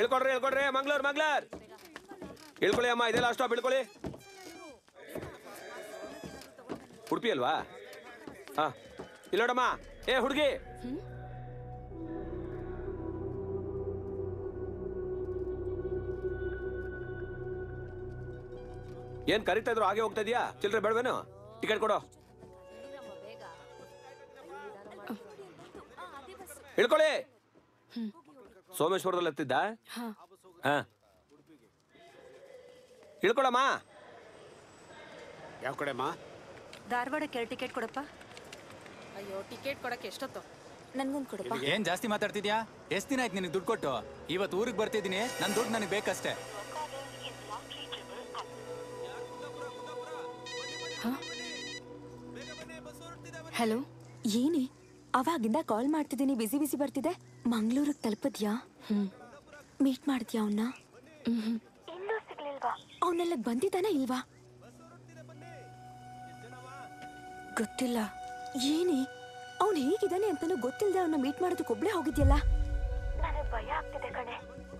ಹೇಳ್ಕೊಡ್ರಿ ಮಂಗ್ಳೂರ್ ಹೇಳ್ಕೊಳ್ಳಿ ಅಮ್ಮ, ಇದೆಲ್ಲ ಸ್ಟಾಪ್ ಹೇಳ್ಕೊಳ್ಳಿ. ಉಡುಪಿ ಅಲ್ವಾ? ಹಾ, ಇಲ್ಲೋಡಮ್ಮ. ಏ ಹುಡುಗಿ, ಏನ್ ಕರಿತಾ ಇದ್ರು ಹಾಗೆ ಹೋಗ್ತಾ ಇದೀಯಾ? ಚಿಲ್ರೆ ಬೇಡವೇನು? ಟಿಕೆಟ್ ಕೊಡು. ಹೇಳ್ಕೊಳ್ಳಿ. ಸೋಮೇಶ್ವರದಲ್ಲಿ ಎತ್ತಿದ್ದ? ಹಾ, ಹೇಳ್ಕೊಳಮ್ಮ. ಯಾವ ಕಡೆಮ್ಮ? ಧಾರವಾಡಕ್ಕೆ ಟಿಕೆಟ್ ಕೊಡಪ್ಪ. ಅಯ್ಯೋ, ಟಿಕೆಟ್ ಕೊಡಕ್ಕೆ ಎಷ್ಟೊತ್ತು? ನನ್ಗೊಂದು ಕೊಡಪ್ಪ. ಏನ್ ಜಾಸ್ತಿ ಮಾತಾಡ್ತಿದ್ಯಾ? ಎಷ್ಟ್ ದಿನ ಆಯ್ತು ನಿನಗೆ ದುಡ್ಡು ಕೊಟ್ಟು? ಇವತ್ತು ಊರಿಗೆ ಬರ್ತಿದ್ದೀನಿ, ನನ್ ದುಡ್ಡು ನನಗೆ ಬೇಕಷ್ಟೇ. ಹಲೋ, ಏನೇ ಅವಾಗಿಂದ ಕಾಲ್ ಮಾಡ್ತಿದ್ದೀನಿ, ಬಿಸಿ ಬರ್ತಿದೆ. ಮಂಗಳೂರಿಗೆ ತಲುಪದ್ಯಾ? ಮೀಟ್ ಮಾಡ್ತೀಯಾ ಅವನ್ನ? ಇನ್ನೂ ಸಿಗ್ಲಿಲ್ವಾ? ಅವನೆಲ್ಲ ಬಂದಿದ್ದಾನ ಇಲ್ವಾ? ಗೊತ್ತಿಲ್ಲ. ಏನೇ ಅವನು ಹೇಗಿದ್ದಾನೆ ಅಂತಾನೂ ಗೊತ್ತಿಲ್ಲದೆ ಅವನ್ನ ಮೀಟ್ ಮಾಡೋದಕ್ಕೆ ಒಬ್ಳೆ ಹೋಗಿದ್ಯಲ್ಲ? ನನಗೆ ಭಯ ಆಗ್ತಿದೆ ಕಣೆ.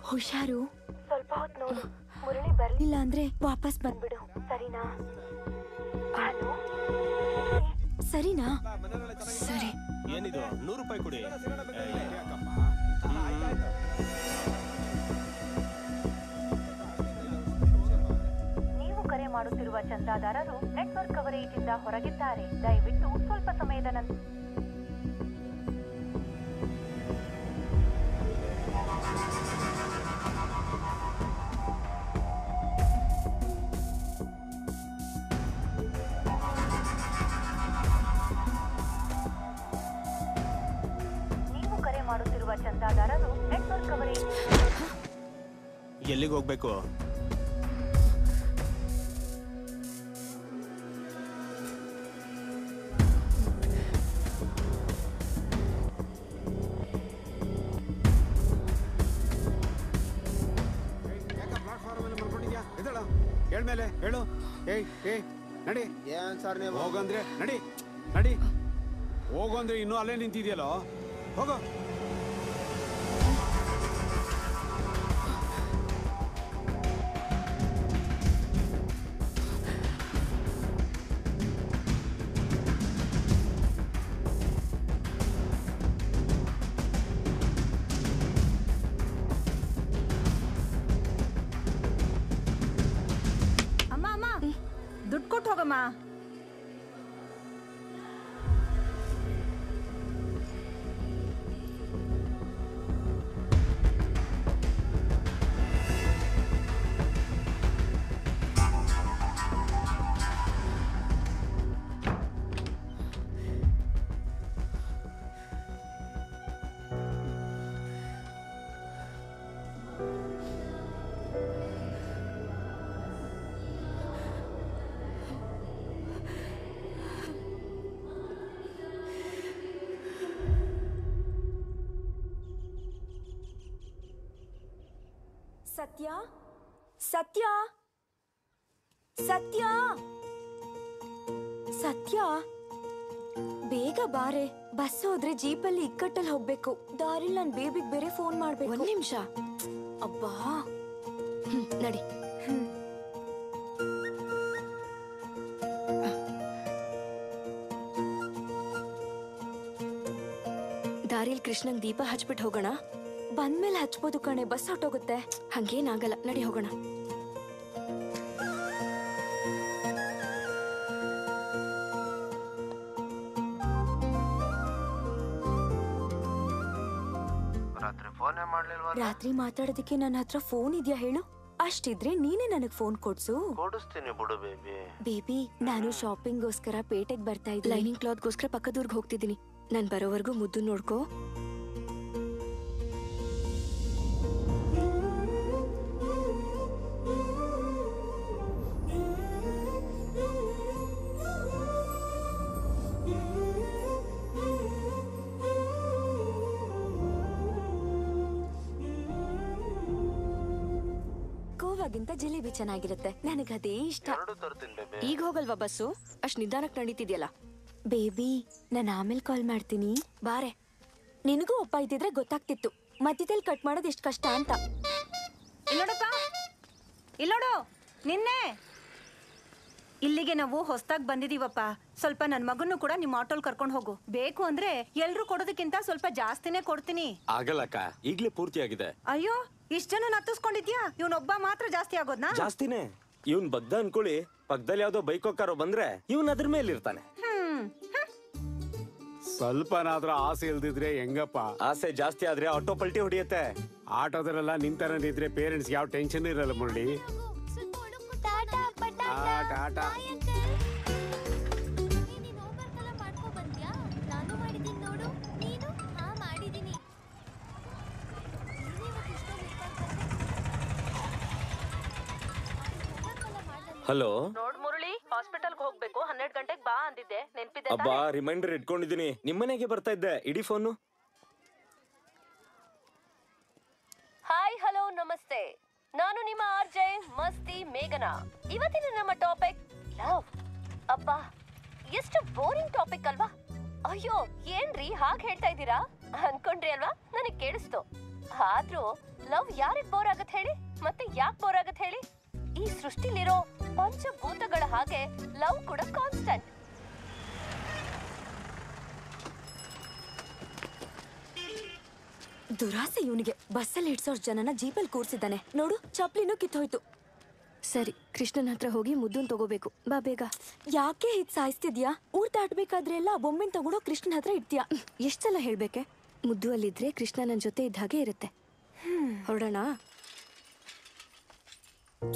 ಹುಷಾರು, ಸ್ವಲ್ಪ ಹೊತ್ತು ನೋಡು. ಮುರಳಿ ಬರ್ಲಿಲ್ಲ ಅಂದ್ರೆ ವಾಪಸ್ ಬಂದ್ಬಿಡು, ಸರಿನಾ? ಹಲೋ, ಸರಿನಾ? ಸರಿ. ಏನಿದು 100 ರೂಪಾಯಿ ಕೊಡಿ. ನೀವು ಕರೆ ಮಾಡುತ್ತಿರುವ ಚಂದಾದಾರರು ನೆಟ್ವರ್ಕ್ ಕವರೇಜ್ ಇಂದ ಹೊರಗಿದ್ದಾರೆ. ದಯವಿಟ್ಟು ಸ್ವಲ್ಪ ಸಮಯದ ನಂತರ ಮಾಡುತ್ತಿರುವ ಚಂದಾದಾರರು ನೆಟ್ವರ್ಕ್ ಕವರೇಜ್. ಎಲ್ಲಿಗೆ ಹೋಗ್ಬೇಕು? ಪ್ಲಾಟ್ಫಾರ್ಮ್ ಅಲ್ಲಿ ಮಲ್ಕೊಂಡಿದ್ಯಾ? ಎದ್ದೇಳ, ಹೇಳ್ಮೇಲೆ ಹೇಳು. ಏಯ್ ನಡಿ. ಏನ್ ಸರ್ ನೀವು? ಹೋಗಂದ್ರೆ ನಡಿ. ಹೋಗಂದ್ರೆ ಇನ್ನೂ ಅಲ್ಲೇ ನಿಂತಿದ್ಯಲ್ಲೋ, ಹೋಗೋ. ಅಮ್ಮ, ದುಡ್ಡು ಕೊಟ್ಟು ಹೋಗಮ್ಮ. ಸತ್ಯ, ಸತ್ಯ, ಸತ್ಯ, ಸತ್ಯ, ಬೇಗ ಬಾರೆ. ಬಸ್ ಹೋದ್ರೆ ಜೀಪಲ್ಲಿ ಇಕ್ಕಟ್ಟಲ್ಲಿ ಹೋಗ್ಬೇಕು. ದಾರಿಲ್ ನನ್ ಬೇಬಿಗ್ ಬೇರೆ ಫೋನ್ ಮಾಡ್ಬೇಕು. ಒಂದ್ ನಿಮಿಷ. ಅಬ್ಬಾ, ನಡಿ. ದಾರಿಲ್ ಕೃಷ್ಣಂಗ್ ದೀಪ ಹಚ್ಬಿಟ್ಟು ಹೋಗೋಣ. ಬಂದ್ಮೇಲೆ ಹಚ್ಬೋದು ಕಣೆ, ಬಸ್ ಹೊಟ್ಟೋಗುತ್ತೆ. ಹಂಗೇನಾಗಲ್ಲ, ನಡಿ ಹೋಗೋಣ. ರಾತ್ರಿ ಮಾತಾಡೋದಕ್ಕೆ ನನ್ನ ಹತ್ರ ಫೋನ್ ಇದೆಯಾ ಹೇಳು? ಅಷ್ಟಿದ್ರೆ ನೀನೇ ನನಗ್ ಫೋನ್ ಕೊಡ್ಸು. ಕೊಡಿಸ್ತೀನಿ ಬಿಡು ಬೇಬಿ. ಬೇಬಿ, ನಾನು ಶಾಪಿಂಗ್ಗೋಸ್ಕರ ಪೇಟೆಗೆ ಬರ್ತಾ ಇದ್ದೀನಿ. ಲೈನಿಂಗ್ ಕ್ಲಾತ್ಗೋಸ್ಕರ ಪಕ್ಕದೂರ್ಗ್ ಹೋಗ್ತಿದ್ದೀನಿ. ನಾನ್ ಬರೋವರೆಗೂ ಮುದ್ದು ನೋಡ್ಕೋ. ಗೋವಾಗಿಂತ ಜಿಲೇಬಿ ಚೆನ್ನಾಗಿರುತ್ತೆ, ನನಗದೇ ಇಷ್ಟ. ಈಗ ಹೋಗಲ್ವಾ ಬಸ್ಸು? ಅಷ್ಟ್ ನಿಧಾನಕ್ಕೆ ನಡೀತಿದ್ಯಲ್ಲ. ಬೇಬಿ, ನಾನು ಆಮೇಲೆ ಕಾಲ್ ಮಾಡ್ತೀನಿ, ಬಾರೆ. ನಿನಗೂ ಒಪ್ಪ ಇದ್ದಿದ್ರೆ ಗೊತ್ತಾಗ್ತಿತ್ತು ಮಧ್ಯದಲ್ಲಿ ಕಟ್ ಮಾಡೋದು ಎಷ್ಟು ಕಷ್ಟ ಅಂತ. ಇಲ್ಲೋಡಪ್ಪ, ಇಲ್ಲೋಡು, ನಿನ್ನೆ ಇಲ್ಲಿಗೆ ನಾವು ಹೊಸ್ದಾಗ್ ಬಂದಿದೀವಪ್ಪ. ಸ್ವಲ್ಪ ನನ್ ಮಗನ್ನು ಕೂಡ ನಿಮ್ ಆಟೋಲ್ ಕರ್ಕೊಂಡು ಹೋಗು. ಬೇಕು ಅಂದ್ರೆ ಎಲ್ರು ಕೊಡೋದಕ್ಕಿಂತ ಸ್ವಲ್ಪ ಜಾಸ್ತಿನೇ ಕೊಡ್ತೀನಿ. ಆಗಲ್ಲಕ್ಕ, ಈಗ್ಲೇ ಪೂರ್ತಿ ಆಗಿದೆ. ಅಯ್ಯೋ, ಇಷ್ಟ ಜನ ನತ್ತಿಸ್ಕೊಂಡಿದ್ಯಾ? ಇವನೊಬ್ಬ ಮಾತ್ರ ಜಾಸ್ತಿ ಆಗೋದ್ನಾ? ಜಾಸ್ತಿನೇ. ಇವ್ನ್ ಬಗ್ದ ಅನ್ಕೊಳ್ಳಿ, ಪಕ್ಕದಲ್ಲಿ ಯಾವ್ದೋ ಬೈಕ್ ಹೋಗಾರೋ ಬಂದ್ರೆ ಇವನ್ ಅದ್ರ ಮೇಲೆ ಇರ್ತಾನೆ. ಸ್ವಲ್ಪನಾದ್ರೂ ಆಸೆ ಇಲ್ದಿದ್ರೆ ಹೆಂಗಪ್ಪ? ಆಸೆ ಜಾಸ್ತಿ ಆದ್ರೆ ಆಟೋ ಪಲ್ಟಿ ಹೊಡಿಯತ್ತೆ. ಆಟೋದರೆಲ್ಲ ನಿಂತರನಿದ್ರೆ ಪೇರೆಂಟ್ಸ್ ಯಾವ ಟೆನ್ಷನ್ ಇರಲ್ಲ ಮುರಳಿ. ಟಾಟಾ. ಹಲೋ. ನೋಡ್ ಮುರಳಿ, ಹಾಸ್ಪಿಟಲ್ಗೆ ಹೋಗ್ಬೇಕು, 12 ಗಂಟೆಗೆ ಬಾ ಅಂದಿದ್ದೆ, ನೆನ್ಪಿದೆ? ಅಬ್ಬಾ, ರಿಮೈಂಡರ್ ಇಟ್ಕೊಂಡಿದೀನಿ. ನಿಮ್ಮನೆಗೆ ಬರ್ತಾ ಇದ್ದೆ, ಇಡೀ ಫೋನು. ಹಾಯ್, ಹಲೋ, ನಮಸ್ತೆ. ನಾನು ನಿಮ್ಮ ಆರ್ಜೆ ಮಸ್ತಿ ಮೇಘನಾ. ಇವತ್ತಿನ ನಮ್ಮ ಟಾಪಿಕ್ ಲವ್. ಅಬ್ಬಾ, ಎಷ್ಟು ಬೋರಿಂಗ್ ಟಾಪಿಕ್ ಅಲ್ವಾ? ಅಯ್ಯೋ, ಏನ್ರಿ ಹಾಗೆ ಹೇಳ್ತಾ ಇದ್ದೀರಾ ಅನ್ಕೊಂಡ್ರಿ ಅಲ್ವಾ? ನನಗೆ ಕೇಳಿಸ್ತು. ಆದ್ರೂ ಲವ್ ಯಾರಿಗ್ ಬೋರ್ ಆಗತ್ ಹೇಳಿ? ಮತ್ತೆ ಯಾಕೆ ಬೋರ್ ಆಗತ್ ಹೇಳಿ? ಈ ಸೃಷ್ಟಿಲಿರೋ ಪಂಚಭೂತಗಳ ಹಾಗೆ ಲವ್ ಕೂಡ ಕಾನ್ಸ್ಟೆಂಟ್. ದುರಾಸೆ ಇವನಿಗೆ. ಬಸ್ಸಲ್ಲಿ 2,000 ಜನನ ಜೀಪಲ್ಲಿ ಕೂರ್ಸಿದ್ದಾನೆ ನೋಡು. ಚಪ್ಲಿನೂ ಕಿತ್ತೋಯ್ತು. ಸರಿ, ಕೃಷ್ಣನ ಹತ್ರ ಹೋಗಿ ಮುದ್ದನ್ ತಗೋಬೇಕು. ಬಾ ಬೇಗ. ಯಾಕೆ ಹೀಗ್ ಸಾಯಿಸ್ತಿದ್ಯಾ? ಊರ್ ದಾಟ್ಬೇಕಾದ್ರೆ ಎಲ್ಲ ಬೊಮ್ಮೆನ್ ತಗೊಂಡು ಕೃಷ್ಣನ ಹತ್ರ ಇಡ್ತೀಯಾ? ಎಷ್ಟ್ ಸಲ ಹೇಳ್ಬೇಕೆ? ಮುದ್ದು ಅಲ್ಲಿದ್ರೆ ಕೃಷ್ಣ ನನ್ ಜೊತೆ ಇದ್ದ ಹಾಗೆ ಇರುತ್ತೆ. ಹೊರಡೋಣ.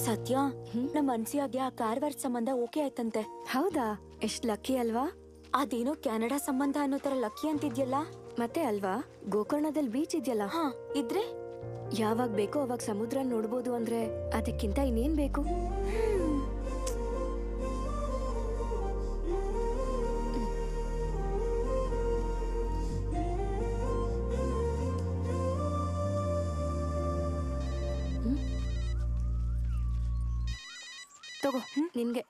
ಸತ್ಯ, ನಮ್ಮ ಅನ್ಸಿಯಾಗೆ ಆ ಕಾರವಾರ ಸಂಬಂಧ ಓಕೆ ಆಯ್ತಂತೆ. ಹೌದಾ? ಎಷ್ಟ್ ಲಕ್ಕಿ ಅಲ್ವಾ? ಅದೇನೋ ಕೆನಡಾ ಸಂಬಂಧ ಅನ್ನೋ ತರ ಲಕ್ಕಿ ಅಂತಿದ್ಯಲ್ಲ. ಮತ್ತೆ ಅಲ್ವಾ, ಗೋಕರ್ಣದಲ್ಲಿ ಬೀಚ್ ಇದೆಯಲ್ಲ. ಹಾ, ಇದ್ರೆ ಯಾವಾಗ ಬೇಕೋ ಅವಾಗ ಸಮುದ್ರ ನೋಡ್ಬೋದು. ಅಂದ್ರೆ ಅದಕ್ಕಿಂತ ಇನ್ನೇನ್ ಬೇಕು? ತಗೋ, ನಿನ್ಗೆ.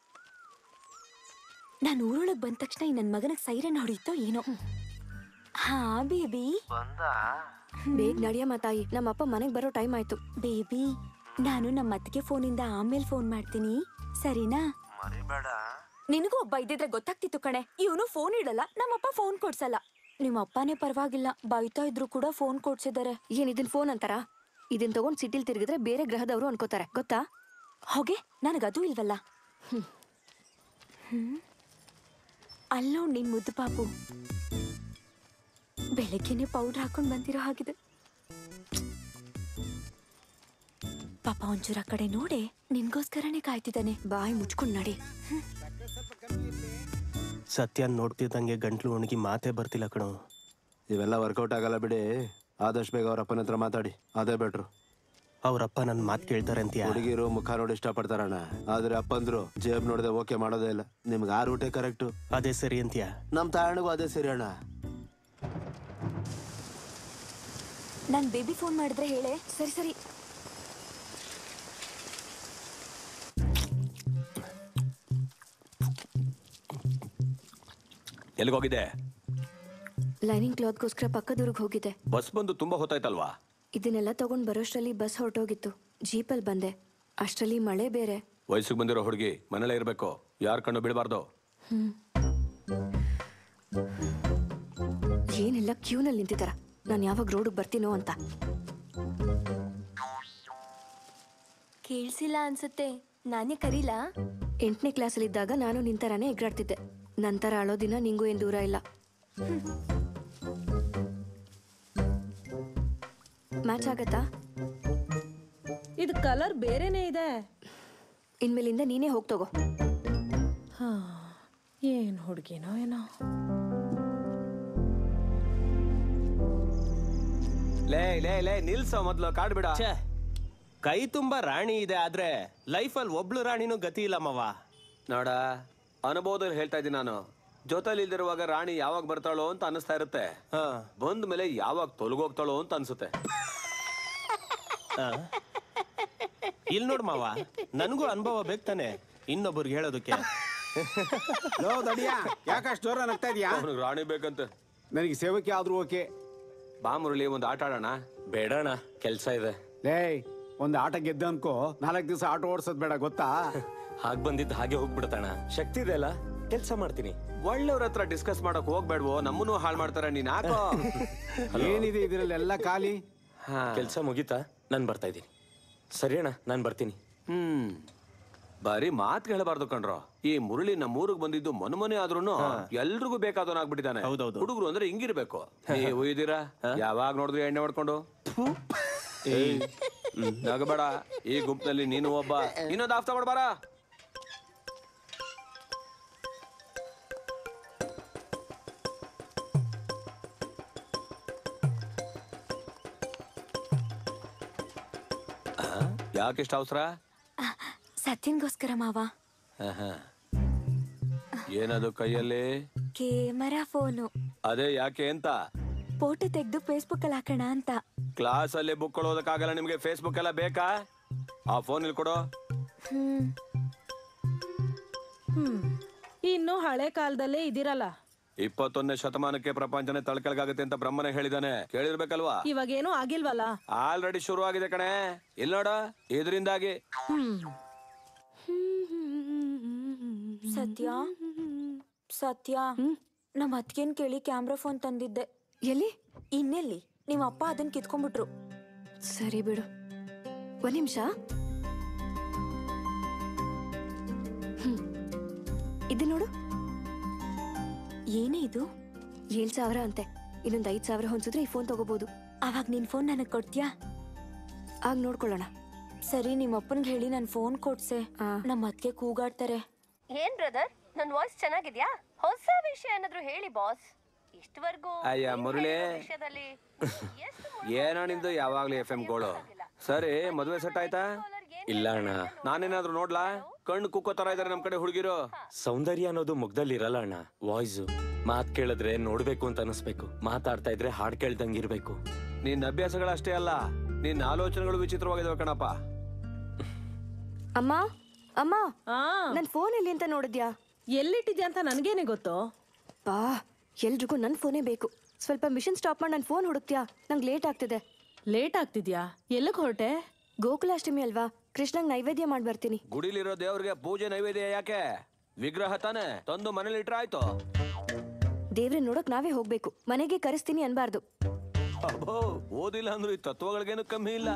ನಾನು ಊರೊಳಗ್ ಬಂದ ತಕ್ಷಣ ಈ ನನ್ ಮಗನಿಗೆ ಸೈರನ್ ಹೊಡಿತೋ ಏನೋ. ಹಾ ಬೇಬಿ. ಬೇಗ ನಡಿಯಮ್ಮ ತಾಯಿ, ನಮ್ಮಪ್ಪ ಮನೆಗ್ ಬರೋ ಟೈಮ್ ಆಯ್ತು. ಬೇಬಿ, ನಾನು ನಮ್ಮ ಅತ್ತಿಗೆ ಫೋನಿಂದ ಆಮೇಲೆ ಫೋನ್ ಮಾಡ್ತೀನಿ, ಸರಿನಾ? ನಿನಗೂ ಒಬ್ಬ ಇದ್ದಿದ್ರೆ ಗೊತ್ತಾಗ್ತಿತ್ತು ಕಣೆ. ಇವನು ಫೋನ್ ಇಡಲ್ಲ, ನಮ್ಮಪ್ಪ ಫೋನ್ ಕೊಡ್ಸಲ್ಲ. ನಿಮ್ಮ ಅಪ್ಪನೇ ಪರವಾಗಿಲ್ಲ, ಬೈತಾ ಇದ್ರು ಕೂಡ ಫೋನ್ ಕೊಡ್ಸಿದ್ದಾರೆ. ಏನ್ ಇದನ್ ಫೋನ್ ಅಂತಾರ? ಇದನ್ ತಗೊಂಡ್ ಸಿಟಿಲ್ ತಿರುಗಿದ್ರೆ ಬೇರೆ ಗ್ರಹದವರು ಅನ್ಕೋತಾರೆ, ಗೊತ್ತಾ? ಹೋಗೆ, ನನಗದು ಇಲ್ವಲ್ಲ. ಅಲ್ಲೋ ನಿನ್ ಮುದ್ದು ಪಾಪು, ಬೆಳಗ್ಗೆನೆ ಪೌಡರ್ ಹಾಕೊಂಡ್ ಬಂದಿರೋ ಹಾಗಿದೆ. ಪಾಪ ಒಂಚೂರ ಕಡೆ ನೋಡೆ, ನಿನ್ಗೋಸ್ಕರನೇ ಕಾಯ್ತಿದ್ದಾನೆ. ಬಾಯಿ ಮುಚ್ಕೊಂಡ್ ನಡಿ. ಸತ್ಯ ನೋಡ್ತಿದ್ದಂಗೆ ಗಂಟ್ಲು ಒಣಗಿ ಮಾತೇ ಬರ್ತಿಲ್ಲ ಕಣೋ. ಇವೆಲ್ಲ ವರ್ಕೌಟ್ ಆಗಲ್ಲ ಬಿಡಿ. ಆದಷ್ಟು ಬೇಗ ಅವ್ರ ಅಪ್ಪನ ಹತ್ರ ಮಾತಾಡಿ, ಅದೇ ಬೆಟ್ರು. ಅವ್ರಪ್ಪ ನನ್ನ ಮಾತು ಕೇಳ್ತಾರೆ ಅಂತೀಯ? ಹುಡುಗಿರು ಮುಖ ನೋಡಿ ಇಷ್ಟಪಡ್ತಾರಣ್ಣ, ಆದ್ರೆ ಅಪ್ಪಂದ್ರು ಜೇಬ್ ನೋಡದೆ ಓಕೆ ಮಾಡೋದೇ ಇಲ್ಲ. ನಿಮ್ಗೆ ಆ ರೂಟೇ ಕರೆಕ್ಟು. ಅದೇ ಸರಿ ಅಂತೀಯ? ನಮ್ ತಾಯಣ್ಣಗೂ ಅದೇ ಸರಿ ಅಣ್ಣ. ನಾನ್ ಬೇಬಿ ಫೋನ್ ಮಾಡಿದ್ರೆ ಹೇಳೆ. ಸರಿ ಸರಿ. ಎಲ್ಲಿಗೋಗಿದೆ? ಲೈನಿಂಗ್ ಕ್ಲಾತ್ಗೋಸ್ಕರ ಪಕ್ಕದೂರ್ಗ್ ಹೋಗಿದೆ. ಬಸ್ ಬಂದು ತುಂಬಾ ಹೊತ್ತಾಯ್ತಲ್ವಾ? ಇದನ್ನೆಲ್ಲ ತಗೊಂಡ್ ಬರೋಷ್ಟ್ರಲ್ಲಿ ಬಸ್ ಹೊರಟೋಗಿತ್ತು. ಜೀಪಲ್ ಬಂದೆ, ಅಷ್ಟ್ರಲ್ಲಿ ಮಳೆ ಬೇರೆ. ವಯಸ್ಸಿಗೆ ಬಂದಿರೋ ಹುಡುಗಿ ಮನೇಲೇ ಇರ್ಬೇಕು, ಯಾರ ಕಣ್ಣು ಬಿಡಬಾರ್ದು. ಏನೆಲ್ಲ ಕ್ಯೂನಲ್ಲಿ ನಿಂತಿದಾರ, ನಾನು ಯಾವಾಗ ರೋಡ್ ಬರ್ತೀನೋ ಅಂತ. ಕೇಳಿಸಿಲ್ಲ ಅನ್ಸುತ್ತೆ, ನಾನೇ ಕರೀಲಾ? 8ನೇ ಕ್ಲಾಸಲ್ಲಿದ್ದಾಗ ನಾನು ನಿಂತರಾನೇ ಎಗ್ರಾಡ್ತಿದ್ದೆ. ನಂತರ ಅಳೋ ದಿನ ನಿಂಗೂ ಏನ್ ದೂರ ಇಲ್ಲ. ಮ್ಯಾಚ್ ಆಗತ್ತಾ? ಇದು ಕಲರ್ ಬೇರೆನೇ ಇದೆ. ಇನ್ಮೇಲಿಂದ ನೀನೇ ಹೋಗ್ತಗೋ. ಏನ್ ಹುಡುಗಿನೋ ಏನೋ. ಲೇ ಲೇ ಲೇ ನಿಲ್ಸೋ, ಮೊದ್ಲು ಕಾಡ್ ಬಿಡ. ಕೈ ತುಂಬಾ ರಾಣಿ ಇದೆ, ಆದ್ರೆ ಲೈಫಲ್ಲಿ ಒಬ್ಳು ರಾಣಿನೂ ಗತಿ ಇಲ್ಲ ಮವ. ನೋಡ, ಅನುಭವದಲ್ಲಿ ಹೇಳ್ತಾ ಇದ್ದೀನಿ ನಾನು. ಜೊತೆಲಿ ಇಲ್ದಿರುವಾಗ ರಾಣಿ ಯಾವಾಗ ಬರ್ತಾಳೋ ಅಂತ ಅನಿಸ್ತಾ ಇರುತ್ತೆ, ಬಂದ ಮೇಲೆ ಯಾವಾಗ ತೊಲಗೋಗ್ತಾಳೋ ಅಂತ ಅನ್ಸುತ್ತೆ. ಇಲ್ಲಿ ನೋಡ್ ಮಾವ, ನನಗೂ ಅನುಭವ ಬೇಕು ತಾನೆ ಇನ್ನೊಬ್ರಿಗೆ ಹೇಳೋದಕ್ಕೆ. ಯಾಕಷ್ಟು ಜೋರ ನಗ್ತಾ ಇದೀಯಾ? ಅವನಿಗೆ ರಾಣಿ ಬೇಕಂತ. ನನಗೆ ಸೇವಕ್ಕೆ ಆದ್ರೂ ಓಕೆ. ಬಾ ಮುರಳಿ, ಒಂದು ಆಟ ಆಡೋಣ. ಬೇಡಣ, ಕೆಲ್ಸ ಇದೆ. ಲೇ, ಒಂದ್ ಆಟ ಗೆದ್ದ ಅನ್ಕೋ 4 ದಿವಸ ಆಟೋ ಓಡಿಸೋದ್ ಬೇಡ ಗೊತ್ತಾ? ಹಾಗ್ ಬಂದಿದ್ದು ಹಾಗೆ ಹೋಗ್ಬಿಡ್ತಾಣ. ಶಕ್ತಿ ಇದೆ ಅಲ್ಲ, ಕೆಲ್ಸ ಮಾಡ್ತೀನಿ. ಒಳ್ಳೆಯವ್ರ ಹತ್ರ ಡಿಸ್ಕಸ್ ಮಾಡಕ್ ಹೋಗ್ಬೇಡ್ವೋ, ನಮ್ಮನ್ನು ಹಾಳು ಮಾಡ್ತಾರೆ. ನೀನ್ ಹಾಕೋ. ಏನಿದೆ ಇದ್ರಲ್ಲಿ ಎಲ್ಲ ಖಾಲಿ. ಕೆಲ್ಸ ಮುಗೀತಾ? ನಾನ್ ಬರ್ತಾ ಇದ್ದೀನಿ. ಸರಿ ಅಣ್ಣ, ನಾನ್ ಬರ್ತೀನಿ. ಬರೀ ಮಾತ್ ಹೇಳಬಾರ್ದು ಕಣ್ರೋ. ಈ ಮುರಳಿ ನಮ್ಮೂರಿಗೆ ಬಂದಿದ್ದು ಮನೆ ಆದ್ರೂನು ಎಲ್ರಿಗೂ ಬೇಕಾದವನಾಗ್ಬಿಟ್ಟಿದ್ದಾನೆ. ಹುಡುಗರು ಅಂದ್ರೆ ಹಿಂಗಿರ್ಬೇಕು. ನೀವು ಇದ್ದೀರಾ, ಯಾವಾಗ ನೋಡಿದ್ರಿ ಎಣ್ಣೆ ಹೊಡ್ಕೊಂಡು. ನಗಬೇಡ, ಈ ಗುಂಪಿನಲ್ಲಿ ನೀನು ಒಬ್ಬ. ಇನ್ನೊಂದು ಆಫ್ತಾ ಮಾಡ್ಬಾರ. ಯಾಕೆಷ್ಟು ಅವಸರ? ಸತ್ಯನ್ಗೋಸ್ಕರ ಮಾವ. ಏನದು ಕೈಯಲ್ಲಿ? Camera phone. ಅದೇ ಯಾಕೆ ಅಂತ? ಫೋಟೋ ತೆಗೆದು ಫೇಸ್ಬುಕ್ ಅಲ್ಲಿ ಹಾಕೋಣ ಅಂತ. ಕ್ಲಾಸ್ ಅಲ್ಲಿ ಬುಕ್ ಕೊಡೋದಕ್ಕಾಗಲ್ಲ ನಿಮ್ಗೆ, ಫೇಸ್ಬುಕ್ ಎಲ್ಲ ಬೇಕಾ? ಆ ಫೋನ್ ಇಲ್ಲಿ ಕೊಡು. ಇನ್ನು ಹಳೆ ಕಾಲದಲ್ಲೇ ಇದಿರಲ್ಲ. 21ನೇ ಶತಮಾನಕ್ಕೆ ಪ್ರಪಂಚನೇ ತಳಕೆಳಗಾಗುತ್ತೆ ಅಂತ ಬ್ರಹ್ಮನೇ ಹೇಳಿದಾನೆ, ಕೇಳಿರ್ಬೇಕಲ್ವಾ? ಇವಾಗೇನು ಆಗಿಲ್ವಲ್ಲ? ಆಲ್ರೆಡಿ ಶುರು ಆಗಿದೆ ಕಣೆ. ಇಲ್ಲ ನೋಡ, ಇದರಿಂದಾಗಿ. ಸತ್ಯ ಸತ್ಯ, ನಮ್ಮ ಅತ್ತಿಗೆನ್ ಕೇಳಿ ಕ್ಯಾಮ್ರಾ ಫೋನ್ ತಂದಿದ್ದೆ. ಎಲ್ಲಿ? ಇನ್ನೆಲ್ಲಿ, ನಿಮ್ಮ ಅಪ್ಪ ಅದನ್ನ ಕಿತ್ಕೊಂಡ್ಬಿಟ್ರು. ಸರಿ ಬಿಡು, ಒಂದ್ ನಿಮಿಷ. ಇದು ನೋಡು. ಏನೇ ಇದು? 7,000 ಅಂತೆ. ಇನ್ನೊಂದ್ 5,000 ಹೊಂದಿದ್ರೆ ಈ ಫೋನ್ ತಗೋಬಹುದು. ಅವಾಗ ನಿನ್ ಫೋನ್ ನನಗ್ ಕೊಡ್ತೀಯಾ? ಆಗ ನೋಡ್ಕೊಳ್ಳೋಣ. ಸರಿ, ನಿಮ್ಮ ಅಪ್ಪನ್ಗೆ ಹೇಳಿ ನನ್ ಫೋನ್ ಕೊಡ್ಸೆ. ನಮ್ಮ ಅತ್ತಿಗೆ ಕೂಗಾಡ್ತಾರೆ. ಏನ್ ಬ್ರದರ್, ನನ್ ವಾಯ್ಸ್ ಚೆನ್ನಾಗಿದ್ಯಾ? ಹೊಸ ವಿಷಯ ಏನಾದ್ರು ಹೇಳಿ ಬಾಸ್. ಇಷ್ಟವರೆಗೂ ಅಯ್ಯ ಮುರಳಿ, ಏನೋ ನಿಂದು ಯಾವಾಗ್ಲೂ FM ಗೋಳು. ಸರಿ, ಮದುವೆ ಸೆಟ್ ಆಯ್ತಾ? ಇಲ್ಲ ಅಣ್ಣ. ನಾನೇನಾದ್ರೂ ನೋಡ್ಲಾ? ಕಣ್ಣು ಕುಕ್ಕೋ ತರ ಇದಾರೆ ನಮ್ ಕಡೆ ಹುಡುಗಿರು. ಸೌಂದರ್ಯ ಅನ್ನೋದು ಮುಗ್ದಲ್ಲಿ ಇರಲ್ಲ ಅಣ್ಣ. ವಾಯ್ಸು, ಮಾತ್ ಕೇಳಿದ್ರೆ ನೋಡ್ಬೇಕು ಅಂತ ಅನಿಸ್ಬೇಕು, ಮಾತಾಡ್ತಾ ಇದ್ರೆ ಹಾಡ್ ಕೇಳ್ದಂಗಿರ್ಬೇಕು. ನಿನ್ನ ಅಭ್ಯಾಸಗಳಷ್ಟೇ ಅಲ್ಲ, ನಿನ್ನ ಆಲೋಚನೆಗಳು ವಿಚಿತ್ರವಾಗಿದಾವೆ ಕಣಪ್ಪ. ಅಮ್ಮ ಅಮ್ಮ, ನನ್ ಫೋನ್ ಎಲ್ಲಿ ಅಂತ ನೋಡಿದ್ಯಾ? ಎಲ್ಲಿಟ್ಟಿದ್ಯಾ ಅಂತ ನನ್ಗೇನೆ ಗೊತ್ತು. ಬಾ, ಎಲ್ರಿಗೂ ನನ್ ಫೋನೇ ಬೇಕು. ಸ್ವಲ್ಪ ಮಿಷನ್ ಸ್ಟಾಪ್ ಮಾಡಿ ನನ್ ಫೋನ್ ಹುಡುಕ್ತಿಯಾ? ನಂಗೆ ಲೇಟ್ ಆಗ್ತಿದೆ. ಲೇಟ್ ಆಗ್ತಿದ್ಯಾ? ಎಲ್ಲಿಗೆ ಹೊರಟೆ? ಗೋಕುಲಾಷ್ಟಮಿ ಅಲ್ವಾ, ಕೃಷ್ಣಂಗ್ ನೈವೇದ್ಯ ಮಾಡಿ ಬರ್ತೀನಿ. ಗುಡಿಲಿರೋ ದೇವ್ರಿಗೆ ಪೂಜೆ ನೈವೇದ್ಯ ಯಾಕೆ? ವಿಗ್ರಹ ತಾನೆ, ತಂದು ಮನೇಲಿ ಇಟ್ರೆ ಆಯ್ತು. ದೇವ್ರನ್ನ ನೋಡಕ್ ನಾವೇ ಹೋಗ್ಬೇಕು, ಮನೆಗೆ ಕರೆಸ್ತೀನಿ ಅನ್ಬಾರ್ದು. ಅಬ್ಬೋ, ಓದಿಲ್ಲ ಅಂದ್ರೂ ಈ ತತ್ವಗಳಿಗೇನು ಕಮ್ಮಿ ಇಲ್ಲ.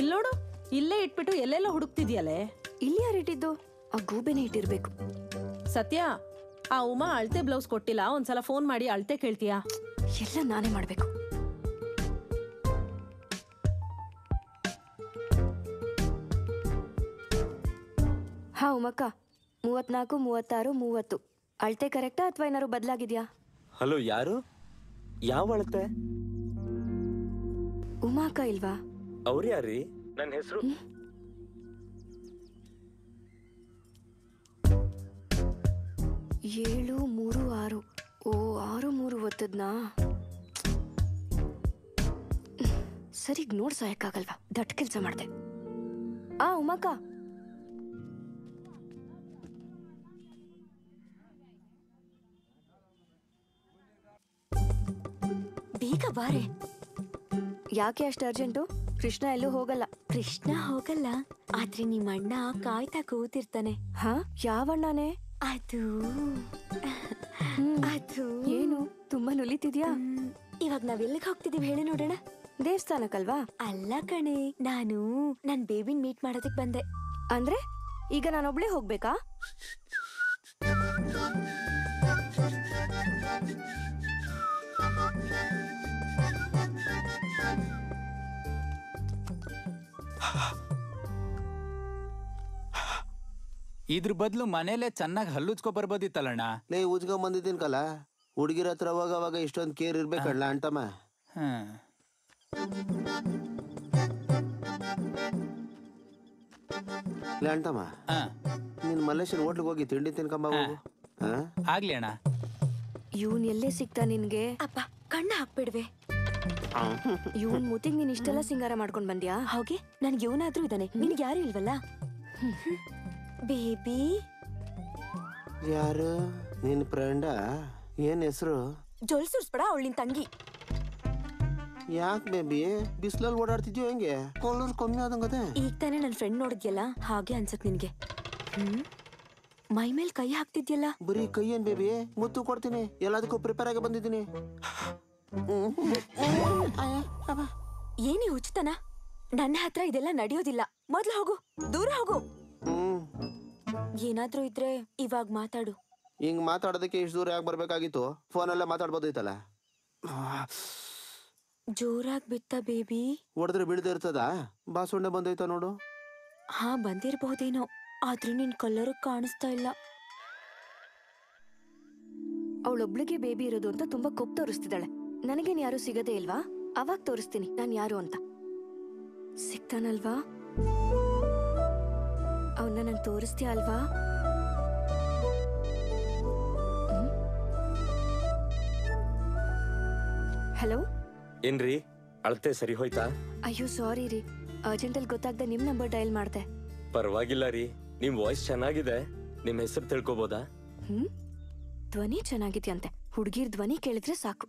ಇಲ್ಲೋಡು, ಇಲ್ಲೇ ಇಟ್ಬಿಟ್ಟು ಎಲ್ಲೆಲ್ಲ ಹುಡುಕ್ತಿದ್ಯಲ್ಲೇ. ಇಲ್ಲಿ ಯಾರಿಟ್ಟಿದ್ದು? ಆ ಗೂಬೆನೆ ಇಟ್ಟಿರ್ಬೇಕು. ಸತ್ಯ, ಆ ಉಮಾ ಅಳತೆ ಬ್ಲೌಸ್ ಕೊಟ್ಟಿಲ್ಲ, ಒಂದ್ಸಲ ಫೋನ್ ಮಾಡಿ ಅಳತೆ ಕೇಳ್ತೀಯಾ? ಎಲ್ಲ ನಾನೇ ಮಾಡ್ಬೇಕು. ಹಾ ಉಮಕ್ಕ, 34, 36, 30 ಅಳತೆ ಕರೆಕ್ಟಾ ಅಥವಾ ಏನಾದ್ರು ಬದಲಾಗಿದ್ಯಾ? ಹಲೋ, ಯಾರು? ಯಾವ ಅಳತೆ? ಉಮಾಕ ಇಲ್ವಾ? ಅವ್ರು ಯಾರೀ? ನನ್ನ ಹೆಸರು 736. ಓ, 63 ಒತ್ತದ್ನಾ? ಸರಿಗ್ ನೋಡ್ ಸಾಯಕ್ಕಾಗಲ್ವಾ? ದಟ್ ಕೆಲ್ಸ ಮಾಡ್ದೆ. ಆ ಉಮಾಕ, ಬೇಗ ಬಾರೆ. ಯಾಕೆ ಅಷ್ಟು ಅರ್ಜೆಂಟು? ಕೃಷ್ಣ ಎಲ್ಲೂ ಹೋಗಲ್ಲ. ಕೃಷ್ಣ ಹೋಗಲ್ಲ, ಆದ್ರೆ ನಿಮ್ಮ ಅಣ್ಣ ಕಾಯ್ತಾ ಕೂತಿರ್ತಾನೆ. ಹಾ, ಯಾವಣ್ಣನೇ? ಅದು ಅದು ಏನು ತುಂಬಾ ನುಲಿತಿದ್ಯಾ? ಇವಾಗ ನಾವೆಲ್ಲಿಗೆ ಹೋಗ್ತಿದೀವಿ ಹೇಳಿ ನೋಡೋಣ. ದೇವಸ್ಥಾನಕ್ಕಲ್ವಾ? ಅಲ್ಲ ಕಣೆ, ನಾನು ನನ್ ಬೇಬಿನ್ ಮೀಟ್ ಮಾಡೋದಕ್ ಬಂದೆ. ಅಂದ್ರೆ ಈಗ ನಾನೊಬ್ಳೇ ಹೋಗ್ಬೇಕಾ? ಇದ್ರ ಬದಲು ಮನೇಲೆ ಚೆನ್ನಾಗಿ ಹಲ್ಲುಜ್ಕೊ ಬರ್ಬೋದಿತ್ತಲ್ಲಣ್ಣ. ಲೇ, ಉಜ್ಕೊಂಡ್ ಬಂದಿದ್ದೀನಿ ಕಲ. ಹುಡುಗಿರ ಹತ್ರ ಅವಾಗ ಇಷ್ಟೊಂದು ಕೇರ್ ಇರ್ಬೇಕಲ್ಲ ಅಂಟಮ್ಮ. ಲೇ ಅಂಟಮ್ಮ, ನೀನ್ ಮಲ್ಲೇಶನ್ ಹೋಟ್ಲಿಗೆ ಹೋಗಿ ತಿಂಡಿ ತಿನ್ಕೊಂಬ. ಆಗ್ಲಿ ಅಣ್ಣ. ಇವನ್ ಎಲ್ಲೇ ಸಿಗ್ತಾ ನಿನ್ಗೆ? ಅಪ್ಪ, ಕಣ್ಣ ಹಾಕ್ಬಿಡ್ವೆ. ಇವನ್ ಮುತ್ತಿಗೆ ನೀನ್ ಇಷ್ಟೆಲ್ಲ ಸಿಂಗಾರ ಮಾಡ್ಕೊಂಡ್ ಬಂದ್ಯಾ? ಹಾಗೆ ನನ್ಗೆ ಇವನಾದ್ರೂ ಇದ್ದಾನೆ, ನಿನ್ಗೆ ಯಾರು ಇಲ್ವಲ್ಲ? ಬೇಬಿ. ಯಾರು? ನಿನ್ ಫ್ರೆಂಡ? ಏನ್ ಹೆಸರು? ಜೊಲ್ ಸುರ್ಸ್ಬೇಡ, ಅವಳು ನಿನ್ ತಂಗಿ. ಯಾಕೆ ಬೇಬಿ ಬಿಸಿಲಲ್ಲಿ ಓಡಾಡ್ತಿದ್ಯೋ ಹೆಂಗೆ ಕಾಲರ್ ಕಮ್ಮಿ ಆದಂಗದೆ? ಈಗ ತಾನೇ ನನ್ನ ಫ್ರೆಂಡ್ ನೋಡಿದ್ಯಲ್ಲ ಹಾಗೆ ಅನ್ಸತ್ ನಿನ್ಗೆ. ಮೈ ಮೇಲ್ ಕೈ ಹಾಕ್ತಿದ್ಯಲ್ಲ. ಬರೀ ಕೈ ಏನ್ ಬೇಬಿ, ಮುತ್ತು ಕೊಡ್ತೀನಿ, ಎಲ್ಲದಕ್ಕೂ ಪ್ರಿಪೇರ್ ಆಗಿ ಬಂದಿದ್ದೀನಿ. ಏನೇ ಉಚಿತನ? ನನ್ನ ಹತ್ರ ಇದೆಲ್ಲ ನಡೆಯೋದಿಲ್ಲ. ಮೊದ್ಲು ಹೋಗು, ದೂರ ಹೋಗು. ಏನಾದ್ರೂ ಇದ್ರೆ ಇವಾಗ ಮಾತಾಡು. ಹಿಂಗ್ ಮಾತಾಡೋದಕ್ಕೆ ಇಷ್ಟು ದೂರ ಯಾಕೆ ಬರ್ಬೇಕಾಗಿತ್ತು? ಫೋನಲ್ಲೇ ಮಾತಾಡ್ಬೋದೈತಲ್ಲ. ಜೋರಾಗಿ ಬಿತ್ತ ಬೇಬಿ. ಹೊಡೆದ್ರೆ ಬೀಳ್ದೆ ಇರ್ತದ? ಬಾಸುಂಡೆ ಬಂದೈತ ನೋಡು. ಹಾ ಬಂದಿರಬಹುದೇನೋ, ಆದ್ರೂ ನಿನ್ ಕಲ್ಲರು ಕಾಣಿಸ್ತಾ ಇಲ್ಲ. ಅವಳೊಬ್ಳಿಗೆ ಬೇಬಿ ಇರೋದು ಅಂತ ತುಂಬಾ ಕೊಪ್ಪು ತೋರಿಸ್ತಿದ್ದಾಳೆ. ನನಗೇನ್ ಯಾರು ಸಿಗದೇ ಇಲ್ವಾ? ಅವಾಗ ತೋರಿಸ್ತೀನಿ ನಾನ್ ಯಾರು ಅಂತ. ಸಿಗ್ತಾನಲ್ವಾ? ಅವನ್ನ ನಂಗೆ ತೋರಿಸ್ತೀಯ ಅಲ್ವಾ? ಹಲೋ ಏನ್ರಿ ಅಳತೆ ಸರಿ ಹೋಯ್ತಾ? ಅಯ್ಯೋ ಸಾರಿ ರೀ, ಅರ್ಜೆಂಟಲ್ಲಿ ಗೊತ್ತಾಗ್ದೆ ನಿಮ್ ನಂಬರ್ ಡಯಲ್ ಮಾಡ್ದೆ. ಪರವಾಗಿಲ್ಲ ರೀ, ನಿಮ್ ವಾಯ್ಸ್ ಚೆನ್ನಾಗಿದೆ. ನಿಮ್ ಹೆಸರು ತಿಳ್ಕೊಬೋದಾ? ಧ್ವನಿ ಚೆನ್ನಾಗಿದ್ಯಂತೆ. ಹುಡುಗಿರ್ ಧ್ವನಿ ಕೇಳಿದ್ರೆ ಸಾಕು.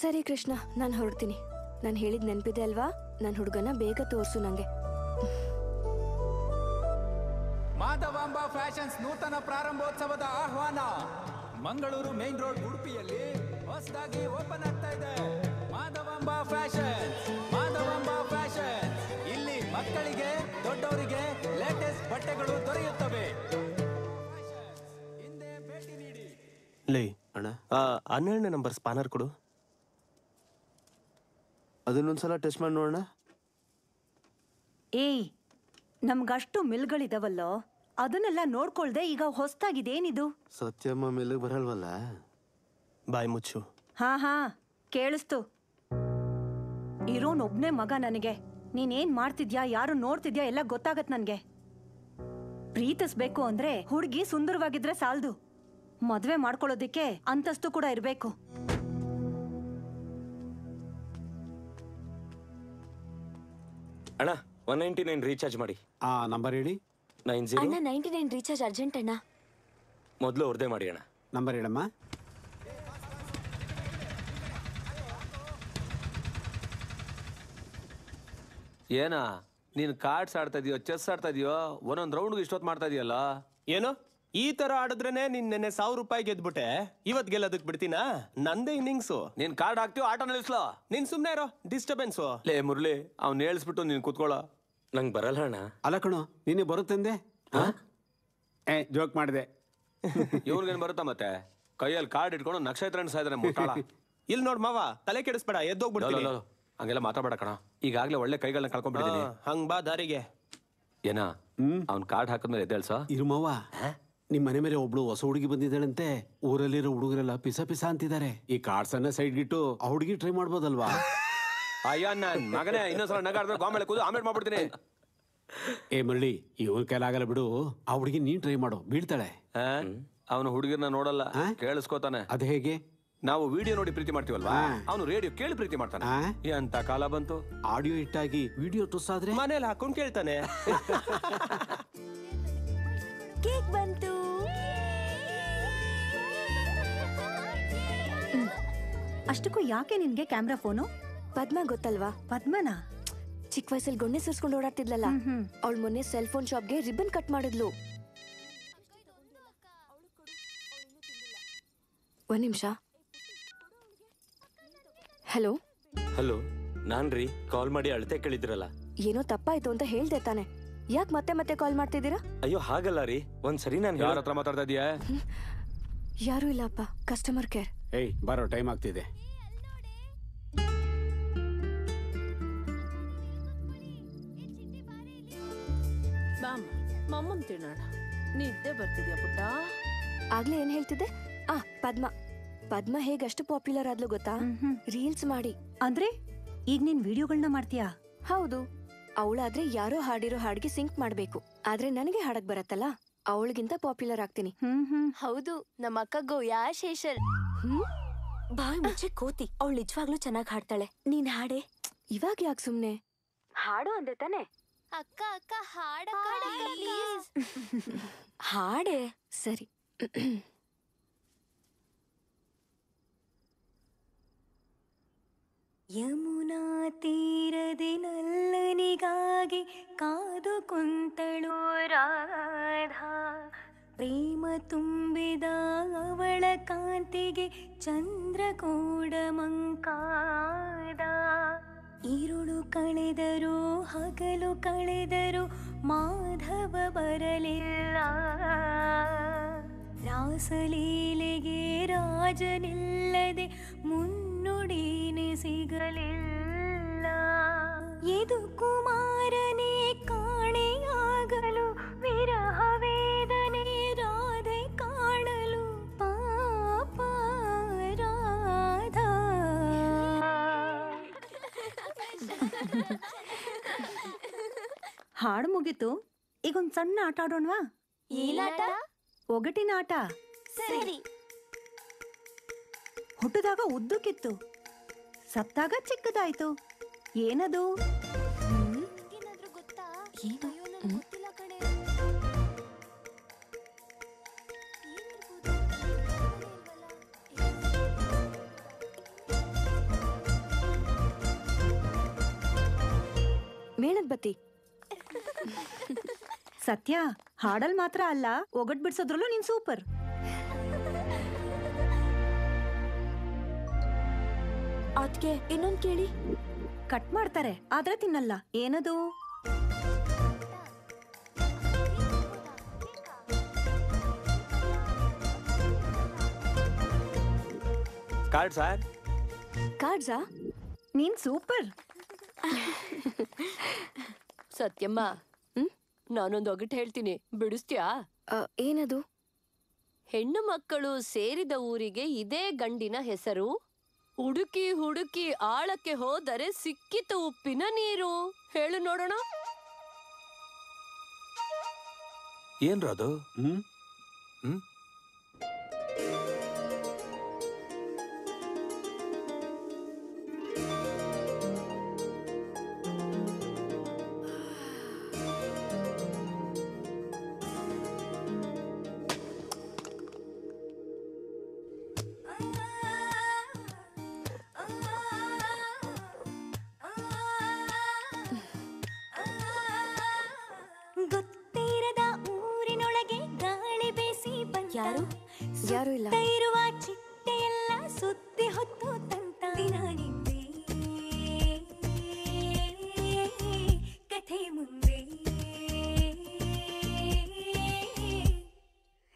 ಸರಿ ಕೃಷ್ಣ, ನಾನು ಹೊರಡ್ತೀನಿ. ನಾನು ಹೇಳಿದ್ ನೆನ್ಪಿದೆ ಅಲ್ವಾ? ನನ್ನ ಹುಡುಗನ ಬೇಗ ತೋರ್ಸು ನಂಗೆ. ಮಾಧವಾಂಬ ಫ್ಯಾಷನ್ಸ್ ನೂತನ ಪ್ರಾರಂಭೋತ್ಸವದ ಆಹ್ವಾನ. ಮಂಗಳೂರು ಮೇನ್ ರೋಡ್ ಉಡುಪಿಯಲ್ಲಿ ಹೊಸದಾಗಿ ಓಪನ್ ಆಗ್ತಾ ಇದೆ ಮಾಧವಾಂಬ ಫ್ಯಾಷನ್ಸ್. ಮಾಧವಾಂಬ ಫ್ಯಾಷನ್ಸ್ ಇಲ್ಲಿ ಮಕ್ಕಳಿಗೆ ದೊಡ್ಡವರಿಗೆ ಲೇಟೆಸ್ಟ್ ಬಟ್ಟೆಗಳು ದೊರೆಯುತ್ತವೆ. ಹಿಂದೆ ಭೇಟಿ ನೀಡಿ. ಲೇ ಅಣ್ಣ, 12ನೇ ನಂಬರ್ ಸ್ಪಾನರ್ ಕೊಡು. ಅದನ್ನೊಂದ್ಸಲ ಟೆಸ್ಟ್ ಮಾಡಿ ನೋಡೋಣ. ಏಯ್, ನಮ್ಗಷ್ಟು ಮಿಲ್ಗಳಿದಾವಲ್ಲೋ, ಅದನ್ನೆಲ್ಲ ನೋಡ್ಕೊಳ್ದೆ ಈಗ ಹೊಸ್ತಾಗಿದೇನಿದು? ಸತ್ಯಮ್ಮ ಮೇಲೆ ಬರಲ್ವಲ್ಲ? ಬಾಯ್ ಮುಚ್ಚು. ಹಾ ಹಾ ಕೇಳಿಸ್ತು. ಇರೋನೊಬ್ನೇ ಮಗ ನನಗೆ. ನೀನೇನ್ ಮಾಡ್ತಿದ್ಯಾ, ಯಾರು ನೋಡ್ತಿದ್ಯಾ ಎಲ್ಲ ಗೊತ್ತಾಗತ್ ನನ್ಗೆ. ಪ್ರೀತಿಸ್ಬೇಕು ಅಂದ್ರೆ ಹುಡುಗಿ ಸುಂದರವಾಗಿದ್ರೆ ಸಾಲ್ದು, ಮದ್ವೆ ಮಾಡ್ಕೊಳ್ಳೋದಿಕ್ಕೆ ಅಂತಸ್ತು ಕೂಡ ಇರ್ಬೇಕು. ಅಣ್ಣ 199 ರೀಚಾರ್ಜ್ ಮಾಡಿ. ನಂಬರ್ ಹೇಳಿ. 90. ಅಣ್ಣ 99 ರೀಚಾರ್ಜ್ ಅರ್ಜೆಂಟ್ ಅಣ್ಣ. ಮೊದಲು ಅವ್ರದೇ ಮಾಡಿ ಅಣ್ಣ. ನಂಬರ್ ಹೇಳಮ್ಮ. ಏನಾ ನೀನ್ ಕಾರ್ಡ್ಸ್ ಆಡ್ತಾ ಇದೀಯೋ, ಚೆಸ್ ಆಡ್ತಾ ಇದೀಯೋ? ಒಂದೊಂದ್ ರೌಂಡ್ಗೆ ಇಷ್ಟೊತ್ತು ಮಾಡ್ತಾ ಇದೀಯಲ್ಲ? ಏನು ಈ ತರ ಆಡಿದ್ರೇನೆ ನಿನ್ ನೆನ್ನೆ 1000 ರೂಪಾಯಿ ಗೆದ್ಬಿಟ್ಟೆ, ಇವತ್ ಗೆಲ್ಲೋದಕ್ ಬಿಡ್ತೀನಾ? ನಂದೇ ಇನ್ನಿಂಗ್ಸು. ನೀನ್ ಕಾರ್ಡ್ ಹಾಕ್ತೀವೋ ಆಟ ನಿಲ್ಲಿಸ್ಲೋ? ನೀನ್ ಸುಮ್ನೆ ಇರೋ, ಡಿಸ್ಟರ್ಬೆನ್ಸು. ಲೇ ಮುರಳಿ, ಅವ್ನ್ ಹೇಳಿಸ್ಬಿಟ್ಟು ನೀನ್ ಕೂತ್ಕೊಳ್ಳೋ. ನಂಗೆ ಬರಲ್ಲ ಅಣ್ಣ. ಅಲ್ಲ ಕಣೋ, ನೀನೆ ಬರುತ್ತಂದೆ. ಜೋಕ್ ಮಾಡಿದೆ. ಇವ್ನಿಗೇನ್ ಬರುತ್ತಾ ಮತ್ತೆ? ಕೈಯಲ್ಲಿ ಕಾರ್ಡ್ ಇಟ್ಕೊಂಡು ನಕ್ಷತ್ರ ಸಾಯ್ದಾನೆ ಮುಟ್ಟಾಳ. ಇಲ್ಲಿ ನೋಡ್ ಮಾವ, ತಲೆ ಕೆಡಿಸ್ಬೇಡ, ಎದ್ದೋಗ್ಬಿಡ್ತೀನಿ. ಹಂಗೆಲ್ಲ ಮಾತಾಡಬೇಡ ಕಣ. ಈಗಾಗ್ಲೇ ಒಳ್ಳೆ ಕೈಗಳನ್ನ ಕಳ್ಕೊಂಡ್ಬಿಟ್ಟಿದೀನಿ. ಹಂಗ್ ಬಾ ದಾರಿಗೆ. ಏನಾ ಅವ್ನ್ ಕಾರ್ಡ್ ಹಾಕಿದ್ಮೇಲೆ ಎದ್ದೇಳ್ಸ. ಇರುಮವ್ವ, ನಿಮ್ ಮನೆ ಮೇಲೆ ಒಬ್ಳು ಹೊಸ ಹುಡುಗಿ ಬಂದಿದ್ದಾಳಂತೆ. ಊರಲ್ಲಿರೋ ಹುಡುಗರೆಲ್ಲ ಪಿಸ ಪಿಸ ಅಂತಿದ್ದಾರೆ. ಈ ಕಾರ್ಡ್ಸ್ ಅನ್ನ ಸೈಡ್ ಇಟ್ಟು ಆ ಹುಡುಗಿ ಟ್ರೈ ಮಾಡ್ಬೋದಲ್ವಾ? ಅಯ್ಯ ನನ್ ಮಗನೇ, ಇನ್ನೊಂದ್ಸಲ ನಗಾಡಿದ್ರೆ ಗಾಮಳೆ ಕೂದು ಆಮೇಲೆ ಮಾಡ್ಬಿಡ್ತೀನಿ. ಏ ಮುರಳಿ, ಇವನ್ ಕೈಲಾಗಲ್ಲ ಬಿಡು. ಆ ಹುಡುಗಿ ನೀನ್ ಟ್ರೈ ಮಾಡು, ಬೀಳ್ತಾಳೆ. ಅವನು ಹುಡುಗಿರ್ನ ನೋಡಲ್ಲ, ಕೇಳಿಸ್ಕೋತಾನೆ. ಅದ್ ಹೇಗೆ? ನಾವು ವಿಡಿಯೋ ನೋಡಿ ಪ್ರೀತಿ ಮಾಡ್ತೀವಲ್ವಾ, ಅವನು ರೇಡಿಯೋ ಕೇಳಿ ಪ್ರೀತಿ ಮಾಡ್ತಾನೆ. ಎಂತ ಕಾಲ ಬಂತು. ಆಡಿಯೋ ಇಟ್ಟಾಗಿ ವಿಡಿಯೋ ಟುಸ್ಸಾದ್ರೆ ಮನೇಲಿ ಹಾಕೊಂಡ್ ಕೇಳ್ತಾನೆ. ಕೇಕ್ ಬಂತು. ಅಷ್ಟಕ್ಕೂ ಯಾಕೆ ನಿನ್ಗೆ ಕ್ಯಾಮ್ರಾ ಫೋನು? ಪದ್ಮ ಗೊತ್ತಲ್ವಾ? ಪದ್ಮನಾ? ಚಿಕ್ಕ ವಯಸ್ಸಲ್ಲಿ ಗೊಣ್ಣೆ ಸೇರ್ಸ್ಕೊಂಡು ಓಡಾಡ್ತಿದ್ಲಲ್ಲ, ಅವಳು ಮೊನ್ನೆ ಸೆಲ್ ಫೋನ್ ಶಾಪ್ಗೆ ರಿಬ್ಬನ್ ಕಟ್ ಮಾಡಿದ್ಲು. ಒಂದ್ ನಿಮಿಷ. Hello hello, ನಾನ್ರಿ. ಕಾಲ್ ಮಾಡಿ ಅಳತೆ ಕೇಳಿದ್ರಲ್ಲ. ಏನೋ ತಪ್ಪಾಯ್ತು ಅಂತ ಹೇಳ್ದೆ ತಾನೆ, ಯಾಕೆ ಮತ್ತೆ ಮತ್ತೆ ಕಾಲ್ ಮಾಡ್ತಿದ್ದೀರಾ? ಅಯ್ಯೋ ಹಾಗಲ್ಲ ರೀ, ಒಂದ್ಸರಿ ನಾನು ಯಾರ ಹತ್ರ ಮಾತಾಡ್ತಾ ಇದೀಯಾ? ಯಾರು ಇಲ್ಲಪ್ಪ, ಕಸ್ಟಮರ್ ಕೇರ್. ಏಯ್ ಬರೋ ಟೈಮ್ ಆಗ್ತಿದೆ. ಬಾಮ್ ಮಮ್ಮನ್ ತಿನ್ನೋಣ. ನಿದ್ದೆ ಬರ್ತಿದ್ಯಾ ಪುಟ್ಟ? ಆಗ್ಲೇ ಏನ್ ಹೇಳ್ತಿದ್ದೆ? ಪದ್ಮ. ಪದ್ಮ ಹೇಗಷ್ಟು ಪಾಪ್ಯುಲರ್ ಆದ್ಲು ಗೊತ್ತಾ? ರೀಲ್ಸ್ ಮಾಡಿ. ಅಂದ್ರೆ ಈಗ ನೀನ್ ವಿಡಿಯೋಗಳನ್ನ ಮಾಡ್ತೀಯಾ? ಹೌದು. ಅವಳಾದ್ರೆ ಯಾರೋ ಹಾಡಿರೋ ಹಾಡಿಗೆ ಸಿಂಕ್ ಮಾಡ್ಬೇಕು, ಆದ್ರೆ ನನಗೆ ಹಾಡಕ್ ಬರತ್ತಲ್ಲ, ಅವಳಿಗಿಂತ ಪಾಪ್ಯುಲರ್ ಆಗ್ತೀನಿ. ಹೌದು, ನಮ್ಮ ಅಕ್ಕ ಗೋಯಾ ಶೇಷಲ್. ಬಾಯ್ ಮುಚ್ಚೆ ಕೋತಿ, ಅವಳು ನಿಜವಾಗ್ಲೂ ಚೆನ್ನಾಗಿ ಹಾಡ್ತಾಳೆ. ನೀನ್ ಹಾಡೆ. ಇವಾಗ ಯಾಕೆ ಸುಮ್ನೆ? ಹಾಡು ಅಂದೆ ತಾನೆ? ಅಕ್ಕ ಅಕ್ಕ ಹಾಡೆ. ಸರಿ. ಯಮುನಾ ತೀರದೆ ನಲ್ಲನಿಗಾಗಿ ಕಾದು ಕುಂತಳು ರಾಧಾ. ಪ್ರೇಮ ತುಂಬಿದ ಅವಳ ಕಾಂತಿಗೆ ಚಂದ್ರಕೂಡ ಮಂಕಾದ. ഇരുಳು ಕಳೆದರು ಹಗಲು ಕಳೆದರು ಮಾಧವ ಬರಲಿಲ್ಲ. ರಾಸಲೀಲೆಗೆ ರಾಜನಿಲ್ಲದೆ ಮುನ್ನುಡಿನೆ ಸಿಗಲಿಲ್ಲ. ಇದು ಕುಮಾರನೇ ಕಾಣೆಯಾಗಲು ವಿರಹ ವೇದನೆ ರಾಧೆ ಕಾಣಲು ಪಾಪ ರಾಧಾ. ಹಾಡು ಮುಗೀತು, ಈಗೊಂದ್ ಸಣ್ಣ ಆಟ ಆಡೋಣವಾ? ಏನಾಟ? ಒಗಟಿನ ಆಟ. ಸರಿ. ಹುಟ್ಟಿದಾಗ ಉದ್ದಕ್ಕಿತ್ತು, ಸತ್ತಾಗ ಚಿಕ್ಕದಾಯ್ತು, ಏನದು? ಮೇಣದ ಬತ್ತಿ. ಸತ್ಯ, ಹಾಡಲ್ ಮಾತ್ರ ಅಲ್ಲ, ಒಗಟ್ ಬಿಡ್ಸೋದ್ರಲ್ಲೂ ನೀನ್ ಸೂಪರ್. ಅದ್ಕೆ ಇನ್ನೊಂದ್ ಕೇಳಿ. ಕಟ್ ಮಾಡ್ತಾರೆ ಆದ್ರೆ ತಿನ್ನಲ್ಲ, ಏನದು? Card sir. ಕಾರ್ಡ್ಸಾ? ನೀನ್ ಸೂಪರ್. ಸತ್ಯಮ್ಮ, ನಾನೊಂದು ಒಗಟ್ ಹೇಳ್ತೀನಿ, ಬಿಡಿಸ್ತ್ಯಾ? ಏನದು? ಹೆಣ್ಣು ಮಕ್ಕಳು ಸೇರಿದ ಊರಿಗೆ ಇದೇ ಗಂಡಿನ ಹೆಸರು. ಹುಡುಕಿ ಹುಡುಕಿ ಆಳಕ್ಕೆ ಹೋದರೆ ಸಿಕ್ಕಿತು ಉಪ್ಪಿನ ನೀರು. ಹೇಳು ನೋಡೋಣ. ಏನ್ರದು? ಗೊತ್ತಿರದ ಊರಿನೊಳಗೆ ಗಾಳಿ ಬೇಸಿ ಬಂತ. ಯಾರು? ಯಾರು ಇಲ್ಲ. ಇರುವ ಚಿಟ್ಟೆಯೆಲ್ಲ ಸುದ್ದಿ ಹೊತ್ತು ತಂತ. ದಿನಾನಿಂದೆ ಕಥೆ ಮುಂದೆ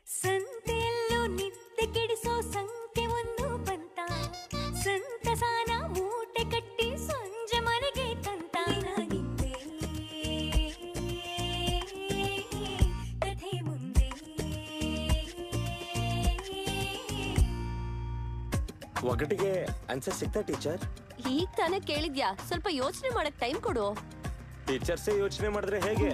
ಸಂತೆಯಲ್ಲೂ ನಿದ್ದೆ ಕೆಡಿಸೋ ಸಂಖ್ಯೆ ಒಂದು ಬಂತ. ಸಂತಸಾನ ಮೂಟೆ ಕಟ್ಟಿ ಸಂಜೆ ಮನೆಗೆ ತಂತ. ದಿನಾನಿಂದೆ ಕಥೆ ಮುಂದೆ. ಒಗಟಿಗೆ ಆನ್ಸರ್ ಸಿಗ್ತಾ ಟೀಚರ್? ಈಗ ತಾನೇ ಕೇಳಿದ್ಯಾ, ಸ್ವಲ್ಪ ಯೋಚನೆ ಮಾಡಕ್ ಟೈಮ್ ಕೊಡು. ಟೀಚರ್ಸೇ ಯೋಚನೆ ಮಾಡಿದ್ರೆ ಹೇಗೆ?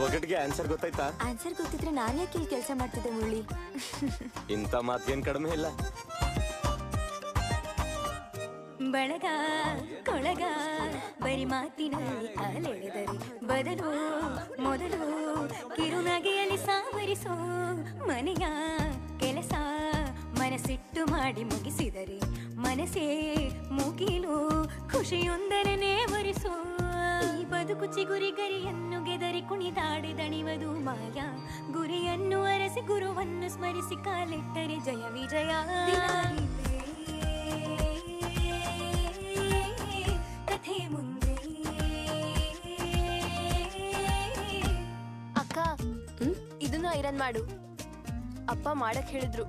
ಒಗಟಿಗೆ ಆನ್ಸರ್ ಗೊತ್ತಾಯ್ತಾ? ಆನ್ಸರ್ ಗೊತ್ತಿದ್ರೆ ನಾನು ಯಾಕೆ ಇಲ್ಲಿ ಕೆಲಸ ಮಾಡ್ತಿದ್ದೆ ಮುರಳಿ? ಇಂಥ ಮಾತೇನ್ ಕಡಿಮೆ ಇಲ್ಲ. ಬಳಗ ಕೊಳಗ ಬರಿ ಮಾತಿನಲ್ಲಿ ಕಾಲೆಳೆದರೆ ಬದಲು ಮೊದಲು ಕಿರುನಗೆಯಲ್ಲಿ ಸಾವರಿಸೋ. ಮನೆಯ ಕೆಲಸ ಮನಸ್ಸಿಟ್ಟು ಮಾಡಿ ಮುಗಿಸಿದರೆ ಮನಸ್ಸೇ ಮುಗಿಲು ಖುಷಿಯೊಂದರನೇ ವರಿಸೋ. ಈ ಬದುಕು ಚಿಗುರಿ ಗರಿಯನ್ನು ಗೆದರಿ ಕುಣಿದಾಡಿ ದಣಿವದು ಮಾಯ. ಗುರಿಯನ್ನು ಅರಸಿ ಗುರುವನ್ನು ಸ್ಮರಿಸಿ ಕಾಲಿಟ್ಟರೆ ಜಯ ವಿಜಯ. ಕಥೆ ಮುಂದೆ. ಅಕ್ಕ, ಇದನ್ನ ಐರನ್ ಮಾಡು. ಅಪ್ಪ ಮಾಡಕ್ ಹೇಳಿದ್ರು.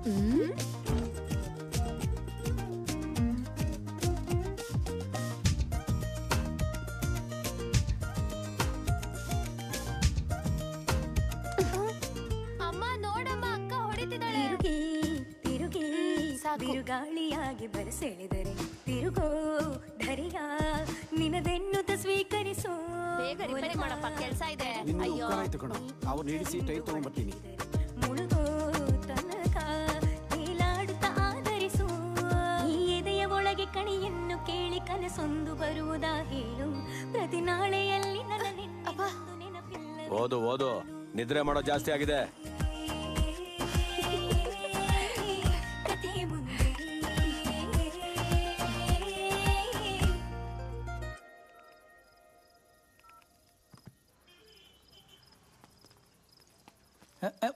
ಅಮ್ಮ ನೋಡಮ್ಮ, ಅಕ್ಕ ಹೊಡಿತಿದ್ದಾಳೆ. ತಿರುಗಿ ಬಿರುಗಾಳಿಯಾಗಿ ಬರಸೆಳೆದರೆ ತಿರುಗೋ ಧರೆಯ ನಿನದೆನ್ನುತ್ತ ಸ್ವೀಕರಿಸೋ. ಬೇಗ ರಿಪೇರಿ ಮಾಡಪ್ಪ, ಕೆಲ್ಸ ಇದೆ. ಅಯ್ಯೋ ಅವ್ರು ನಿಲ್ಲಿಸಿ ಟೈರ್ ತಗೊಂಡ್ಬರ್ತೀನಿ. ಮುಳುಗೋ ತನಕ ತೇಲಾಡುತ್ತ ಆಧರಿಸೋ. ಈ ಎದೆಯ ಒಳಗೆ ಕಣಿಯನ್ನು ಕೇಳಿ ಕನಸೊಂದು ಬರುವುದಾ ಹೇಳು. ಪ್ರತಿ ನಾಳೆಯಲ್ಲಿ ನನ್ನ ನೆನಪಿಲ್ಲ. ಓದು ಓದು, ನಿದ್ರೆ ಮಾಡೋ ಜಾಸ್ತಿ ಆಗಿದೆ.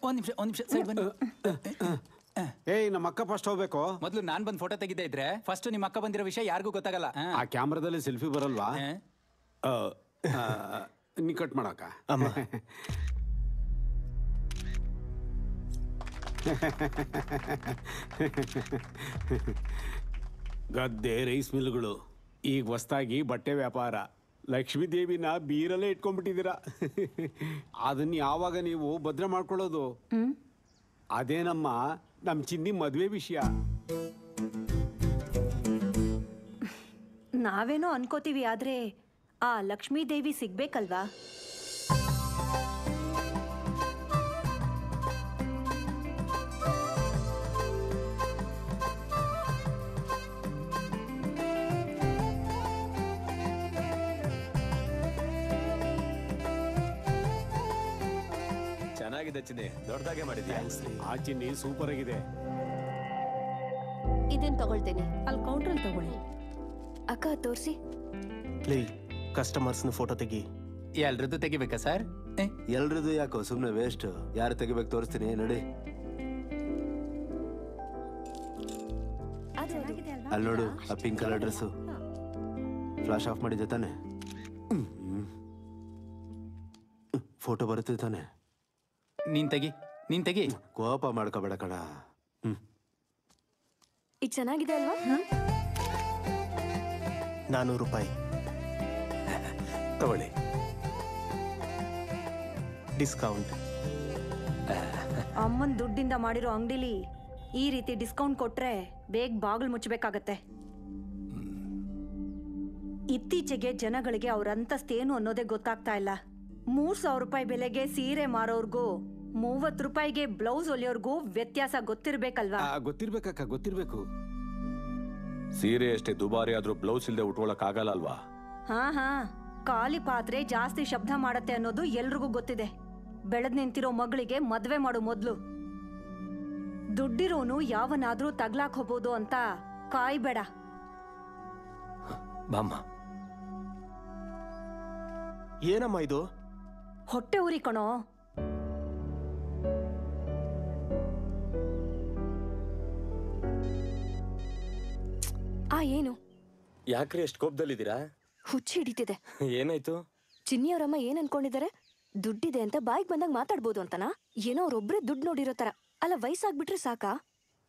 ಒಂದ್ ನಿಮಿಷ ಸೈಡ್ ಬನ್ನಿ. ಏಯ್, ನಮ್ಮ ಅಕ್ಕ ಫಸ್ಟ್ ಹೋಗ್ಬೇಕು. ಮೊದ್ಲು ನಾನ್ ಬಂದ್ ಫೋಟೋ ತೆಗಿತಾ ಇದ್ರೆ ಫಸ್ಟ್ ನಿಮ್ಮ ಅಕ್ಕ ಬಂದಿರೋ ವಿಷಯ ಯಾರಿಗೂ ಗೊತ್ತಾಗಲ್ಲ. ಆ ಕ್ಯಾಮ್ರಾದಲ್ಲಿ ಸೆಲ್ಫಿ ಬರಲ್ವಾ? ನೀ ಕಟ್ ಮಾಡಕ್ಕ. ಗದ್ದೆ, ರೈಸ್ ಮಿಲ್ಗಳು, ಈಗ ಹೊಸ್ದಾಗಿ ಬಟ್ಟೆ ವ್ಯಾಪಾರ. ಲಕ್ಷ್ಮೀ ದೇವಿನ ಬೀರಲ್ಲೇ ಇಟ್ಕೊಂಡ್ಬಿಟ್ಟಿದ್ದೀರಾ. ಅದನ್ನ ಯಾವಾಗ ನೀವು ಭದ್ರ ಮಾಡ್ಕೊಳ್ಳೋದು? ಅದೇನಮ್ಮ ನಮ್ ಚಿನ್ನಿ ಮದ್ವೆ ವಿಷಯ. ನಾವೇನೋ ಅನ್ಕೋತೀವಿ, ಆದ್ರೆ ಆ ಲಕ್ಷ್ಮೀ ದೇವಿ ಸಿಗ್ಬೇಕಲ್ವಾ? ಚೆನ್ನಾಗಿದೆ ಚಿನ್ನಿ, ದೊಡ್ಡದಾಗೆ ಮಾಡಿದ್ಯಾ. ಆ ಚಿನ್ನಿ ಸೂಪರ್ ಆಗಿದೆ. ಇದನ್ ತಗೊಳ್ತೇನೆ. ಅಲ್ಲಿ ಕೌಂಟ್ರಲ್ಲಿ ತಗೊಳ್ಳಿ. ಅಕ್ಕ ತೋರ್ಸಿ. ಕಸ್ಟಮರ್ಸ್ ಫೋಟೋ ತೆಗಿ. ಎಲ್ರದ್ದು ತೆಗಿಬೇಕಾ ಸರ್? ಎಲ್ರದ್ದು ಯಾಕೋ, ಸುಮ್ನೆ ವೇಸ್ಟ್. ಯಾರು ತೆಗಿಬೇಕು ತೋರಿಸ್ತೀನಿ ನಡಿ. ಅಲ್ಲಿ ನೋಡು, ಆ pink colour dress. Flash of ಮಾಡಿದ್ದೆ ತಾನೆ? ಫೋಟೋ ಬರುತ್ತೆ ತಾನೆ? ನೀನ್ ತೆಗಿ. ಕೋಪ ಮಾಡ್ಕೋಬೇಡ ಕಣ. ಇದು ಚೆನ್ನಾಗಿದೆ ಅಲ್ವಾ? ₹400 ತಗೊಳ್ಳಿ. ಡಿಸ್ಕೌಂಟ್. ಅಮ್ಮನ್ ದುಡ್ಡಿಂದ ಮಾಡಿರೋ ಅಂಗಡಿಲಿ ಈ ರೀತಿ ಡಿಸ್ಕೌಂಟ್ ಕೊಟ್ರೆ ಬೇಗ ಬಾಗಿಲು ಮುಚ್ಚಬೇಕಾಗತ್ತೆ. ಇತ್ತೀಚೆಗೆ ಜನಗಳಿಗೆ ಅವ್ರ ಅಂತಸ್ತೇನು ಅನ್ನೋದೇ ಗೊತ್ತಾಗ್ತಾ ಇಲ್ಲ. ₹3,000 ಬೆಲೆಗೆ ಸೀರೆ ಮಾರೋರ್ಗೂ ₹30 ಬ್ಲೌಸ್ ಹೊಲಿಯೋರ್ಗೂ ವ್ಯತ್ಯಾಸ ಗೊತ್ತಿರ್ಬೇಕಲ್ವಾ? ಗೊತ್ತಿರ್ಬೇಕಕ್ಕ, ಗೊತ್ತಿರ್ಬೇಕು. ಸೀರೆ ಎಷ್ಟೇ ದುಬಾರಿ ಆದ್ರೂ ಬ್ಲೌಸ್ ಇಲ್ದೆ ಉಟ್ಕೊಳಕ್ ಆಗಲ್ಲ ಅಲ್ವಾ? ಹಾ, ಖಾಲಿ ಪಾತ್ರೆ ಜಾಸ್ತಿ ಶಬ್ದ ಮಾಡತ್ತೆ ಅನ್ನೋದು ಎಲ್ರಿಗೂ ಗೊತ್ತಿದೆ. ಬೆಳೆದ್ ನಿಂತಿರೋ ಮಗಳಿಗೆ ಮದ್ವೆ ಮಾಡು ಮೊದ್ಲು. ದುಡ್ಡಿರೋನು ಯಾವನಾದ್ರೂ ತಗ್ಲಾಕ್ ಹೋಗ್ಬೋದು ಅಂತ ಕಾಯ್ಬೇಡ. ಬಾಮ್ಮ. ಏನಮ್ಮ ಇದು? ಹೊಟ್ಟೆ ಉರಿ ಕಣೋ. ಏನು ಯಾಕ್ರಿ ಎಷ್ಟು ಕೋಪದಲ್ಲಿದ್ದೀರಾ? ಹುಚ್ಚಿ ಹಿಡಿತಿದೆ. ಏನಾಯ್ತು? ಚಿನ್ನಿಯವರಮ್ಮ ಏನ್ ಅನ್ಕೊಂಡಿದ್ದಾರೆ? ದುಡ್ಡಿದೆ ಅಂತ ಬಾಯಿಗೆ ಬಂದಾಗ ಮಾತಾಡ್ಬೋದು ಅಂತನಾ? ಏನೋ ಅವ್ರೊಬ್ರೆ ದುಡ್ಡು ನೋಡಿರೋ ತರ. ಅಲ್ಲ, ವಯಸ್ಸಾಗ್ಬಿಟ್ರೆ ಸಾಕಾ?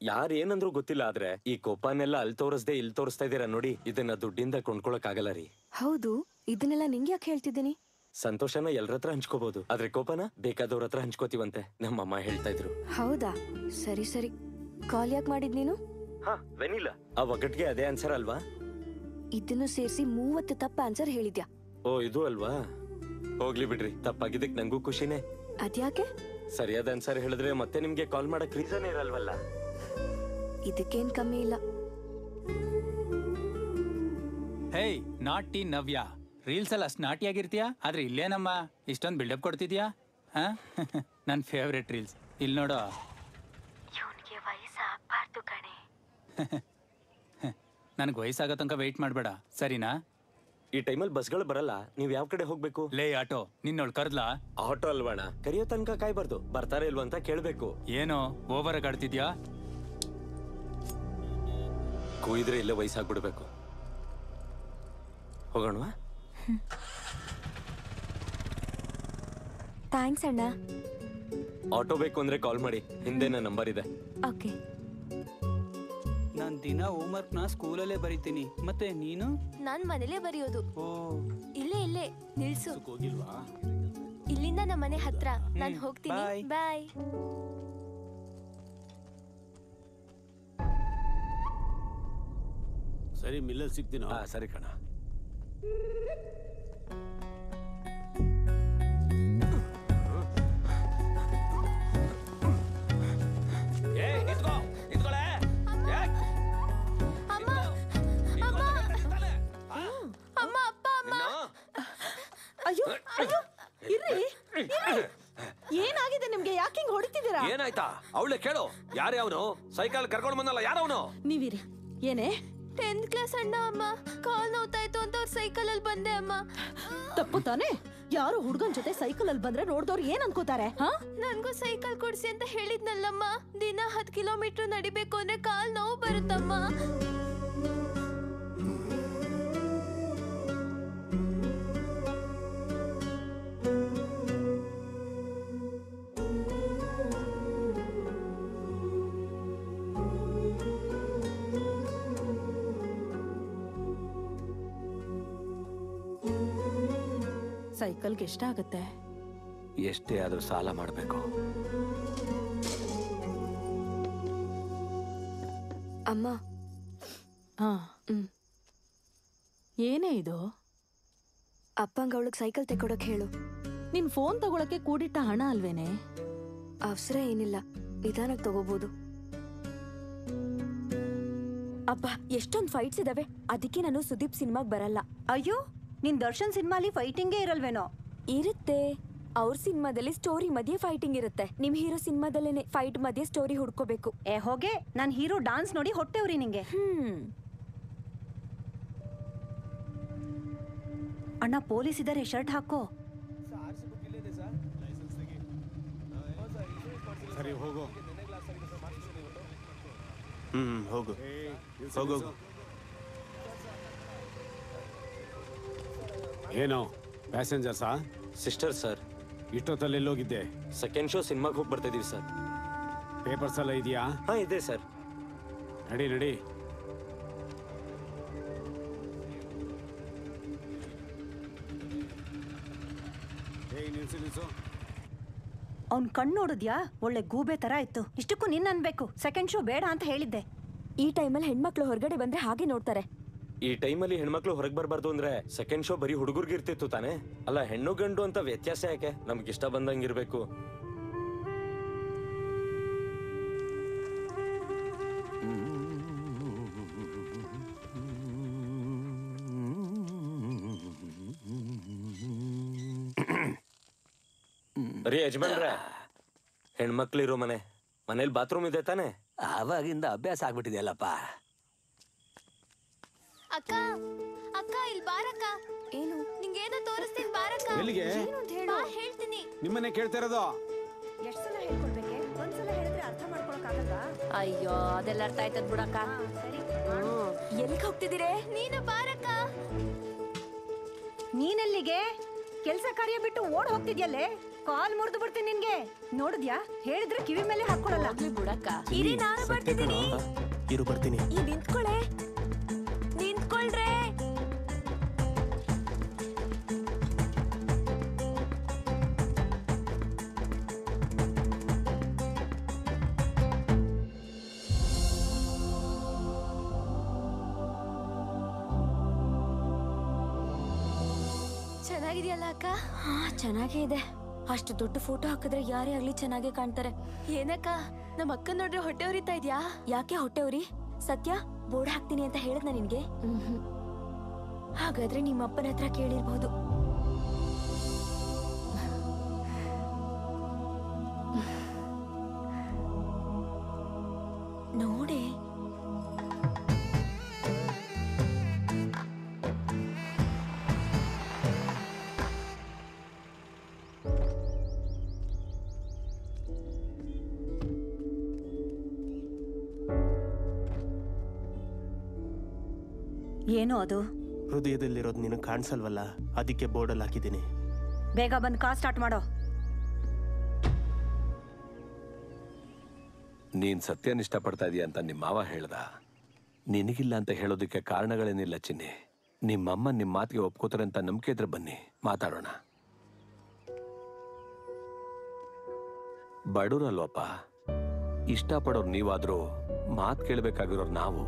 ಯಾರು ಏನಂದ್ರೂ ಗೊತ್ತಿಲ್ಲ, ಆದ್ರೆ ಈ ಕೋಪನೆಲ್ಲ ಅಲ್ಲಿ ತೋರಿಸ್ದೆ ಇಲ್ಲಿ ತೋರಿಸ್ತಾ ಇದ್ದೀರಾ ನೋಡಿ. ಇದನ್ನ ದುಡ್ಡಿಂದ ಕೊಂಡ್ಕೊಳಕ್ ಆಗಲ್ಲ ರೀ. ಹೌದು, ಇದನ್ನೆಲ್ಲ ನಿಂಗೆ ಯಾಕೆ ಹೇಳ್ತಿದ್ದೀನಿ? ಸಂತೋಷನ ಎಲ್ರ ಹತ್ರ ಹಂಚ್ಕೋಬಹುದು, ಆದ್ರೆ ಕೋಪನ ಬೇಕಾದವ್ರ ಹತ್ರ ಹಂಚ್ಕೋತೀವಂತೆ ನಮ್ಮಮ್ಮ ಹೇಳ್ತಾ ಇದ್ರು. ಹೌದಾ? ಸರಿ ಸರಿ. ಕಾಲ್ ಯಾಕೆ ಮಾಡಿದ್ ನೀನು? ವೆನಿಲಾ. ಆ ಒಗ್ಗಟ್ಗೆ ಅದೇ ಆನ್ಸರ್ ಅಲ್ವಾ? ಇದನ್ನು ಸೇರಿಸಿ 30 ತಪ್ಪ ಆನ್ಸರ್ ಹೇಳಿದ್ಯಾ? ಓ, ಇದು ಅಲ್ವಾ? ಹೋಗ್ಲಿ ಬಿಡ್ರಿ, ತಪ್ಪಾಗಿದ್ದಕ್ ನಂಗೂ ಖುಷಿನೇ. ಅದ್ಯಾಕೆ? ಸರಿಯಾದ ಆನ್ಸರ್ ಹೇಳಿದ್ರೆ ಮತ್ತೆ ನಿಮ್ಗೆ ಕಾಲ್ ಮಾಡಕ್ ರೀಸನ್ ಇರಲ್ವಲ್ಲ. ಇದಕ್ಕೇನ್ ಕಮ್ಮಿ ಇಲ್ಲ. ಹೇಯ್, ನಾಟಿ ನವ್ಯ, ರೀಲ್ಸ್ ಅಲ್ಲಿ ಅಷ್ಟು ನಾಟಿಯಾಗಿರ್ತೀಯಾ, ಆದ್ರೆ ಇಲ್ಲೇನಮ್ಮ ಇಷ್ಟೊಂದು ಬಿಲ್ಡಪ್ ಕೊಡ್ತಿದ್ಯಾ? ನನ್ ಫೇವ್ರೆಟ್ ರೀಲ್ಸ್. ಇಲ್ಲಿ ನೋಡೋ. ವಯಸ್ಸಾಗಬಾರ್ದು ಕಣೆ. ನನಗೆ ವಯಸ್ಸಾಗೋ ತನಕ ವೆಯ್ಟ್ ಮಾಡ್ಬೇಡ, ಸರಿನಾ? ಈ ಟೈಮಲ್ಲಿ ಬಸ್ಗಳು ಬರಲ್ಲ, ನೀವ್ ಯಾವ ಕಡೆ ಹೋಗ್ಬೇಕು? ಲೇ ಆಟೋ, ನಿನ್ನೋಳ್ ಕರ್ದ್ಲಾ? ಆಟೋ ಅಲ್ವಾಣ, ಕರಿಯೋ ತನಕ ಕಾಯ್ಬಾರ್ದು, ಬರ್ತಾರೆ ಇಲ್ವಾ ಅಂತ ಕೇಳ್ಬೇಕು. ಏನೋ ಓವರ್ ಆಗಿ ಆಡ್ತಿದ್ಯಾ? ಕೂಯಿದ್ರೆ ಇಲ್ಲೇ ವಯಸ್ಸಾಗ್ಬಿಡ್ಬೇಕು. ಹೋಗೋಣವಾ? ಥ್ಯಾಂಕ್ಸ್ ಅಣ್ಣ. ಆಟೋ ಬೇಕು ಅಂದ್ರೆ ಕಾಲ್ ಮಾಡಿ, ಹಿಂದೆ ನನ್ನ ನಂಬರ್ ಇದೆ. ಓಕೆ. ನಾನ್ ದಿನ ಹೋಮ್ವರ್ಕ್ ನ ಸ್ಕೂಲಲ್ಲೇ ಬರೀತೀನಿ, ಮತ್ತೆ ನೀನು? ನಾನ್ ಮನೇಲೇ ಬರೆಯೋದು. ಇಲ್ಲೇ ನಿಲ್ಸು. ಹೋಗಿಲ್ವಾ? ಇಲ್ಲಿಂದ ನಮ್ಮ ಮನೆ ಹತ್ರ. ನಾನ್ ಹೋಗ್ತೀನಿ. ಬಾಯ್. ಸರಿ, ಮಿಲ್ಲಲ್ಲಿ ಸಿಗ್ತೀನೋ? ಸರಿ ಕಣ. ಅಯ್ಯೋ ಅಯ್ಯೋ, ಇರ್ರಿ. ಏನಾಗಿದೆ ನಿಮ್ಗೆ? ಯಾಕೆ ಹಿಂಗ್ ಹೊಡಿತಿದ್ದೀರಾ? ಏನಾಯ್ತಾ? ಅವಳೆ ಕೇಳು. ಯಾರೇ ಅವನು? ಸೈಕಲ್ ಕರ್ಕೊಂಡು ಬಂದಲ್ಲ, ಯಾರವನು? ನೀವಿರಿ. ಏನೇ? 10th ಕ್ಲಾಸ್ ಅಣ್ಣ ಅಮ್ಮ. ಕಾಲ್ ನೋವ್ತಾಯ್ತು ಅಂತ ಅವ್ರ ಸೈಕಲ್ ಅಲ್ಲಿ ಬಂದೆ ಅಮ್ಮ. ತಪ್ಪು ತಾನೆ? ಯಾರು ಹುಡುಗನ್ ಜೊತೆ ಸೈಕಲ್ ಅಲ್ಲಿ ಬಂದ್ರೆ ನೋಡ್ದವ್ರು ಏನ್ ಅನ್ಕೋತಾರೆ? ನನ್ಗೂ ಸೈಕಲ್ ಕೊಡ್ಸಿ ಅಂತ ಹೇಳಿದ್ನಲ್ಲಮ್ಮ. ದಿನ 10 ಕಿಲೋಮೀಟರ್ ನಡಿಬೇಕು ಅಂದ್ರೆ ಕಾಲ್ ನೋವು ಬರುತ್ತಮ್ಮ. ಸೈಕಲ್ಗೆ ಎಷ್ಟಾಗತ್ತೆ? ಎಷ್ಟೇ ಆದ್ರೂ ಸಾಲ ಮಾಡ್ಬೇಕು. ಅಮ್ಮ. ಏನೇ ಇದು? ಅಪ್ಪಂಗ ಅವಳಿಗೆ ಸೈಕಲ್ ತೆಕೊಡಕ್ ಹೇಳು. ನಿನ್ ಫೋನ್ ತಗೊಳಕ್ಕೆ ಕೂಡಿಟ್ಟ ಹಣ ಅಲ್ವೇನೆ? ಅವಸರ ಏನಿಲ್ಲ, ನಿಧಾನಕ್ಕೆ ತಗೋಬಹುದು. ಅಪ್ಪ, ಎಷ್ಟೊಂದು ಫೈಟ್ಸ್ ಇದಾವೆ, ಅದಕ್ಕೆ ನಾನು ಸುದೀಪ್ ಸಿನಿಮಾಗ್ ಬರಲ್ಲ. ಅಯ್ಯೋ, ನಿನ್ ದರ್ಶನ್ ಸಿನಿಮಾಲಿ ಫೈಟಿಂಗೇ ಇರಲ್ವೇನೋ? ಇರುತ್ತೆ. ಅವ್ರ ಸಿನಿಮಾದಲ್ಲಿ ಸ್ಟೋರಿ ಮಧ್ಯೆ ಫೈಟಿಂಗ್ ಇರುತ್ತೆ. ನಿಮ್ ಹೀರೋ ಸಿನಿಮಾದಲ್ಲೇನೆ ಫೈಟ್ ಮಧ್ಯೆ ಸ್ಟೋರಿ ಹುಡ್ಕೋಬೇಕು. ಹೋಗೆ, ನನ್ ಹೀರೋ ಡಾನ್ಸ್ ನೋಡಿ ಹೊಟ್ಟೆವ್ರಿ ನಿಂಗೆ. ಅಣ್ಣ ಪೊಲೀಸ್ ಇದಾರೆ, ಶರ್ಟ್ ಹಾಕೋ. ಸರಿ ಹೋಗು. ಹೋಗು ಹೋಗು. ಏನೋ ಪ್ಯಾಸೆಂಜರ್ಸಾ? Sister sir. ಇಷ್ಟೊತ್ತಲ್ಲಿ ಎಲ್ಲೋಗಿದ್ದೆ? ಸೆಕೆಂಡ್ ಶೋ ಸಿನಿಮಾಗೆ ಹೋಗಿ ಬರ್ತಾ ಇದೀವಿ ಸರ್. ಪೇಪರ್ಸ್ ಎಲ್ಲ ಇದೆಯಾ? ಹಾ ಇದೆ ಸರ್. ನಡಿ ನಡಿ. ನಿಲ್ಸು. ಅವ್ನ್ ಕಣ್ಣು ನೋಡಿದ್ಯಾ? ಒಳ್ಳೆ ಗೂಬೆ ತರ ಇತ್ತು. ಇಷ್ಟಕ್ಕೂ ನಿನ್ ಅನ್ಬೇಕು ಸೆಕೆಂಡ್ ಶೋ ಬೇಡ ಅಂತ ಹೇಳಿದ್ದೆ. ಈ ಟೈಮಲ್ಲಿ ಹೆಣ್ಮಕ್ಳು ಹೊರಗಡೆ ಬಂದ್ರೆ ಹಾಗೆ ನೋಡ್ತಾರೆ. ಈ ಟೈಮಲ್ಲಿ ಹೆಣ್ಮಕ್ಳು ಹೊರಗೆ ಬರಬಾರ್ದು ಅಂದ್ರೆ ಸೆಕೆಂಡ್ ಶೋ ಬರೀ ಹುಡುಗರ್ಗೆ ಇರ್ತಿತ್ತು ತಾನೆ? ಅಲ್ಲ, ಹೆಣ್ಣು ಗಂಡು ಅಂತ ವ್ಯತ್ಯಾಸ ಯಾಕೆ? ನಮ್ಗೆ ಇಷ್ಟ ಬಂದಂಗಿರ್ಬೇಕು. ರೀ ಯಜಮಾನ್ರೆ, ಹೆಣ್ಮಕ್ಳಿರೋ ಮನೇಲಿ ಬಾತ್ರೂಮ್ ಇದೆ ತಾನೆ? ಅವಾಗಿಂದ ಅಭ್ಯಾಸ ಆಗ್ಬಿಟ್ಟಿದೆಯಲ್ಲಪ್ಪ. ಅಕ್ಕ ಅಕ್ಕ ಇಲ್ಲಿ ಬಾರಕ್ಕ. ಏನು? ನಿಂಗೇನೋ ತೋರಿಸ್ತೀನಿ ಬಾರಕ್ಕ. ಎಲ್ಲಿಗೆ? ಬಾ ಹೇಳ್ತೀನಿ. ನಿಮ್ಮನ್ನೇ ಕೇಳ್ತಾ ಇರೋದು. ಎಷ್ಟ್ ಸಲ ಹೇಳ್ಕೊಡ್ಬೇಕೆ? ಒಂದ್ಸಲ ಹೇಳಿದ್ರೆ ಅರ್ಥ ಮಾಡ್ಕೊಳಕ್ ಆಗಲ್ವಾ? ಅಯ್ಯೋ, ಅದೆಲ್ಲ ಅರ್ಥ ಆಯ್ತದ ಬಿಡಕ್ಕ. ಸರಿ. ಎಲ್ಲಿಗೆ ಹೋಗ್ತಿದ್ದೀರೇ? ನೀನು ಬಾರಕ್ಕ. ನೀನೆಲ್ಲಿಗೆ? ಕೆಲ್ಸ ಕಾರ್ಯ ಬಿಟ್ಟು ಓಡ್ ಹೋಗ್ತಿದ್ಯಲ್ಲೇ? ಕಾಲ್ ಮುರಿದು ಬಿಡ್ತೀನಿ ನಿನ್ಗೆ. ನೋಡಿದ್ಯಾ? ಹೇಳಿದ್ರೆ ಕಿವಿ ಮೇಲೆ ಹಾಕೊಳಲ್ಲ. ಬಿಡಕ್ಕ. ಇರಿ, ನಾನು ಬರ್ತಿದ್ದೀನಿ. ಇರು ಬರ್ತೀನಿ. ಈ ನಿಂತ್ಕೊಳ್ಳೆ. ನಿಂತ್ಕೊಳ್ರೆ. ಚೆನ್ನಾಗಿದೆಯಲ್ಲ ಅಕ್ಕ? ಹಾ, ಚೆನ್ನಾಗೇ ಇದೆ. ಅಷ್ಟು ದೊಡ್ಡ ಫೋಟೋ ಹಾಕಿದ್ರೆ ಯಾರೇ ಆಗ್ಲಿ ಚೆನ್ನಾಗೇ ಕಾಣ್ತಾರೆ. ಏನಕ್ಕ, ನಮ್ಮ ಅಕ್ಕ ನೋಡ್ರೆ ಹೊಟ್ಟೆ ಉರಿತಾ ಇದ್ಯಾ? ಯಾಕೆ ಹೊಟ್ಟೆ ಉರಿ? ಸತ್ಯ ಬೋರ್ಡ್ ಹಾಕ್ತೀನಿ ಅಂತ ಹೇಳಿದ್ನ ನಿನ್ಗೆ? ಹಾಗಾದ್ರೆ ನಿಮ್ಮ ಅಪ್ಪನ ಹತ್ರ ಕೇಳಿರ್ಬಹುದು. ನೋಡೆ. ಏನು ಅದು? ಹೃದಯದಲ್ಲಿರೋದು ನೀನು ಕಾಣಿಸಲ್ವಲ್ಲ, ಅದಕ್ಕೆ ಬೋರ್ಡಲ್ಲಿ ಹಾಕಿದ್ದೀನಿ. ಬೇಗ ಬಂದು ಕಾರ್ ಸ್ಟಾರ್ಟ್ ಮಾಡೋ. ನೀನ್ ಸತ್ಯನ ಇಷ್ಟಪಡ್ತಾ ಇದೀಯ ಅಂತ ನಿಮ್ಮ ಮಾವ ಹೇಳ್ದ. ನಿನಗಿಲ್ಲ ಅಂತ ಹೇಳೋದಕ್ಕೆ ಕಾರಣಗಳೇನಿಲ್ಲ ಚಿನ್ನಿ. ನಿಮ್ಮಮ್ಮ ನಿಮ್ಮ ಮಾತಿಗೆ ಒಪ್ಕೋತಾರೆ ಅಂತ ನಂಬಿಕೆ ಇದ್ರೆ ಬನ್ನಿ ಮಾತಾಡೋಣ. ಬಡವ್ರಲ್ವಪ್ಪ, ಇಷ್ಟಪಡೋರು ನೀವಾದ್ರೂ ಮಾತು ಕೇಳಬೇಕಾಗಿರೋರು ನಾವು.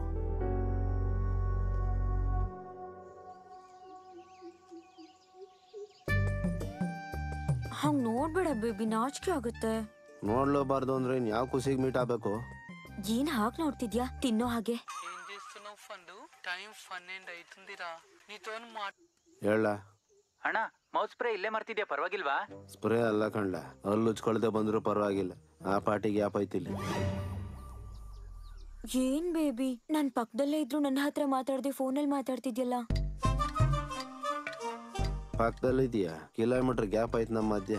ಹಂಗ್ ನೋಡ್ಬೇಡ ಬೇಬಿ, ನಾಚಿಕೆ ಆಗುತ್ತೆ. ನೋಡ್ಲೋಬಾರ್ದು ಅಂದ್ರೆ ಇನ್ ಯಾವ ಖುಷಿಗೆ ಮೀಟ್ ಆಗ್ಬೇಕು? ಏನ್ ಹಾಕ್ ನೋಡ್ತಿದ್ಯಾ? ತಿನ್ನೋ ಹಾಗೆ. ఏం చేస్తున్నావు ఫండు? టైం 12 అవుతుందిరా. నీతో ಹೇಳ ಅಣ್ಣ ಮೌತ್ ಸ್ಪ್ರೇ ಇಲ್ಲೇ ಮರ್ತಿದ್ಯಾ, ಪರವಾಗಿಲ್ವಾ? ಸ್ಪ್ರೇ ಅಲ್ಲ ಕಂಡ, ಅಲ್ಲಿ ಉಚ್ಕೊಳ್ದೆ ಬಂದ್ರು ಪರವಾಗಿಲ್ಲ. ಆ ಪಾಟಿಗೆ ಯಾಪ್ ಐತಿಲ್ಲ. ಏನ್ ಬೇಬಿ, ನನ್ ಪಕ್ಕದಲ್ಲೇ ಇದ್ರು ನನ್ನ ಹತ್ರ ಮಾತಾಡ್ದೆ ಫೋನಲ್ಲಿ ಮಾತಾಡ್ತಿದ್ಯಲ್ಲ. ಪಕ್ಕದಲ್ಲಿ ಇದೆಯಾ? ಕಿಲೋಮೀಟರ್ ಗ್ಯಾಪ್ ಆಯ್ತು ನಮ್ಮ ಮಧ್ಯ.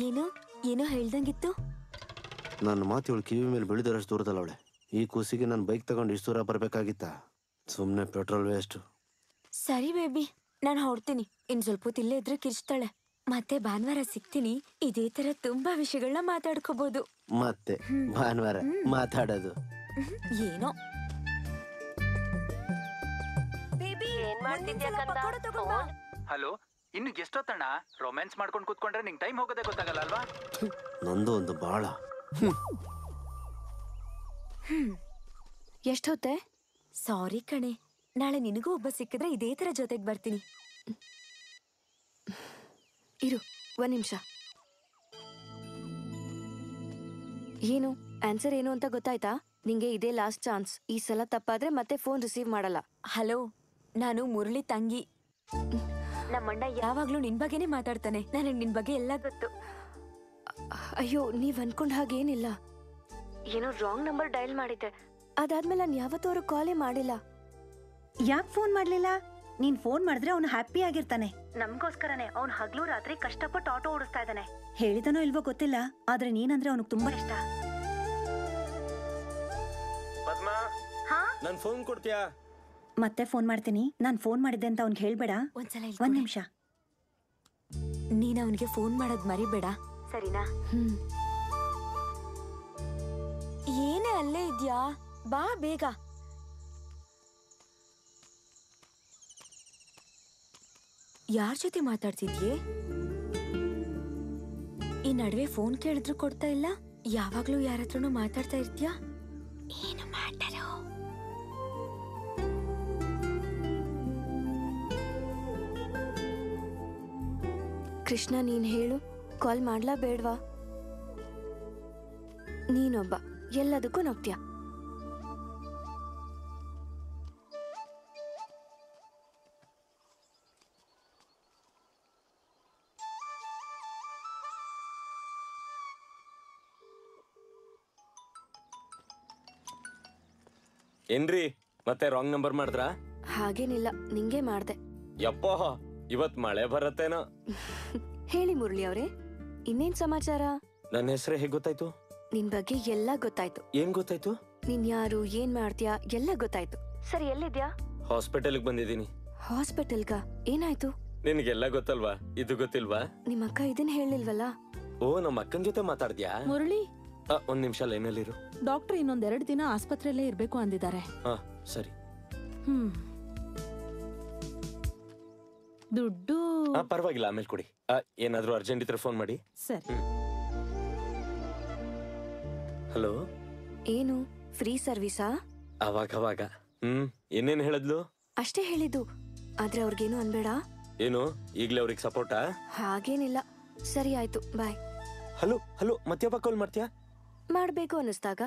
ಏನೋ ಏನೋ ಹೇಳ್ದಂಗಿತ್ತು. ನನ್ನ ಮಾತು ಇವಳು ಕಿವಿ ಮೇಲೆ ಬೆಳೆದರಷ್ಟು ದೂರದಲ್ಲ ಅವಳೆ. ಈ ಕೂಸಿಗೆ ನಾನು ಬೈಕ್ ತಗೊಂಡು ಇಷ್ಟು ದೂರ ಬರ್ಬೇಕಾಗಿತ್ತ? ಸುಮ್ನೆ ಪೆಟ್ರೋಲ್ ವೇಸ್ಟ್. ಸರಿ ಬೇಬಿ, ನಾನು ಹೊರಡ್ತೀನಿ. ಇನ್ ಸ್ವಲ್ಪ ಹೊತ್ತು ಇಲ್ಲೇ ಇದ್ರೆ ಕಿರ್ಚ್ತಾಳೆ. ಮತ್ತೆ ಭಾನುವಾರ ಸಿಗ್ತೀನಿ. ಇದೇ ತರ ತುಂಬಾ ವಿಷಯಗಳನ್ನ ಮಾತಾಡ್ಕೋಬಹುದು. ಮತ್ತೆ ಭಾನುವಾರ ಮಾತಾಡೋದು ಏನೋ. ಹಲೋ, ಇನ್ನು ಎಷ್ಟೊತ್ತಣ್ಣ? ರೊಮ್ಯಾನ್ಸ್ ಮಾಡ್ಕೊಂಡು ಕೂತ್ಕೊಂಡ್ರೆ ನಿಂಗೆ ಟೈಮ್ ಹೋಗೋದೇ ಗೊತ್ತಾಗಲ್ಲ ಅಲ್ವಾ? ನಂದು ಒಂದು ಬಾಳ. ಎಷ್ಟೊತ್ತೆ? ಸಾರಿ ಕಣೆ, ನಾಳೆ ನಿನಗೂ ಒಬ್ಬ ಸಿಕ್ಕಿದ್ರೆ ಇದೇ ತರ ಜೊತೆಗೆ ಬರ್ತೀನಿ. ಇರು 1 ನಿಮಿಷ. ಏನು ಆನ್ಸರ್ ಏನು ಅಂತ ಗೊತ್ತಾಯ್ತಾ? ನಿಂಗೆ ಇದೇ ಲಾಸ್ಟ್ ಚಾನ್ಸ್. ಈ ಸಲ ತಪ್ಪಾದ್ರೆ ಮತ್ತೆ ಫೋನ್ ರಿಸೀವ್ ಮಾಡಲ್ಲ. ಹಲೋ, ನಾನು ಮುರಳಿ ತಂಗಿ. ನಮ್ಮಣ್ಣ ಯಾವಾಗ್ಲೂ ನಿನ್ ಬಗ್ಗೆನೇ ಮಾತಾಡ್ತಾನೆ. ನನಗ್ ನಿನ್ ಬಗ್ಗೆ ಎಲ್ಲ ಗೊತ್ತು. ಅಯ್ಯೋ, ನೀವ್ ಅನ್ಕೊಂಡ್ ಹಾಗೇನಿಲ್ಲ. ಏನೋ ರಾಂಗ್ ನಂಬರ್ ಡಯಲ್ ಮಾಡಿದ್ದೆ. ಅದಾದ್ಮೇಲೆ ನಾನು ಯಾವತ್ತೂ ಅವ್ರಿಗೆ ಕಾಲೇ ಮಾಡಿಲ್ಲ. ಯಾಕೆ ಫೋನ್ ಮಾಡ್ಲಿಲ್ಲ? ನೀನ್ ಫೋನ್ ಮಾಡಿದ್ರೆ ಅವನು ಹ್ಯಾಪಿ ಆಗಿರ್ತಾನೆ. ನಮ್ಗೋಸ್ಕರನೇ ಅವ್ನು ಹಗ್ಲು ರಾತ್ರಿ ಕಷ್ಟಪಟ್ಟು ಆಟೋ ಓಡಿಸ್ತಾ ಇದ್ದಾನೆ. ಹೇಳಿದನೋ ಇಲ್ವೋ ಗೊತ್ತಿಲ್ಲ, ಆದ್ರೆ ನೀನಂದ್ರೆ ಅವನಿಗೆ ತುಂಬಾ ಇಷ್ಟ. ಪದ್ಮಾ, ನನ್ ಫೋನ್ ಕೊಡ್ತೀಯಾ? ಮತ್ತೆ ಫೋನ್ ಮಾಡ್ತೀನಿ. ನಾನ್ ಫೋನ್ ಮಾಡಿದ್ದೆ ಅಂತ ಅವ್ನಿಗೆ ಹೇಳ್ಬೇಡ. ಒಂದ್ ನಿಮಿಷ. ನೀನ್ ಅವನಿಗೆ ಫೋನ್ ಮಾಡೋದ್ ಮರಿಬೇಡ, ಸರಿನಾ? ಏನೇ ಅಲ್ಲೇ ಇದ್ಯಾ? ಬಾ ಬೇಗ. ಯಾರ ಜೊತೆ ಮಾತಾಡ್ತಿದ್ಯೆ? ಈ ನಡುವೆ ಫೋನ್ ಕೇಳಿದ್ರು ಕೊಡ್ತಾ ಇಲ್ಲ. ಯಾವಾಗ್ಲೂ ಯಾರ ಹತ್ರನೂ ಮಾತಾಡ್ತಾ ಇರ್ತೀಯಾ? ಏನು ಮ್ಯಾಟರು? ಕೃಷ್ಣ, ನೀನ್ ಹೇಳು, ಕಾಲ್ ಮಾಡ್ಲಾ ಬೇಡ್ವಾ? ನೀನೊಬ್ಬ ಎಲ್ಲದಕ್ಕೂ ನಗ್ತೀಯ. ಏನ್ರಿ, ಮತ್ತೆ ರಾಂಗ್ ನಂಬರ್ ಮಾಡಿದ್ರಾ? ಹಾಗೇನಿಲ್ಲ, ನಿಂಗೆ ಮಾಡ್ದೆ. ಯಪ್ಪೋ, ಇವತ್ ಮಳೆ ಬರತ್ತೇನೋ. ಹೇಳಿ ಮುರಳಿ ಅವ್ರೆ, ಇನ್ನೇನ್ ಸಮಾಚಾರ? ನನ್ನ ಹೆಸರೇ ಹೇಗ್ ಗೊತ್ತಾಯ್ತು? ನಿನ್ ಬಗ್ಗೆ ಎಲ್ಲ ಗೊತ್ತಾಯ್ತು. ಏನ್ ಗೊತ್ತಾಯ್ತು? ನೀನ್ ಯಾರು, ಏನ್ ಮಾಡ್ತೀಯಾ ಎಲ್ಲ ಗೊತ್ತಾಯ್ತು. ಸರಿ, ಎಲ್ಲಿದ್ಯಾ? ಹಾಸ್ಪಿಟಲ್ಗೆ ಬಂದಿದ್ದೀನಿ. ಹಾಸ್ಪಿಟಲ್ಗ? ಏನಾಯ್ತು? ನಿನ್ಗೆಲ್ಲ ಗೊತ್ತಲ್ವಾ, ಇದು ಗೊತ್ತಿಲ್ವಾ? ನಿಮ್ ಅಕ್ಕ ಇದನ್ ಹೇಳಿಲ್ವಲ್ಲ? ಓ, ನಮ್ಮ ಅಕ್ಕನ ಜೊತೆ ಮಾತಾಡ್ದ್ಯಾ? ಮುರಳಿ, ಒಂದ್ ನಿಮಿಷ ಲೈನಲ್ಲಿರು. ಡಾಕ್ಟರ್ ಇನ್ನೊಂದೆರಡು ದಿನ ಆಸ್ಪತ್ರೆಯಲ್ಲೇ ಇರ್ಬೇಕು ಅಂದಿದ್ದಾರೆ. ಸರಿ. ದುಡ್ಡು ಪರವಾಗಿಲ್ಲ, ಆಮೇಲೆ ಕೊಡಿ. ಏನಾದ್ರೂ ಅರ್ಜೆಂಟ್ ಇದ್ರೆ ಫೋನ್ ಮಾಡಿ. ಸರಿ. ಹಲೋ, ಏನು ಫ್ರೀ ಸರ್ವಿಸಾ? ಅವಾಗ ಏನೇನ್ ಹೇಳಿದ್ಲು? ಅಷ್ಟೇ ಹೇಳಿದ್ದು, ಆದ್ರೆ ಅವ್ರಿಗೇನು ಅನ್ಬೇಡ. ಏನು ಈಗ್ಲೇ ಅವ್ರಿಗೆ ಸಪೋರ್ಟಾ? ಹಾಗೇನಿಲ್ಲ. ಸರಿ ಆಯ್ತು, ಬಾಯ್. ಹಲೋ ಹಲೋ, ಮತ್ತೆ ಯಾವಾಗ ಕಾಲ್ ಮಾಡ್ತೀಯಾ? ಮಾಡ್ಬೇಕು ಅನ್ನಿಸ್ದಾಗ.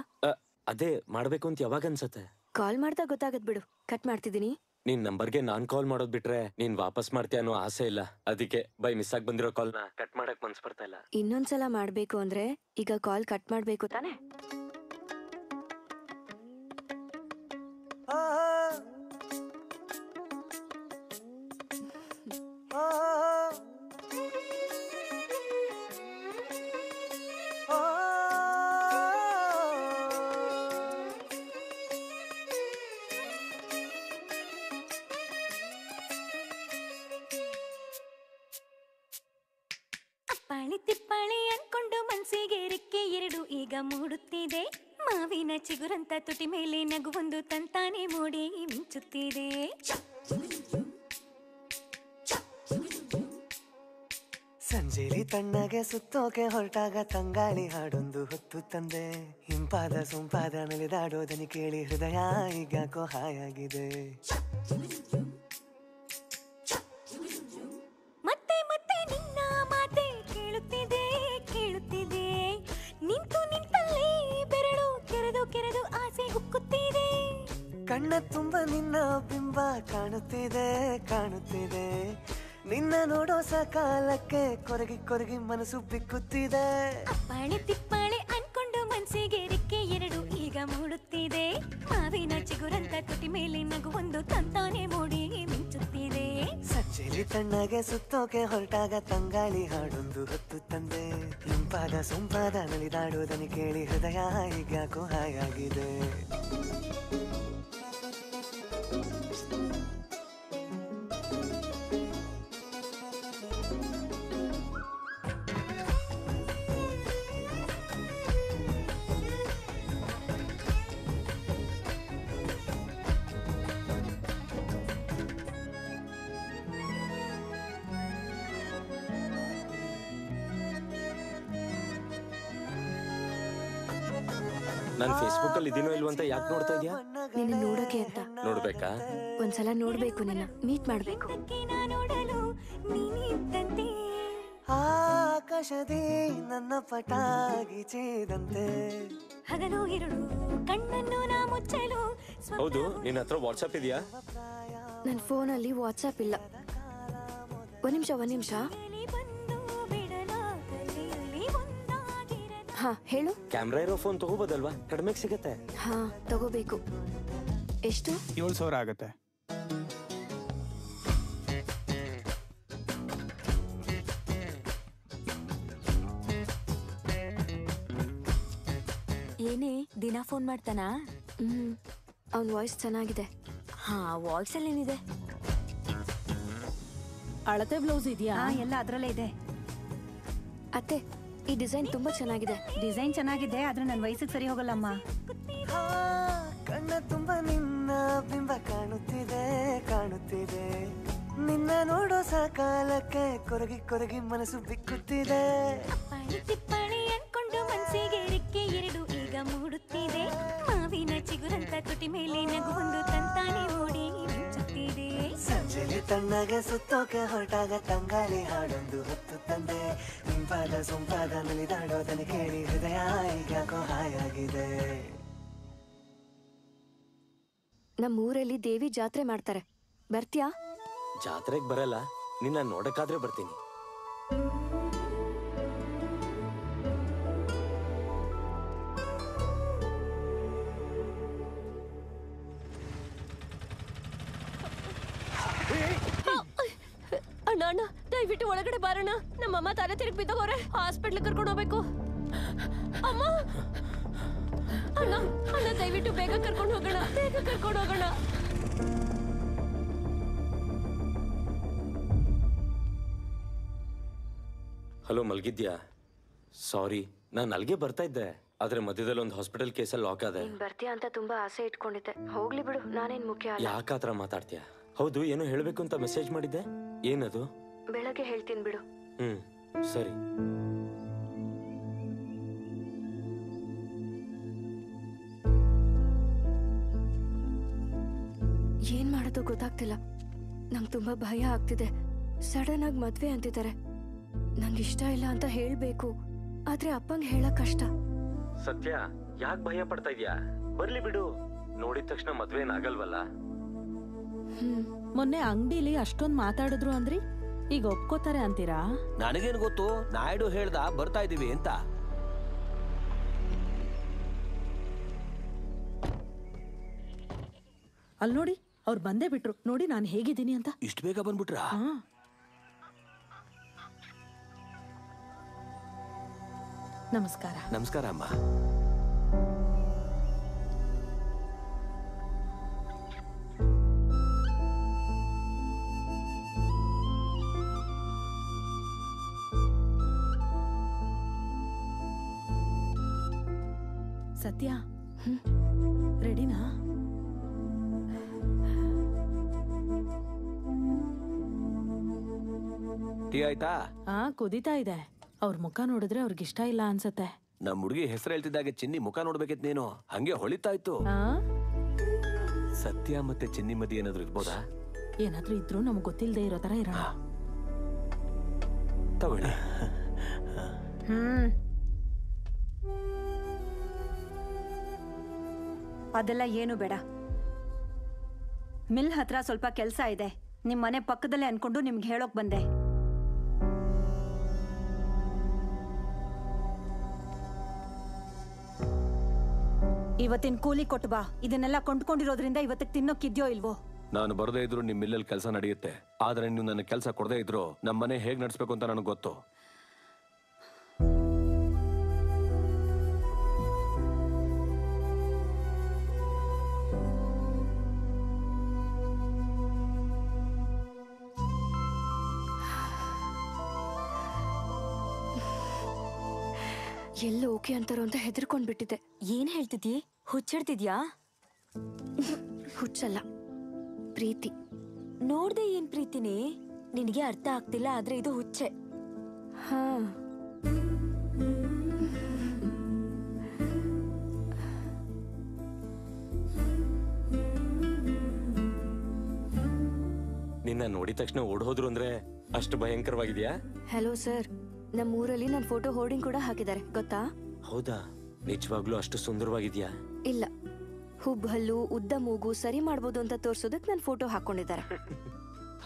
ಅದೇ ಮಾಡ್ಬೇಕು ಅಂತ ಯಾವಾಗ ಅನ್ಸತ್ತೆ? ಕಾಲ್ ಮಾಡ್ದಾಗ ಗೊತ್ತಾಗತ್ ಬಿಡು. ಕಟ್ ಮಾಡ್ತಿದೀನಿ. ನಿನ್ ನಂಬರ್ಗೆ ನಾನ್ ಕಾಲ್ ಮಾಡೋದ್ ಬಿಟ್ರೆ ನೀನ್ ವಾಪಸ್ ಮಾಡ್ತೀಯ ಅನ್ನೋ ಆಸೆ ಇಲ್ಲ. ಅದಕ್ಕೆ ಬೈ ಮಿಸ್ ಆಗಿ ಬಂದಿರೋ ಕಾಲ್ನ ಕಟ್ ಮಾಡಕ್ ಮನ್ಸ್ ಬರ್ತಾ ಇಲ್ಲ. ಇನ್ನೊಂದ್ಸಲ ಮಾಡ್ಬೇಕು ಅಂದ್ರೆ ಈಗ ಕಾಲ್ ಕಟ್ ಮಾಡ್ಬೇಕು ತಾನೆ? ಅಪ್ಪಾಳಿ ತಿಪ್ಪಾಳಿ ಅನ್ಕೊಂಡು ಮನ್ಸಿಗೆ ರೆಕ್ಕೆ ಎರಡು ಈಗ ಮೂಡುತ್ತಿದೆ. ಮಾವಿನ ಚಿಗುರಂತ ತುಟಿ ಮೇಲೆ ನಗುವೊಂದು ತಂತಾನೆ ಮೂಡಿ ಮಿಂಚುತ್ತಿದೆ. ಸಂಜೆಲಿ ತಣ್ಣಗೆ ಸುತ್ತೋಕೆ ಹೊರಟಾಗ ತಂಗಾಳಿ ಹಾಡೊಂದು ಹೊತ್ತು ತಂದೆ. ಹಿಂಪಾದ ಸೊಂಪಾದ ನಲಿದಾಡೋದನಿ ಕೇಳಿ ಹೃದಯ ಈಗ್ಯಾಕೋ ಹಾಯಾಗಿದೆ. ಮತ್ತೆ ಮತ್ತೆ ನಿನ್ನ ಮಾತೆ ಕೇಳುತ್ತಿದೆ ಕೇಳುತ್ತಿದೆ. ನಿಂತು ನಿಂತಲ್ಲಿ ಬೆರಳು ಕೆರೆದು ಕೆರೆದು ಆಸೆ ಉಕ್ಕುತ್ತಿದೆ. ಕಣ್ಣ ತುಂಬ ನಿನ್ನ ಬಿಂಬ ಕಾಣುತ್ತಿದೆ ಕಾಣುತ್ತಿದೆ. ನಿನ್ನ ನೋಡೋ ಸಕಾಲಕ್ಕೆ ಕೊರಗಿ ಕೊರಗಿ ಮನಸ್ಸು ಬಿಕ್ಕುತ್ತಿದೆ. ಅಪ್ಪಾಳೆ ತಿಪ್ಪಾಳೆ ಅನ್ಕೊಂಡು ಮನ್ಸಿಗೆ ರೆಕ್ಕೆ ಎರಡು ಈಗ ಮೂಡುತ್ತಿದೆ. ಮಾವಿನ ಚಿಗುರಂತ ತುಟಿ ಮೇಲೆ ನಗುವೊಂದು ತಂತಾನೆ ಮೂಡಿ ಮಿಂಚುತ್ತಿದೆ. ಸಜ್ಜೆಲಿ ತಣ್ಣಗೆ ಸುತ್ತೋಕೆ ಹೊರಟಾಗ ತಂಗಾಳಿ ಹಾಡೊಂದು ಹೊತ್ತು ತಂದೆ. ಇಂಪಾದ ಸೊಂಪಾದ ನಲಿದಾಡೋದನ್ನು ಕೇಳಿ ಹೃದಯ ಹೀಗ್ಯಾಕೋ ಹಾಯಾಗಿದೆ. ನಾನ್ ಫೇಸ್ಬುಕ್ ಅಲ್ಲಿ ಇದೀನೋ ಇಲ್ವಂತ ಯಾಕೆ ನೋಡ್ತಾ ಇದೀಯಾ? ನಿನ್ನ ನೋಡೋಕೆ ಅಂತ. ನೋಡ್ಬೇಕಾ? ಒಂದ್ಸಲ ನೋಡ್ಬೇಕು, ನಿನ್ನ ಮೀಟ್ ಮಾಡ್ಬೇಕು. ಆಕಾಶದೇ ನನ್ನ ಪಟಾಗಿ ಚೇದಂತೆ. ಹಗಲು ಇರುಳು ಕಣ್ಣನ್ನು ನಾ ಮುಚ್ಚಲು. ಹೌದು, ನಿನ್ನ ಹತ್ರ ವಾಟ್ಸ್ಆಪ್ ಇದೆಯಾ? ನನ್ನ ಫೋನಲ್ಲಿ ವಾಟ್ಸ್ಆಪ್ ಇಲ್ಲ. ಒಂದ್ ನಿಮಿಷ. ಹಾ ಹೇಳು. ಕ್ಯಾಮ್ರಾ ಇರೋ ಫೋನ್ ತಗೋಬೋದಲ್ವಾ? ಕಡಿಮೆಗೆ ಸಿಗತ್ತೆ. ಹಾ ತಗೋಬೇಕು. ಎಷ್ಟು? 7,000 ಆಗತ್ತೆ. ಏನೇ ದಿನ ಫೋನ್ ಮಾಡ್ತಾನಾ? ಅವನ್ ವಾಯ್ಸ್ ಚೆನ್ನಾಗಿದೆ. ಹಾ, ವಾಯ್ಸ್ ಅಲ್ಲಿ ಏನಿದೆ? ಅಳತೆ ಬ್ಲೌಸ್ ಇದೆಯಾ? ಎಲ್ಲ ಅದ್ರಲ್ಲೇ ಇದೆ. ಅತ್ತೆ, ಈ ಡಿಸೈನ್ ತುಂಬಾ ಚೆನ್ನಾಗಿದೆ. ಡಿಸೈನ್ ಚೆನ್ನಾಗಿದೆ, ಆದ್ರೆ ನನ್ನ ವಯಸ್ಸಿಗೆ ಸರಿ ಹೋಗಲ್ಲಮ್ಮ. ಕಣ್ಣ ತುಂಬ ನಿನ್ನ ಬಿಂಬ ಕಾಣುತ್ತಿದೆ. ನಿನ್ನ ನೋಡೋ ಸಕಾಲಕ್ಕೆ ಕೊರಗಿ ಕೊರಗಿ ಮನಸ್ಸು ಬಿಕ್ಕುತ್ತಿದೆ. ತಿಪ್ಪಾಳಿ ಅನ್ಕೊಂಡು ಮನ್ಸಿಗೆ ರೆಕ್ಕೆ ಎರಡು ಈಗ ಮೂಡುತ್ತಿದೆ. ಮಾವಿನ ಚಿಗುರಂತ ತುಟಿ ಮೇಲೆ ನಗುವೊಂದು ತಂತಾನೆ ಮೂಡಿ ಮಿಂಚುತ್ತಿದೆ. ಸಂಜೆಲಿ ತಣ್ಣಗೆ ಸುತ್ತೋಕೆ ಹೊರಟಾಗ ತಂಗಾಳಿ ಹಾಡೊಂದು ಹೊತ್ತು ತಂದೆ. ಇಂಪಾದ ಸೊಂಪಾದ ನಲಿದಾಡೋದನ್ನು ಕೇಳಿ ಹೃದಯ ಈಗ್ಯಾಕೋ ಹಾಯಾಗಿದೆ. ನಮ್ಮೂರಲ್ಲಿ ದೇವಿ ಜಾತ್ರೆ ಮಾಡ್ತಾರೆ, ಬರ್ತೀಯಾ? ಜಾತ್ರೆಗೆ ಬರಲ್ಲ, ನಿನ್ನ ನೋಡಕ್ಕಾದ್ರೆ ಬರ್ತೀನಿ. ಅಣ್ಣ ದಯವಿಟ್ಟು ಒಳಗಡೆ ಬಾರಣ್ಣ. ನಮ್ಮಮ್ಮ ತಲೆ ತಿರುಗಿ ಬಿದ್ದೋರೆ, ಹಾಸ್ಪಿಟ್ಲ್ ಕರ್ಕೊಂಡು ಹೋಗ್ಬೇಕು. ಅಮ್ಮ ಅಣ್ಣ ದಯವಿಟ್ಟು ಬೇಗ ಕರ್ಕೊಂಡು ಹೋಗೋಣ. ಹಲೋ, ಮಲ್ಗಿದ್ಯಾ? ಸಾರಿ, ನಾನು ಅಲ್ಲಿಗೆ ಬರ್ತಾ ಇದ್ದೆ, ಆದ್ರೆ ಮಧ್ಯದಲ್ಲಿ ಒಂದು ಹಾಸ್ಪಿಟಲ್ ಕೇಸಲ್ಲಿ ಲಾಕ್ ಆದೆ. ಬರ್ತೀಯಾ ಅಂತ ತುಂಬಾ ಆಸೆ ಇಟ್ಕೊಂಡಿದ್ದೆ. ಹೋಗ್ಲಿ ಬಿಡು, ನಾನೇನ್ ಮುಖ್ಯ ಅಲ್ಲ. ಯಾಕಾತರ ಮಾತಾಡ್ತೀಯ? ಹೌದು, ಏನೋ ಹೇಳ್ಬೇಕು ಅಂತ ಮೆಸೇಜ್ ಮಾಡಿದ್ದೆ, ಏನದು? ಬೆಳಗ್ಗೆ ಹೇಳ್ತೀನಿ ಬಿಡು. ಸರಿ. ಏನ್ ಮಾಡೋದು ಗೊತ್ತಾಗ್ತಿಲ್ಲ. ನಂಗೆ ತುಂಬಾ ಭಯ ಆಗ್ತಿದೆ. ಸಡನ್ ಆಗಿ ಮದ್ವೆ ಅಂತಿದ್ದಾರೆ. ನಂಗೆ ಇಷ್ಟ ಇಲ್ಲ ಅಂತ ಹೇಳ್ಬೇಕು, ಆದ್ರೆ ಅಪ್ಪಂಗೆ ಹೇಳಕ್ ಕಷ್ಟ. ಸತ್ಯ, ಯಾಕೆ ಭಯ ಪಡ್ತಾ ಇದ್ಯಾ? ಬರ್ಲಿ ಬಿಡು, ನೋಡಿದ ತಕ್ಷಣ ಮದ್ವೆ ಏನಾಗಲ್ವಲ್ಲ. ಮೊನ್ನೆ ಅಂಗಡಿಲಿ ಅಷ್ಟೊಂದ್ ಮಾತಾಡಿದ್ರು ಅಂದ್ರಿ, ಈಗ ಒಪ್ಕೋತಾರೆ ಅಂತೀರಾ? ನನಗೇನು ಗೊತ್ತು, ನಾಯ್ಡು ಹೇಳ್ದ ಬರ್ತಾ ಇದೀವಿ ಅಂತ. ಅಲ್ಲಿ ನೋಡಿ, ಅವ್ರು ಬಂದೇ ಬಿಟ್ರು. ನೋಡಿ ನಾನು ಹೇಗಿದ್ದೀನಿ ಅಂತ. ಇಷ್ಟು ಬೇಗ ಬಂದ್ಬಿಟ್ರಾ? ನಮಸ್ಕಾರ. ನಮಸ್ಕಾರ ಅಮ್ಮ. ಸತ್ಯ, ರೆಡಿನಾ? ಟೀ ಆಯ್ತಾ? ಕುದೀತಾ ಇದೆ. ಅವ್ರ ಮುಖ ನೋಡಿದ್ರೆ ಅವ್ರಿಗೆ ಇಷ್ಟ ಇಲ್ಲ ಅನ್ಸತ್ತೆ. ನಮ್ ಹುಡುಗಿ ಹೆಸರು ಹೇಳ್ತಿದ್ದಾಗೆ ಚಿನ್ನಿ ಮುಖ ನೋಡ್ಬೇಕಿತ್ ನೀನು, ಹಂಗೆ ಹೊಳಿತಾ ಇತ್ತು. ಸತ್ಯ ಮತ್ತೆ ಚಿನ್ನಿ ಮದಿ ಏನಾದ್ರು ಇರ್ಬೋದಾ? ಏನಾದ್ರೂ ಇದ್ರು ನಮ್ಗೆ ಗೊತ್ತಿಲ್ಲದೆ ಇರೋ ತರ ಇರೋಣ. ತಗೊಳ್ಳಿ. ಅದೆಲ್ಲ ಏನು ಬೇಡ. ಮಿಲ್ ಹತ್ರ ಸ್ವಲ್ಪ ಕೆಲಸ ಇದೆ, ನಿಮ್ ಮನೆ ಪಕ್ಕದಲ್ಲೇ ಅನ್ಕೊಂಡು ನಿಮ್ಗೆ ಹೇಳೋಕ್ ಬಂದೆ. ಇವತ್ತಿನ ಕೂಲಿ ಕೊಟ್ಟು ಬಾ. ಇದನ್ನೆಲ್ಲ ಕೊಂಡ್ಕೊಂಡಿರೋದ್ರಿಂದ ಇವತ್ತಿಗೆ ತಿನ್ನೋಕಿದ್ಯೋ ಇಲ್ವೋ? ನಾನು ಬರದೇ ಇದ್ರು ನಿಮ್ ಮಿಲ್ಲಲ್ಲಿ ಕೆಲಸ ನಡೆಯುತ್ತೆ. ಆದ್ರೆ ನೀವು ನನ್ನ ಕೆಲಸ ಕೊಡದೇ ಇದ್ರು ನಮ್ಮ ಮನೆ ಹೇಗ್ ನಡ್ಸ್ಬೇಕು ಅಂತ ನನಗೆ ಗೊತ್ತು. ಎಲ್ಲ ಓಕೆ ಅಂತಾರೋ ಅಂತ ಹೆದರ್ಕೊಂಡ್ಬಿಟ್ಟಿದ್ದೆ. ಏನ್ ಹೇಳ್ತಿದ್ಯೆ? ಹುಚ್ಚಿಡ್ತಿದ್ಯಾ? ಹುಚ್ಚಲ್ಲ, ಪ್ರೀತಿ. ನೋಡ್ದೆ ಏನ್ ಪ್ರೀತಿನೇ? ನಿನಗೆ ಅರ್ಥ ಆಗ್ತಿಲ್ಲ, ಆದ್ರೆ ಇದು ಹುಚ್ಚೆ. ಹಾ, ನಿನ್ನ ನೋಡಿದ ತಕ್ಷಣ ಓಡೋದ್ರು ಅಂದ್ರೆ ಅಷ್ಟು ಭಯಂಕರವಾಗಿದ್ಯಾ? ಹಲೋ ಸರ್, ನಮ್ಮ ಊರಲ್ಲಿ ನನ್ನ ಫೋಟೋ ಹೋರ್ಡಿಂಗ್ ಕೂಡ ಹಾಕಿದ್ದಾರೆ, ಗೊತ್ತಾ? ಹೌದಾ? ನಿಜವಾಗ್ಲೂ ಅಷ್ಟು ಸುಂದರವಾಗಿದ್ಯಾ? ಇಲ್ಲ, ಹುಬ್ಬು ಹಲ್ಲು, ಉದ್ದ ಮೂಗು ಸರಿ ಮಾಡ್ಬೋದು ಅಂತ ತೋರ್ಸೋದಕ್ ನನ್ನ ಫೋಟೋ ಹಾಕೊಂಡಿದ್ದಾರೆ.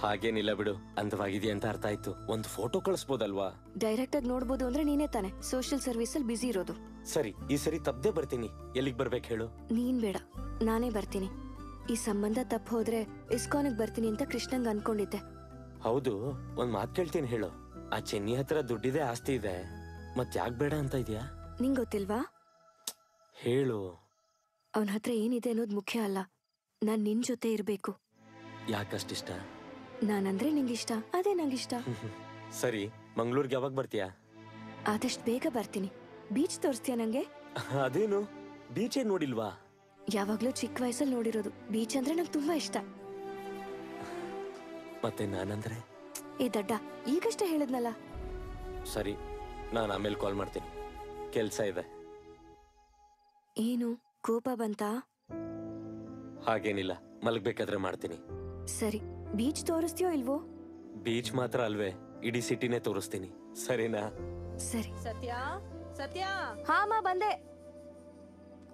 ಹಾಗೇನಿಲ್ಲ ಬಿಡು, ಅಂದವಾಗಿದ್ಯಾ ಅಂತ ಅರ್ಥ ಆಯ್ತು. ಒಂದು ಫೋಟೋ ಕಳಿಸ್ಬೋದಲ್ವಾ? ಡೈರೆಕ್ಟ್ ಆಗಿ ನೋಡ್ಬೋದು ಅಂದ್ರೆ ನೀನೇ ತಾನೆ ಸೋಷಿಯಲ್ ಸರ್ವಿಸ್ ಅಲ್ಲಿ ಬಿಸಿ ಇರೋದು. ಸರಿ, ಈ ಸರಿ ತಪ್ಪದೆ ಬರ್ತೀನಿ. ಎಲ್ಲಿಗೆ ಬರ್ಬೇಕು ಹೇಳು? ನೀನ್ ಬೇಡ, ನಾನೇ ಬರ್ತೀನಿ. ಈ ಸಂಬಂಧ ತಪ್ಪ ಹೋದ್ರೆ ಇಸ್ಕಾನಿಗೆ ಬರ್ತೀನಿ ಅಂತ ಕೃಷ್ಣಂಗ್ ಅನ್ಕೊಂಡಿದ್ದೆ. ಹೌದು, ಒಂದ್ ಮಾತ್ ಕೇಳ್ತೀನಿ ಹೇಳು. ಆ ಚೆನ್ನಿ ಹತ್ರ ದುಡ್ಡಿದೆ, ಆಸ್ತಿ ಇದೆ, ಮತ್ ಯಾಕೆ ಬೇಡ ಅಂತ ಇದ್ಯಾ? ನಿಂಗ್ ಗೊತ್ತಿಲ್ವಾ? ಹೇಳು. ಅವನ ಹತ್ರ ಏನಿದೆ ಅನ್ನೋದು ಮುಖ್ಯ ಅಲ್ಲ, ನಾನ್ ನಿನ್ ಜೊತೆ ಇರ್ಬೇಕು. ಯಾಕಷ್ಟಿಷ್ಟ? ನಾನಂದ್ರೆ ನಿಂಗಿಷ್ಟ, ಅದೇ ನಂಗಿಷ್ಟ. ಸರಿ, ಮಂಗ್ಳೂರ್ಗೆ ಯಾವಾಗ ಬರ್ತೀಯಾ? ಆದಷ್ಟು ಬೇಗ ಬರ್ತೀನಿ. ಬೀಚ್ ತೋರಿಸ್ತೀಯ ನಂಗೆ? ಅದೇನು, ಬೀಚೇ ನೋಡಿಲ್ವಾ? ಯಾವಾಗ್ಲೂ ಚಿಕ್ಕ ವಯಸ್ಸಲ್ಲಿ ನೋಡಿರೋದು. ಬೀಚ್ ಅಂದ್ರೆ ನಂಗೆ ತುಂಬಾ ಇಷ್ಟ. ಮತ್ತೆ ನಾನಂದ್ರೆ? ಏ ದಡ್ಡ, ಈಗಷ್ಟೇ ಹೇಳಿದ್ನಲ್ಲ. ಸರಿ, ನಾನು ಆಮೇಲೆ ಕಾಲ್ ಮಾಡ್ತೀನಿ, ಕೆಲ್ಸ ಇದೆ. ಏನು ಕೋಪ ಬಂತಾ? ಹಾಗೇನಿಲ್ಲ, ಮಲಗ್ಬೇಕಾದ್ರೆ ಮಾಡ್ತೀನಿ. ಸರಿ, ಬೀಚ್ ತೋರಿಸ್ತೀಯೋ ಇಲ್ವೋ? ಬೀಚ್ ಮಾತ್ರ ಅಲ್ವೇ, ಇಡೀ ಸಿಟಿನೇ ತೋರಿಸ್ತೀನಿ, ಸರಿನಾ? ಸರಿ. ಸತ್ಯ, ಸತ್ಯ. ಹಾ ಅಮ್ಮ, ಬಂದೆ.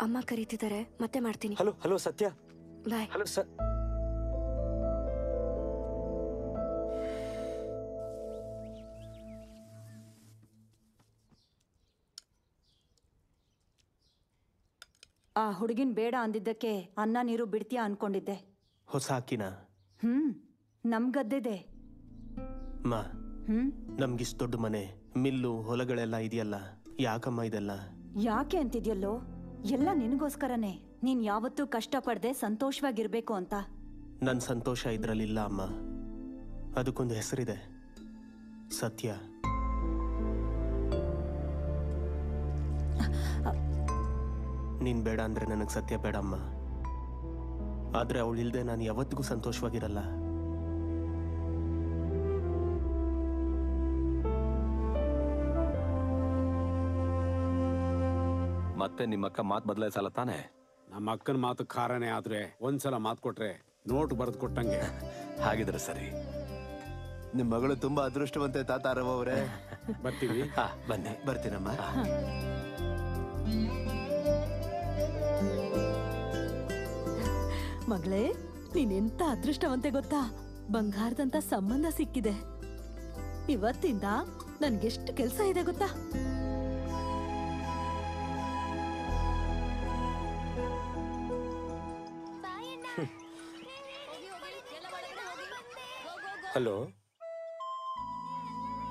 ಅಮ್ಮ ಕರೀತಿದ್ದಾರೆ, ಮತ್ತೆ ಮಾಡ್ತೀನಿ. Hello hello Satya. Bye. Hello sir. ಆ ಹುಡುಗಿನ್ ಬೇಡ ಅಂದಿದ್ದಕ್ಕೆ ಅನ್ನ ನೀರು ಬಿಡ್ತೀಯಾ ಅನ್ಕೊಂಡಿದ್ದೆ. ಹೊಸ ಅಕ್ಕಿನ? ನಮ್ ಗದ್ದೆದೆ. ಮಾ, ನಮ್ಗಿಷ್ಟು ದೊಡ್ಡ ಮನೆ, ಮಿಲ್ಲು, ಹೊಲಗಳೆಲ್ಲ ಇದೆಯಲ್ಲ, ಯಾಕಮ್ಮ ಇದೆಲ್ಲ? ಯಾಕೆ ಅಂತಿದ್ಯಲ್ಲೋ, ಎಲ್ಲ ನಿನಗೋಸ್ಕರನೇ. ನೀನ್ ಯಾವತ್ತೂ ಕಷ್ಟಪಡ್ದೆ ಸಂತೋಷವಾಗಿರ್ಬೇಕು ಅಂತ. ನನ್ ಸಂತೋಷ ಇದ್ರಲ್ಲಿಲ್ಲ ಅಮ್ಮ. ಅದಕ್ಕೊಂದು ಹೆಸರಿದೆ, ಸತ್ಯ. ನೀನ್ ಬೇಡ ಅಂದ್ರೆ ನನಗ್ ಸತ್ಯ ಬೇಡ ಅಮ್ಮ. ಆದ್ರೆ ಅವಳಿಲ್ದೆ ನಾನು ಯಾವತ್ತಿಗೂ ಸಂತೋಷವಾಗಿರಲ್ಲ. ಮತ್ತೆ ನಿಮ್ಮಕ್ಕ ಮಾತು ಬದಲಾಯಿಸಲ್ಲ ತಾನೆ? ನಮ್ಮ ಅಕ್ಕನ ಮಾತು ಖಾರನೇ ಆದ್ರೆ ಒಂದ್ಸಲ ಮಾತು ಕೊಟ್ರೆ ನೋಟ್ ಬರೆದು ಕೊಟ್ಟಂಗೆ. ಹಾಗಿದ್ರೆ ಸರಿ. ನಿಮ್ ಮಗಳು ತುಂಬಾ ಅದೃಷ್ಟವಂತೆ ತಾತ ಅವರೇ. ಬರ್ತೀವಿ. ಬನ್ನಿ. ಬರ್ತೀನಮ್ಮ. ಮಗಳೇ, ನೀನೆಂತ ಅದೃಷ್ಟವಂತೆ ಗೊತ್ತಾ? ಬಂಗಾರದಂತ ಸಂಬಂಧ ಸಿಕ್ಕಿದೆ. ಇವತ್ತಿಂದ ನನ್ಗೆಷ್ಟು ಕೆಲ್ಸ ಇದೆ ಗೊತ್ತಾ? ಹಲೋ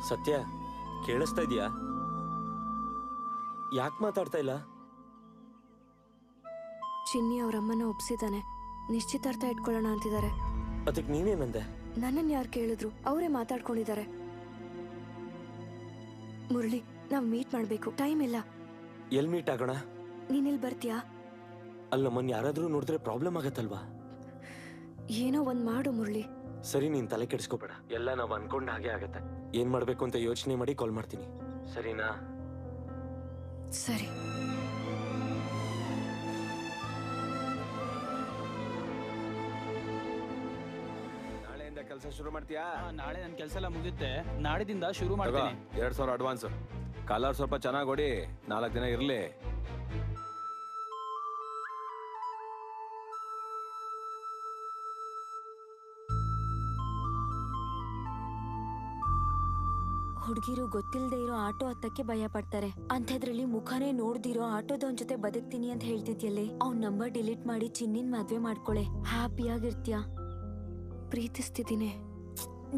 ಸತ್ಯ, ಕೇಳಿಸ್ತಾ ಇದೀಯಾ? ಯಾಕೆ ಮಾತಾಡ್ತಾ ಇಲ್ಲ? ಚಿನ್ನಿ ಅವ್ರಮ್ಮನ ಒಪ್ಸಿದಾನೆ, ನಿಶ್ಚಿತಾರ್ಥ ಇಟ್ಕೊಳ್ಳೋಣ ಅಂತಿದ್ದಾರೆ. ಅದಕ್ಕೆ ನೀನೇನಂದೆ? ನನ್ನನ್ ಯಾರು ಕೇಳಿದ್ರು, ಅವರೇ ಮಾತಾಡ್ಕೊಂಡಿದ್ದಾರೆ. ಮುರಳಿ, ನಾವ್ ಮೀಟ್ ಮಾಡ್ಬೇಕು, ಟೈಮ್ ಇಲ್ಲ. ಎಲ್ ಮೀಟ್ ಆಗೋಣ? ನೀನಿಲ್ ಬರ್ತೀಯಾ? ಅಲ್ಲಿ ನಮ್ಮನ್ನ ಯಾರಾದ್ರೂ ನೋಡಿದ್ರೆ ಪ್ರಾಬ್ಲಮ್ ಆಗತ್ತಲ್ವಾ? ಏನೋ ಒಂದ್ ಮಾಡು ಮುರಳಿ. ಸರಿ, ನೀನ್ ತಲೆ ಕೆಡಿಸ್ಕೋಬೇಡ, ಎಲ್ಲ ನಾವ್ ಅನ್ಕೊಂಡ ಹಾಗೆ ಆಗತ್ತೆ. ಏನ್ ಮಾಡ್ಬೇಕು ಅಂತ ಯೋಚನೆ ಮಾಡಿ ಕಾಲ್ ಮಾಡ್ತೀನಿ, ಸರಿನಾ? ಸರಿ. ನಾಳೆಯಿಂದ ಕೆಲಸ ಶುರು ಮಾಡ್ತೀಯಾ? ನಾಳೆ ನನ್ ಕೆಲಸ ಎಲ್ಲ ಮುಗಿಯುತ್ತೆ, ನಾಳೆದಿಂದ ಶುರು ಮಾಡ್ತೀನಿ. 2000 ಅಡ್ವಾನ್ಸ್. ಕಲರ್ ಸ್ವಲ್ಪ ಚೆನ್ನಾಗಿ ಹೊಡಿ, 4 ದಿನ ಇರ್ಲಿ. ಹುಡುಗಿರು ಗೊತ್ತಿಲ್ಲದೆ ಇರೋ ಆಟೋ ಹತ್ತಕ್ಕೆ ಭಯ ಪಡ್ತಾರೆ. ಅಂಥದ್ರಲ್ಲಿ ಮುಖನೇ ನೋಡ್ದಿರೋ ಆಟೋದವನ್ ಜೊತೆ ಬದುಕ್ತೀನಿ ಅಂತ ಹೇಳ್ತಿದ್ಯಲ್ಲೇ, ಅವ್ನ್ ನಂಬರ್ ಡಿಲೀಟ್ ಮಾಡಿ ಚಿನ್ನಿನ್ ಮದ್ವೆ ಮಾಡ್ಕೊಳೆ. ಹ್ಯಾಪಿಯಾಗಿರ್ತೀಯ. ಪ್ರೀತಿಸ್ತಿದ್ದೀನಿ.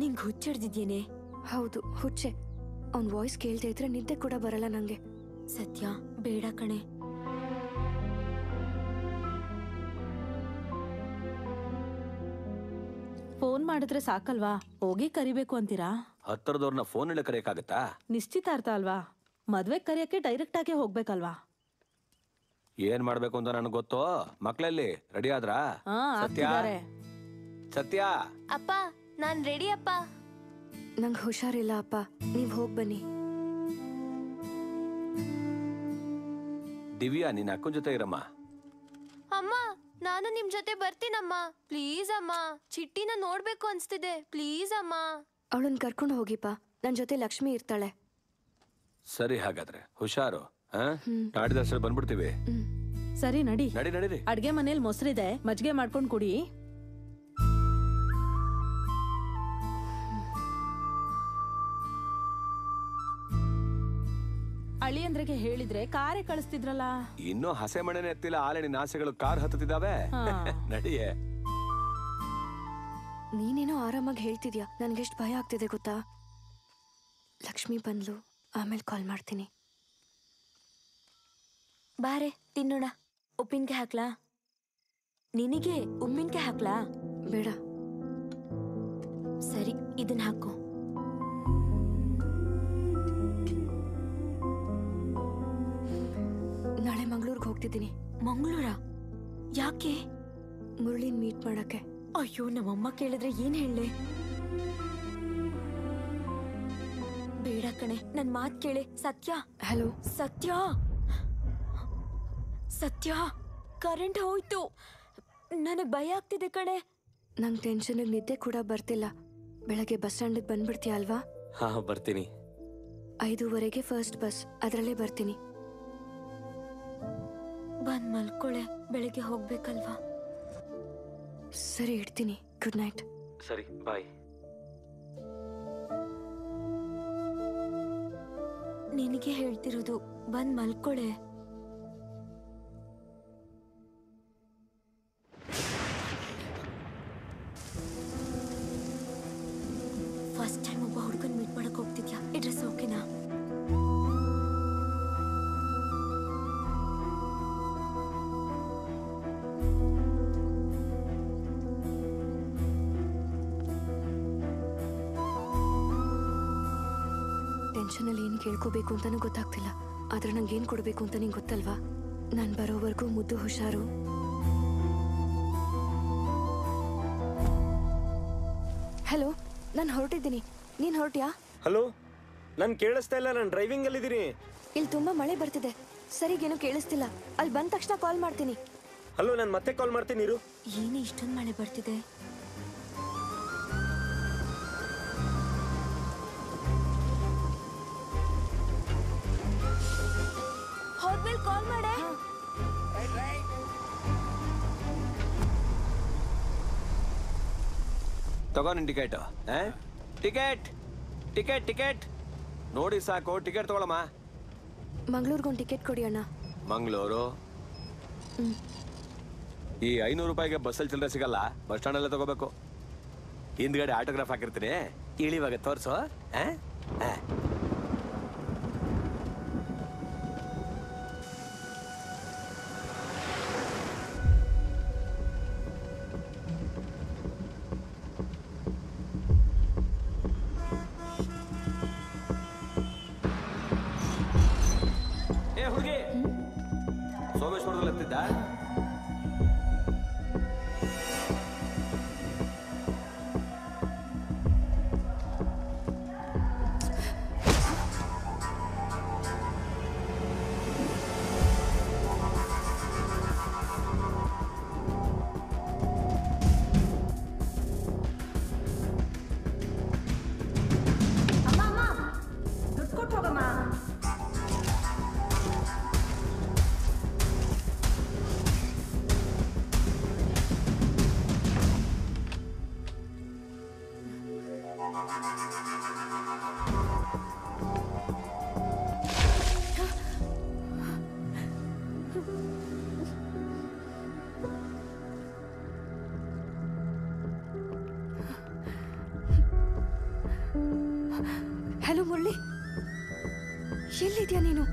ನಿಂಗ್ ಹುಚ್ಚಿಡ್ದಿದ್ಯೇನೆ? ಹೌದು, ಹುಚ್ಚೆ. ಅವ್ನ್ ವಾಯ್ಸ್ ಕೇಳ್ತಾ ಇದ್ರೆ ನಿದ್ದೆ ಕೂಡ ಬರಲ್ಲ ನಂಗೆ. ಸತ್ಯ, ಬೇಡ ಕಣೆ. ಫೋನ್ ಮಾಡಿದ್ರೆ ಸಾಕಲ್ವಾ? ಹೋಗಿ ಕರಿಬೇಕು ಅಂತೀರಾ? ಹತ್ತಿರದವ್ರನ್ನ ಫೋನ್ ಇಳ್ಳೆ ಕರೆಯಕ್ಕಾಗತ್ತಾ? ನಿಶ್ಚಿತಾರ್ಥ ಅಲ್ವಾ? ಮದ್ವೆ ಕರೆಯಕ್ಕೆ ಡೈರೆಕ್ಟ್ ಆಗಿ ಹೋಗ್ಬೇಕಲ್ವಾ? ಏನ್ ಮಾಡ್ಬೇಕು ಅಂತ ನನಗೆ ಗೊತ್ತು. ಮಕ್ಳಲ್ಲಿ ರೆಡಿ ಆದ್ರಾ? ಸತ್ಯ, ಸತ್ಯ. ಅಪ್ಪ ನಾನ್ ರೆಡಿ ಅಪ್ಪ. ನಂಗೆ ಹುಷಾರಿಲ್ಲ ಅಪ್ಪ, ನೀವ್ ಹೋಗ್ ಬನ್ನಿ. ದಿವ್ಯಾ, ನಿನ್ನ ಅಕ್ಕನ ಜೊತೆ ಇರಮ್ಮ. ಅಮ್ಮ ನಾನು ನಿಮ್ ಜೊತೆ ಬರ್ತೀನಮ್ಮ. ಪ್ಲೀಸ್ ಅಮ್ಮ, ಚಿಟ್ಟಿನ ನೋಡ್ಬೇಕು ಅನ್ಸ್ತಿದೆ. ಪ್ಲೀಸ್ ಅಮ್ಮ. ಅವಳನ್ನ ಕರ್ಕೊಂಡು ಹೋಗಿಪ್ಪ, ನನ್ ಜೊತೆ ಲಕ್ಷ್ಮಿ ಇರ್ತಾಳೆ. ಸರಿ, ಹಾಗಾದ್ರೆ ಹುಷಾರು. ನಾಡಿದಷ್ಟರಲ್ಲಿ ಬಂದ್ಬಿಡ್ತೀವಿ. ಸರಿ, ನಡಿ. ನಡೀರಿ. ಅಡ್ಗೆ ಮನೇಲಿ ಮೊಸರಿದೆ, ಮಜ್ಜಿಗೆ ಮಾಡ್ಕೊಂಡ್ ಕುಡಿ. ಅಳಿಯಂದ್ರಿಗೆ ಹೇಳಿದ್ರೆ ಕಾರೇ ಕಳಿಸ್ತಿದ್ರಲ್ಲ. ಇನ್ನೂ ಹಸೆ ಮಣೆನೆ ಎತ್ತಿಲ್ಲ, ಆಲೆ ನಿನ್ನ ಆಸೆಗಳು ಕಾರ್ ಹತ್ತುತ್ತಿದ್ದಾವೆ. ನಡಿಯೇ. ನೀನೇನೋ ಆರಾಮಾಗಿ ಹೇಳ್ತಿದ್ಯಾ, ನನ್ಗೆಷ್ಟು ಭಯ ಆಗ್ತಿದೆ ಗೊತ್ತಾ? ಲಕ್ಷ್ಮಿ ಬಂದ್ಲು, ಆಮೇಲೆ ಕಾಲ್ ಮಾಡ್ತೀನಿ. ಬಾರೆ ತಿನ್ನೋಣ. ಉಪ್ಪಿನಕಾಯಿ ಹಾಕ್ಲಾ? ನಿನಗೆ ಉಪ್ಪಿನಕಾಯಿ ಹಾಕ್ಲಾ? ಬೇಡ. ಸರಿ, ಇದನ್ನ ಹಾಕು. ನಾಳೆ ಮಂಗಳೂರಿಗೆ ಹೋಗ್ತಿದ್ದೀನಿ. ಮಂಗಳೂರ? ಯಾಕೆ? ಮುರಳಿನ್ ಮೀಟ್ ಮಾಡಕ್ಕೆ. ಅಯ್ಯೋ, ನಮ್ಮಮ್ಮ ಕೇಳಿದ್ರೆ ಏನ್ ಹೇಳಲೆ? ಬೇಡ ಕಣೆ, ನನ್ ಮಾತ್ ಕೇಳೆ. ಸತ್ಯ. ಹಲೋ ಸತ್ಯ. ಸತ್ಯ, ಕರೆಂಟ್ ಹೋಯ್ತು. ನನಗ್ ಭಯ ಆಗ್ತಿದೆ ಕಣೆ. ನಂಗೆ ಟೆನ್ಷನ್ಗೆ ನಿದ್ದೆ ಕೂಡ ಬರ್ತಿಲ್ಲ. ಬೆಳಗ್ಗೆ ಬಸ್ ಸ್ಟ್ಯಾಂಡಿಗೆ ಬಂದ್ಬಿಡ್ತೀಯ ಅಲ್ವಾ? ಹಾ, ಬರ್ತೀನಿ. 5:15 ಫಸ್ಟ್ ಬಸ್, ಅದರಲ್ಲೇ ಬರ್ತೀನಿ. ಬಂದ್ ಮಲ್ಕೊಳೆ, ಬೆಳಗ್ಗೆ ಹೋಗ್ಬೇಕಲ್ವಾ? ಸರಿ, ಇಡ್ತೀನಿ. Good night. ಸರಿ, ಬಾಯ್. ನಿನಗೆ ಹೇಳ್ತಿರೋದು, ಬಂದ್ ಮಲ್ಕೊಳೆ. ಫಸ್ಟ್ ಟೈಮ್ ಒಬ್ಬ ಹುಡುಗನ್ ಮೀಟ್ ಮಾಡಕ್ ಹೋಗ್ತಿದ್ಯಾ? ಈ ಡ್ರೆಸ್ ಓಕೆನಾ? ಟೆನ್ಷನಲ್ಲಿ ಏನು ಕೇಳ್ಕೋಬೇಕು ಅಂತಾನೂ ಗೊತ್ತಾಗ್ತಿಲ್ಲ. ಆದ್ರೆ ನಂಗೆ ಏನ್ ಕೊಡ್ಬೇಕು ಅಂತ ನಿಂಗೆ ಗೊತ್ತಲ್ವಾ? ನಾನ್ ಬರೋವರೆಗೂ ಮುದ್ದು ಹುಷಾರು. ಹಲೋ, ನಾನು ಹೊರಟಿದ್ದೀನಿ. ನೀನ್ ಹೊರಟ್ಯಾ? ಹಲೋ, ನಾನು ಕೇಳಿಸ್ತಾ ಇಲ್ಲ. ನಾನು ಡ್ರೈವಿಂಗ್ ಅಲ್ಲಿ ಇದ್ದೀನಿ. ಇಲ್ಲಿ ತುಂಬಾ ಮಳೆ ಬರ್ತಿದೆ, ಸರಿಗೇನು ಕೇಳಿಸ್ತಿಲ್ಲ. ಅಲ್ಲಿ ಬಂದ ತಕ್ಷಣ ಕಾಲ್ ಮಾಡ್ತೀನಿ. ಹಲೋ, ನಾನು ಮತ್ತೆ ಕಾಲ್ ಮಾಡ್ತೀನಿ ಇರು. ಏನೇ ಇಷ್ಟೊಂದು ಮಳೆ ಬರ್ತಿದೆ? ಹೋದ್ಮೇಲೆ ಕಾಲ್ ಮಾಡೆ. ತಗೋ ನಿನ್ ಟಿಕೆಟ್. ಟಿಕೆಟ್ ಟಿಕೆಟ್ ಟಿಕೆಟ್ ನೋಡಿ ಸಾಕು. ಟಿಕೆಟ್ ತಗೊಳಮ್ಮ. ಮಂಗಳೂರಿಗೊಂದು ಟಿಕೆಟ್ ಕೊಡಿ ಅಣ್ಣ. ಮಂಗಳೂರು? ಈ 500 ರೂಪಾಯಿಗೆ ಬಸ್ಸಲ್ಲಿ ಚಿಲ್ಲರೆ ಸಿಗಲ್ಲ, ಬಸ್ ಸ್ಟ್ಯಾಂಡ್ ಅಲ್ಲೇ ತಗೋಬೇಕು. ಹಿಂದ್ಗಡೆ ಆಟೋಗ್ರಾಫ್ ಹಾಕಿರ್ತೀನಿ, ಇಳಿವಾಗ ತೋರ್ಸು. ಹುಡುಗಿ ಸೋಮೇಶ್ವರದಲ್ಲಿ ಹತ್ತಿದ್ದ? ಎಲ್ಲಿದ್ಯಾ ನೀನು?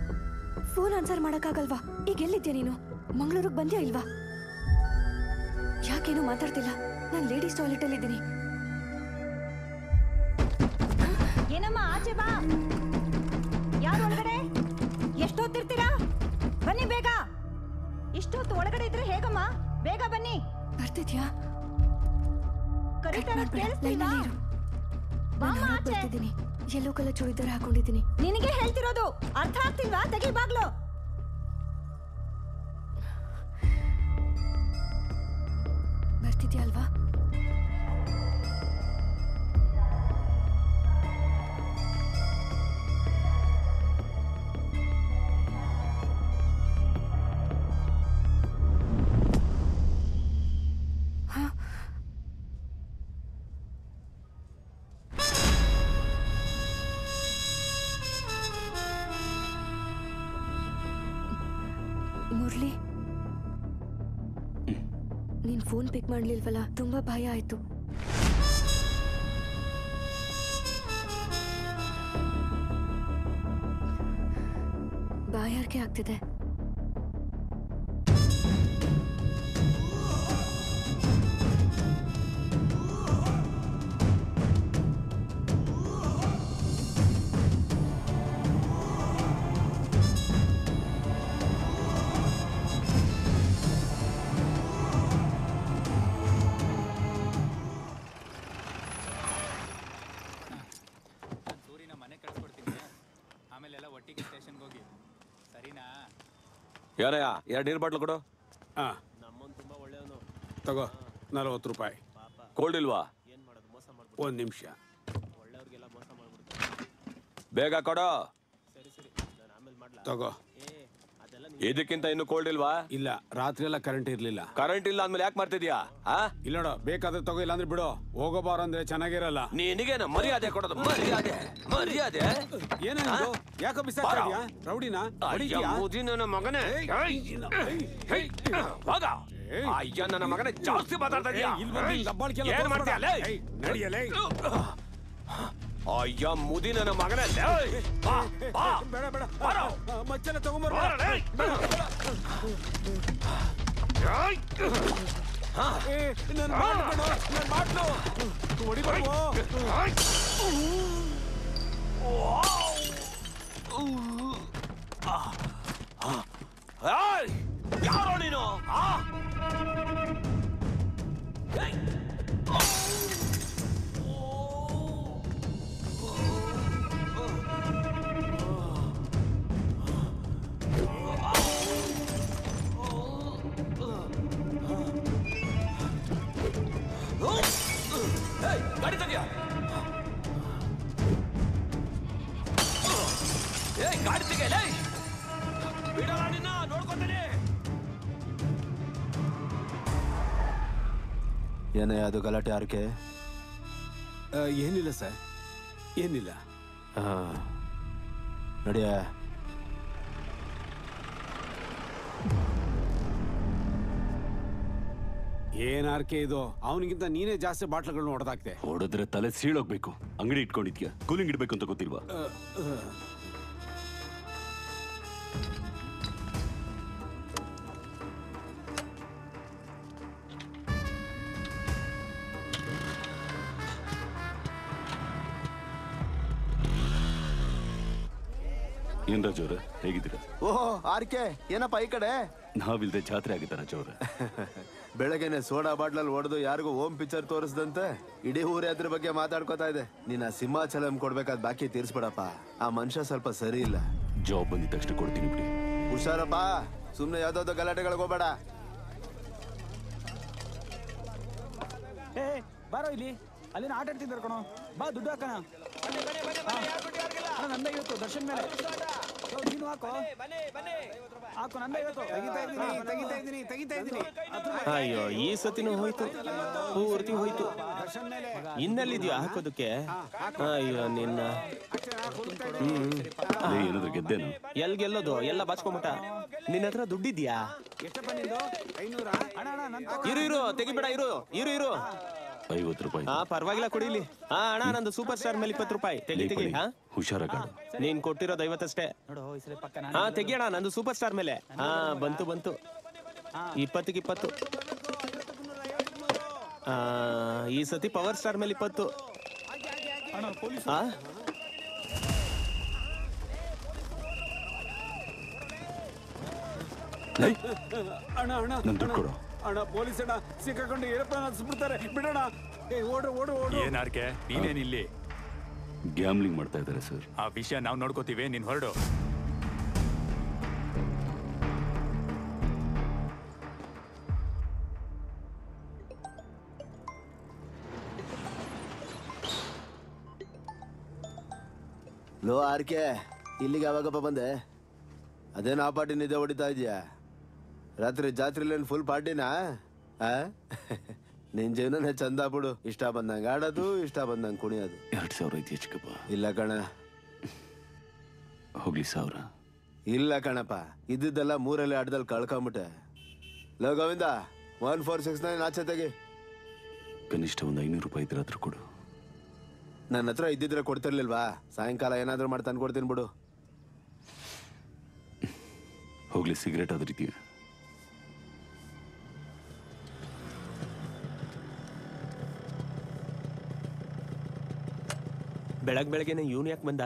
ಫೋನ್ ಆನ್ಸರ್ ಮಾಡಕ್ಕಾಗಲ್ವಾ? ಈಗ ಎಲ್ಲಿದ್ಯಾ ನೀನು? ಮಂಗಳೂರಿಗೆ ಬಂದ್ಯಾ ಇಲ್ವಾ? ಯಾಕೇನು ಮಾತಾಡ್ತಿಲ್ಲ? ನಾನು ಲೇಡೀಸ್ ಟಾಯ್ಲೆಟ್ ಅಲ್ಲಿ ಇದ್ದೀನಿ. ಏನಮ್ಮ ಆಚೆ ಬಾ. ಯಾರು ಒಳಗಡೆ? ಎಷ್ಟೊತ್ತಿರ್ತೀರಾ? ಬನ್ನಿ ಬೇಗ. ಇಷ್ಟೊತ್ತು ಒಳಗಡೆ ಇದ್ರೆ ಹೇಗಮ್ಮ? ಬೇಗ ಬನ್ನಿ. ಬರ್ತಿದ್ಯಾ? ಕರೀತಾರ ಕೇಳಿಸ್ತಿಲ್ವಾ? ಬಾಮ್ಮ ಆಚೆ. ಬರ್ತಿದ್ದೀನಿ. ಯೆಲ್ಲೋ ಕಲರ್ ಚೂಡಿದಾರ ಹಾಕೊಂಡಿದ್ದೀನಿ. ನಿನಗೆ ಹೇಳ್ತಿರೋದು ಅರ್ಥ ಆಗ್ತಿಲ್ವಾ? ತೆಗಿ ಬಾಗ್ಲು. ಬರ್ತಿದ್ಯಾ ಅಲ್ವಾ? ಮುರಳಿ, ನೀನ್ ಫೋನ್ ಪಿಕ್ ಮಾಡ್ಲಿಲ್ವಲ್ಲ, ತುಂಬಾ ಭಯ ಆಯ್ತು. ಬಾಯಾರಿಕೆ ಆಗ್ತಿದೆ. ಯಾರಯ್ಯ 2 ನೀರ್ ಬಾಟ್ಲು ಕೊಡು. ತಗೋ 40 ರೂಪಾಯಿ. ಕೋಲ್ಡ್ ಇಲ್ವಾ? 1 ನಿಮಿಷ. ಬೇಗ ಕೊಡು. ತಗೋ. ಇದಕ್ಕಿಂತ ಇನ್ನು ಕೋಲ್ಡ್ ಇಲ್ವಾ? ಇಲ್ಲ, ರಾತ್ರಿ ಎಲ್ಲ ಕರೆಂಟ್ ಇರ್ಲಿಲ್ಲ. ಕರೆಂಟ್ ಇಲ್ಲ ಅಂದ್ಮೇಲೆ ಯಾಕೆ ಮಾಡ್ತಿದ್ಯಾ? ಇಲ್ಲ ನೋಡ, ಬೇಕಾದ್ರೆ ತಗೋ, ಇಲ್ಲಾಂದ್ರೆ ಬಿಡು. ಹೋಗೋಬಾರ ಅಂದ್ರೆ ಚೆನ್ನಾಗಿರಲ್ಲ. ನಿನಗೇನ ಮರ್ಯಾದೆ ಕೊಡೋದು? ಮರ್ಯಾದೆ ಮರ್ಯಾದೆ ಏನಿದು? ಯಾಕ ಬಿಸಾಡ್ತಿದ್ಯಾ? ರೌಡಿನ ನನ್ನ ಮಗನೇ. ಅಯ್ಯ ನನ್ನ ಮಗನೇ, ಜಾಸ್ತಿ ಮಾತಾಡ್ತಾ ಇದೀಯಾ? ಏನ್ ಮಾಡ್ತೀಯ? ನಡಿಯಲೇ. ಅಯ್ಯ ಮುದಿ ನನ್ನ ಮಗನೇ. ಬೇಡ ಬೇಡ, ಮಚ್ಚೆಲ್ಲ ತಗೊಂಬರ. ಯಾರೋ ನೀನು? ಗಾಡಿ ತೆಗಿಯ. ಗಾಡಿ ತೆಗಿಯಲೇ. ಬಿಡಲ್ಲ ನಿನ್ನ, ನೋಡ್ಕೊತೀನಿ. ಏನೇ ಅದು ಗಲಾಟೆ ಆರ್ಕೆ? ಏನಿಲ್ಲ ಸರ್, ಏನಿಲ್ಲ. ನಡಿಯ. ಏನಾರ್ಕೆ ಇದು? ಅವನಿಗಿಂತ ನೀನೇ ಜಾಸ್ತಿ ಬಾಟ್ಲುಗಳನ್ನ ಹೊಡೆದಾಕ್ತೆ. ಹೊಡೆದ್ರೆ ತಲೆ ಸೀಳೋಗ್ಬೇಕು. ಅಂಗಡಿ ಇಟ್ಕೊಂಡಿದ್ಯಾ? ಕೂಲಿಂಗ್ ಇಡ್ಬೇಕು ಅಂತ ಗೊತ್ತಿಲ್ವಾ? ಏನ್ ರಾಜ್ ಅವ್ರೆ, ಹೇಗಿದ್ದೀರಾ? ಓಹೋ ಆರ್ಕೆ, ಏನಪ್ಪ ಈ ಕಡೆ? ನಾವಿಲ್ದೆ ಜಾತ್ರೆ ಆಗಿದ್ದ ರಾಜ್ ಅವ್ರೆ. ಬೆಳಗ್ಗೆನೆ ಸೋಡಾ ಬಾಟ್ಲಲ್ಲಿ ಹೊಡೆದು ಯಾರಿಗೂ ಓಮ್ ಪಿಕ್ಚರ್ ತೋರಿಸ್ದಂತೆ ಇಡೀ ಊರೇ ಅದ್ರ ಬಗ್ಗೆ ಮಾತಾಡ್ಕೋತಾ ಇದೆ. ನೀನ್ ಆ ಸಿಂಹಾಚಲಂ ಕೊಡ್ಬೇಕಾದ ಬಾಕಿ ತೀರ್ಸ್ಬಿಡಪ್ಪ. ಆ ಮನುಷ್ಯ ಸ್ವಲ್ಪ ಸರಿ ಇಲ್ಲ. ಜಾಬ್ ಬಂದಿದ ತಕ್ಷಣ ಕೊಡ್ತೀನಿ ಬಿಡಿ. ಹುಷಾರಪ್ಪ, ಸುಮ್ನೆ ಯಾವ್ದಾವ್ದು ಗಲಾಟೆಗಳಿಗೆ ಹೋಗ್ಬೇಡ. ಬಾರೋ ಇಲ್ಲಿ, ಅಲ್ಲಿನ ಆಟ ಆಡ್ತಿದ್ದಾರೆ ಕಣೋ. ಬಾ, ದುಡ್ಡು ಹಾಕೋಣ. ನಂದ 50 ದರ್ಶನ್ ಮೇಲೆ. ನೀನು ಹಾಕೋ. ಹಾಕೋ, ನಂದ 50. ತೆಗಿತಾ ಇದ್ದೀನಿ. ಅಯ್ಯೋ, ಈ ಸತಿನೂ ಹೋಯ್ತು, ಪೂರ್ತಿ ಹೋಯ್ತು. ಇನ್ನೆಲ್ಲಿದ್ಯೋ ಹಾಕೋದಕ್ಕೆ? ಅಯ್ಯೋ ನಿನ್ನ. ಏನಾದ್ರು ಗೆದ್ದೇನು? ಎಲ್ ಗೆಲ್ಲೋದು? ಎಲ್ಲ ಬಾಚ್ಕೊಂಬಿಟ್ಟ. ನಿನ್ನ ಹತ್ರ ದುಡ್ಡಿದ್ಯಾ? ಎಷ್ಟಪ್ಪ ನಿಂದು? 500? ಇರು ತೆಗಿಬೇಡ, ಇರು. 50 ರೂಪಾಯಿ. ಪರವಾಗಿಲ್ಲ ಕೊಡಿಲಿ. ಅಣ್ಣ ನಂದು ಸೂಪರ್ ಸ್ಟಾರ್ ಮೇಲೆ 20 ರೂಪಾಯಿ ತೆಗಿ. ಹುಷಾರಾಗ. ನೀನ್ ಕೊಟ್ಟಿರೋದು 50 ಅಷ್ಟೇ. ತೆಗಿಯೋಣ ನಂದು ಸೂಪರ್ ಸ್ಟಾರ್ ಮೇಲೆ. ಬಂತು 20ಗೆ 20. ಈ ಸತಿ ಪವರ್ ಸ್ಟಾರ್ ಮೇಲೆ 20. ಅಣ್ಣ ಪೊಲೀಸ್ ಅಣ್ಣ ಸಿಕ್ಕಾಕೊಂಡು ಏರೋಪ್ಲೇನ್ ಹತ್ಸ್ಬಿಡ್ತಾರೆ, ಬಿಡೋಣ. ಓಡು. ಏನಾರ್ಕೆ ನೀನೇನ್ ಇಲ್ಲಿ ಗ್ಯಾಮ್ಲಿಂಗ್ ಮಾಡ್ತಾ ಇದ್ದಾರೆ ಸರ್. ಆ ವಿಷಯ ನಾವು ನೋಡ್ಕೋತೀವಿ, ನೀನ್ ಹೊರಡು. ಲೋ ಆರ್ಕೆ, ಇಲ್ಲಿಗೆ ಯಾವಾಗಪ್ಪ ಬಂದೆ? ಅದೇನು ಆ ಪಾರ್ಟಿ ನಿದ್ದೆ ಹೊಡಿತಾ ಇದೆಯಾ? ರಾತ್ರಿ ಜಾತ್ರೆಲೇನು ಫುಲ್ ಪಾರ್ಟಿನಾ? ನಿನ್ ಜೀವನನೇ ಚಂದ ಬಿಡು. ಇಷ್ಟ ಬಂದಂಗೆ ಆಡೋದು, ಇಷ್ಟ ಬಂದಂಗೆ ಕುಣಿಯೋದು. 2000 ಐತಿ ಚಿಕ್ಕಪ್ಪ. ಇಲ್ಲ ಕಣ. ಹೋಗ್ಲಿ 1000. ಇಲ್ಲ ಕಣಪ್ಪ, ಇದ್ದಿದ್ದೆಲ್ಲ 3 ಆಟದಲ್ಲಿ ಕಳ್ಕೊಂಬಿಟ್ಟೆ. ಲೋ ಗೋವಿಂದ, 1469 ಆಚೆ ತೆಗಿ. ಕನಿಷ್ಠ ಒಂದು 500 ರೂಪಾಯಿ ಇದ್ರಾದ್ರೂ ಕೊಡು. ನನ್ನ ಹತ್ರ ಇದ್ದಿದ್ರೆ ಕೊಡ್ತಿರ್ಲಿಲ್ವಾ? ಸಾಯಂಕಾಲ ಏನಾದ್ರೂ ಮಾಡಿ ತಂದು ಕೊಡ್ತೀನಿ ಬಿಡು. ಹೋಗ್ಲಿ, ಸಿಗರೇಟ್ ಆದ ರೀತಿಯ. ಬೆಳಗ್ಗೆನೆ ಇವನು ಯಾಕೆ ಬಂದ?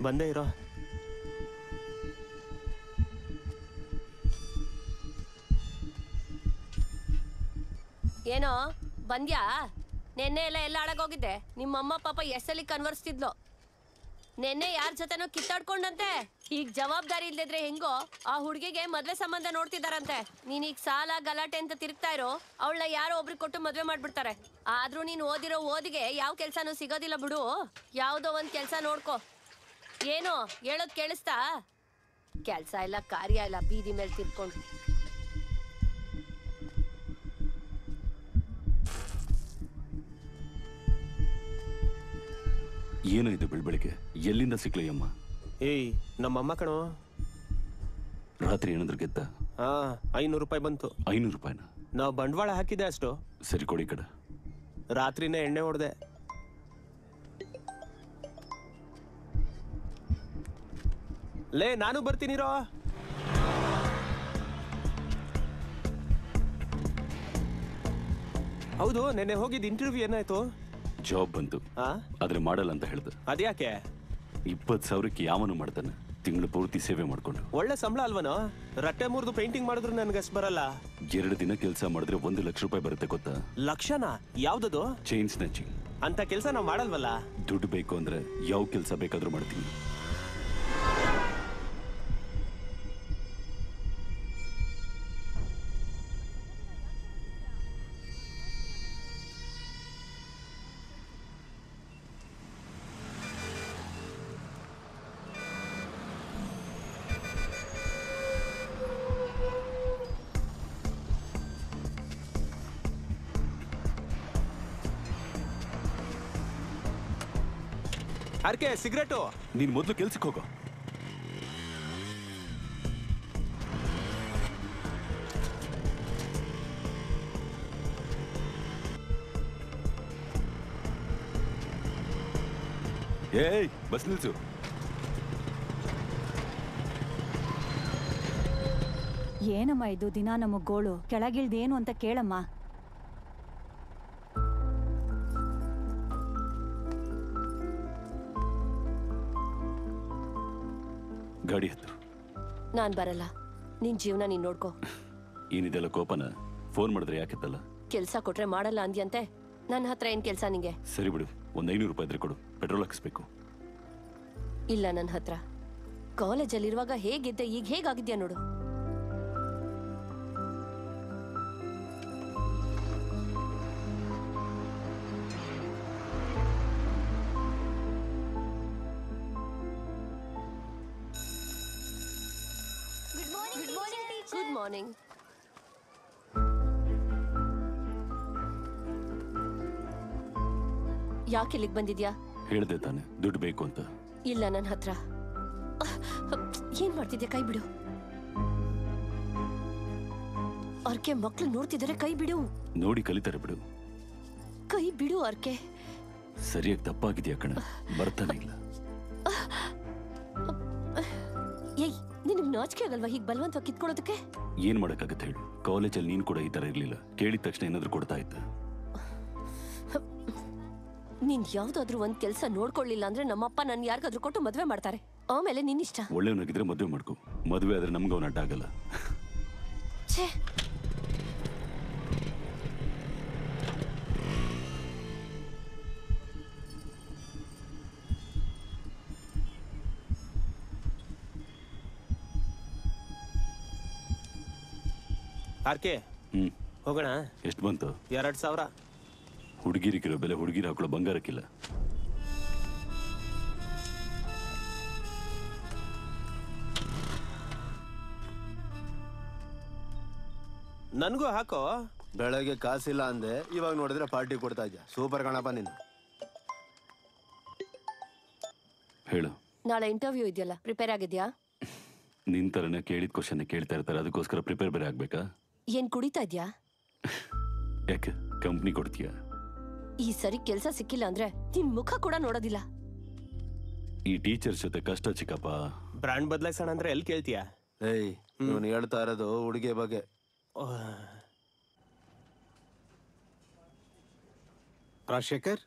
ಬಂದೇ ಇರೋ. ಏನೋ ಬಂದ್ಯಾ? ನೆನ್ನೆ ಎಲ್ಲ ಹಾಳಾಗೋಗಿದ್ದೆ. ನಿಮ್ಮಮ್ಮ ಪಾಪ ಎಸ್ಸಲ್ಲಿ ಕನ್ವರ್ಸ್ತಿದ್ಲು. ನೆನ್ನೆ ಯಾರ ಜೊತೆನೋ ಕಿತ್ತಾಡ್ಕೊಂಡಂತೆ. ಈಗ ಜವಾಬ್ದಾರಿ ಇಲ್ದಿದ್ರೆ ಹೆಂಗೋ ಆ ಹುಡುಗಿಗೆ ಮದ್ವೆ ಸಂಬಂಧ ನೋಡ್ತಿದಾರಂತೆ. ನೀನೀಗ ಸಾಲ ಗಲಾಟೆ ಅಂತ ತಿರುಗ್ತಾ ಇರೋ, ಅವಳನ್ನ ಯಾರೋ ಒಬ್ರಿಗೆ ಕೊಟ್ಟು ಮದ್ವೆ ಮಾಡ್ಬಿಡ್ತಾರೆ. ಆದ್ರೂ ನೀನು ಓದಿರೋ ಓದಿಗೆ ಯಾವ ಕೆಲ್ಸನೂ ಸಿಗೋದಿಲ್ಲ ಬಿಡು. ಯಾವ್ದೋ ಒಂದ್ ಕೆಲ್ಸ ನೋಡ್ಕೋ. ಏನೋ ಹೇಳೋದ್ ಕೇಳಿಸ್ತಾ? ಕೆಲ್ಸ ಇಲ್ಲ, ಕಾರ್ಯ ಇಲ್ಲ, ಬೀದಿ ಮೇಲೆ ತಿರ್ಕೊಂಡು. ಏನೋ ಇದು ಬೆಳಬೆಳಗ್ಗೆ ಎಲ್ಲಿಂದ ಸಿಕ್ಲಯ್ಯಮ್ಮ? ಏಯ್, ನಮ್ಮಮ್ಮ ಕಣೋ. ರಾತ್ರಿ ಏನಾದ್ರು ಗೆದ್ದ? 500 ರೂಪಾಯಿ ಬಂತು. 500 ರೂಪಾಯಿನ? ನಾವು ಬಂಡವಾಳ ಹಾಕಿದೆ ಅಷ್ಟು. ಸರಿ ಕೊಡಿ ಕಡೆ. ರಾತ್ರಿನೇ ಎಣ್ಣೆ ಹೊಡೆದೆ. ಲೇ, ನಾನು ಬರ್ತೀನಿರೋ. ಹೌದು, ನೆನ್ನೆ ಹೋಗಿದ್ದು ಇಂಟರ್ವ್ಯೂ ಏನಾಯ್ತು? ಜಾಬ್ ಬಂತು, ಆದ್ರೆ ಮಾಡಲ್ಲ ಅಂತ ಹೇಳ್ದ. ಅದ್ಯಾಕೆ? 20,000ಕ್ಕೆ ಯಾವನು ಮಾಡ್ತಾನೆ, ತಿಂಗಳು ಪೂರ್ತಿ ಸೇವೆ ಮಾಡ್ಕೊಂಡು. ಒಳ್ಳೆ ಸಂಬಳ ಅಲ್ವನೋ? ರಟ್ಟೆ ಮುರಿದು ಪೇಂಟಿಂಗ್ ಮಾಡಿದ್ರು ನನ್ಗೆ ಅಷ್ಟು ಬರಲ್ಲ. 2 ದಿನ ಕೆಲಸ ಮಾಡಿದ್ರೆ 1 ಲಕ್ಷ ರೂಪಾಯಿ ಬರುತ್ತೆ ಗೊತ್ತಾ? ಲಕ್ಷನಾ? ಯಾವ್ದದು? Chain snatching. ಅಂತ ಕೆಲಸ ನಾವು ಮಾಡಲ್ವಲ್ಲ. ದುಡ್ಡು ಬೇಕು ಅಂದ್ರೆ ಯಾವ ಕೆಲಸ ಬೇಕಾದ್ರೂ ಮಾಡ್ತೀನಿ. ಅರ್ಕೆ, ಸಿಗರೇಟು. ನೀನ್ ಮೊದಲು ಕೆಲ್ಸಕ್ಕೆ ಹೋಗೋ. ಏಯ್, ಬಸ್ ನಿಲ್ಸು. ಏನಮ್ಮ ಇದು ದಿನ ನಮಗ್ ಗೋಳು? ಕೆಳಗಿಳ್ದೇನು ಅಂತ ಕೇಳಮ್ಮ. ಗಾಡಿ ಹತ್ತು. ನಾನ್ ಬರಲ್ಲ, ನಿನ್ ಜೀವನ ನೀನ್ ನೋಡ್ಕೋ. ಏನಿದೆಲ್ಲ ಕೋಪನ? ಫೋನ್ ಮಾಡಿದ್ರೆ ಯಾಕೆತ್ತಲ್ಲ? ಕೆಲ್ಸ ಕೊಟ್ರೆ ಮಾಡಲ್ಲ ಅಂದ್ಯಂತೆ. ನನ್ನ ಹತ್ರ ಏನ್ ಕೆಲ್ಸ ನಿಂಗೆ? ಸರಿ ಬಿಡು, ಒಂದು 500 ರೂಪಾಯಿ ಇದ್ರೆ ಕೊಡು, ಪೆಟ್ರೋಲ್ ಹಾಕಿಸ್ಬೇಕು. ಇಲ್ಲ ನನ್ನ ಹತ್ರ. ಕಾಲೇಜಲ್ಲಿರುವಾಗ ಹೇಗಿದ್ದೆ, ಈಗ ಹೇಗಾಗಿದ್ಯಾ ನೋಡು. Good morning. ಯಾಕೆ ಇಲ್ಲಿಗೆ ಬಂದಿದ್ಯಾ? ಹೇಳ್ದೆ ತಾನೆ ದುಡ್ಡು ಬೇಕು ಅಂತ. ಇಲ್ಲ ನನ್ನ ಹತ್ರ. ಏನ್ ಮಾಡ್ತಿದ್ಯಾ? ಕೈ ಬಿಡು. ಅರ್ಕೆ, ಮಕ್ಳು ನೋಡ್ತಿದ್ದಾರೆ, ಕೈ ಬಿಡು. ನೋಡಿ ಕಲಿತಾರೆ ಬಿಡು. ಕೈ ಬಿಡು ಅರ್ಕೆ. ಸರಿಯಾಗಿ ತಪ್ಪಾಗಿದ್ಯಾ ಕಣ, ಬರ್ತಾನೆ ಇಲ್ಲ. ಏಯ್, ನಿನಗ್ ನಾಚಿಕೆ ಆಗಲ್ವಾ ಹೀಗ್ ಬಲವಂತವಾಗಿ ಕಿತ್ಕೊಳ್ಳೋದಕ್ಕೆ? ಏನ್ ಮಾಡಕ್ಕಾಗತ್ತೆ ಹೇಳು? ಕಾಲೇಜಲ್ಲಿ ನೀನ್ ಕೂಡ ಈ ತರ ಇರ್ಲಿಲ್ಲ. ಕೇಳಿದ ತಕ್ಷಣ ಏನಾದ್ರು ಕೊಡ್ತಾ ಇದ್ದ? ನೀನ್ ಯಾವ್ದಾದ್ರು ಒಂದ್ ಕೆಲ್ಸ ನೋಡ್ಕೊಳ್ಳಿಲ್ಲ ಅಂದ್ರೆ ನಮ್ಮಪ್ಪ ನನ್ ಯಾರಿಗಾದ್ರೂ ಕೊಟ್ಟು ಮದ್ವೆ ಮಾಡ್ತಾರೆ. ಆಮೇಲೆ ನಿನ್ನಿಷ್ಟ. ಒಳ್ಳೆಯವನಾಗಿದ್ರೆ ಮದ್ವೆ ಮಾಡ್ಕೊ. ಮದ್ವೆ ಆದ್ರೆ ನಮ್ಗೆ ಅವನ ಅಡ್ಡ ಆಗಲ್ಲ. ಛೇ, ಆರ್ಕೆ ಹೋಗೋಣ. ಎಷ್ಟು ಬಂತು? 2000. ಹುಡುಗಿರಿಗಿರೋ ಬೆಲೆ ಹುಡುಗಿರು ಹಾಕೊಳ್ಳೋ ಬಂಗಾರಕ್ಕಿಲ್ಲ. ನನ್ಗೂ ಹಾಕೋ. ಬೆಳಗ್ಗೆ ಕಾಸಿಲ್ಲ ಅಂದೆ, ಇವಾಗ ನೋಡಿದ್ರೆ ಪಾರ್ಟಿ ಕೊಡ್ತಾ ಇದ್ಯಾ. ಸೂಪರ್ ಕಣಪ್ಪ ನೀನು. ಹೇಳು. ನಾಳೆ ಇಂಟರ್ವ್ಯೂ ಇದೆಯಲ್ಲ, ಪ್ರಿಪೇರ್ ಆಗಿದ್ಯಾ? ನಿನ್ ತರನೇ ಕೇಳಿದ ಕ್ವಶನ್ ಕೇಳ್ತಾ ಇರ್ತಾರೆ, ಅದಕ್ಕೋಸ್ಕರ ಪ್ರಿಪೇರ್ ಬೇರೆ ಆಗ್ಬೇಕಾ? ಏನ್ ಕುಡಿತಾ ಇದ್ಯಾ? ಯಾಕೆ ಕಂಪ್ನಿ ಕೊಡ್ತೀಯ? ಈ ಸರಿ ಕೆಲ್ಸ ಸಿಕ್ಕಿಲ್ಲ ಅಂದ್ರೆ ನಿನ್ ಮುಖ ಕೂಡ ನೋಡೋದಿಲ್ಲ. ಈ ಟೀಚರ್ ಜೊತೆ ಕಷ್ಟ ಚಿಕ್ಕಪ್ಪ. ಬ್ರಾಂಡ್ ಬದಲಾಯಿಸೋಣ ಅಂದ್ರೆ ಎಲ್ಲಿ ಕೇಳ್ತೀಯ? ಏಯ್, ಇವನು ಹೇಳ್ತಾ ಇರೋದು ಹುಡುಗಿ ಬಗ್ಗೆ. ರಾಜಶೇಖರ್,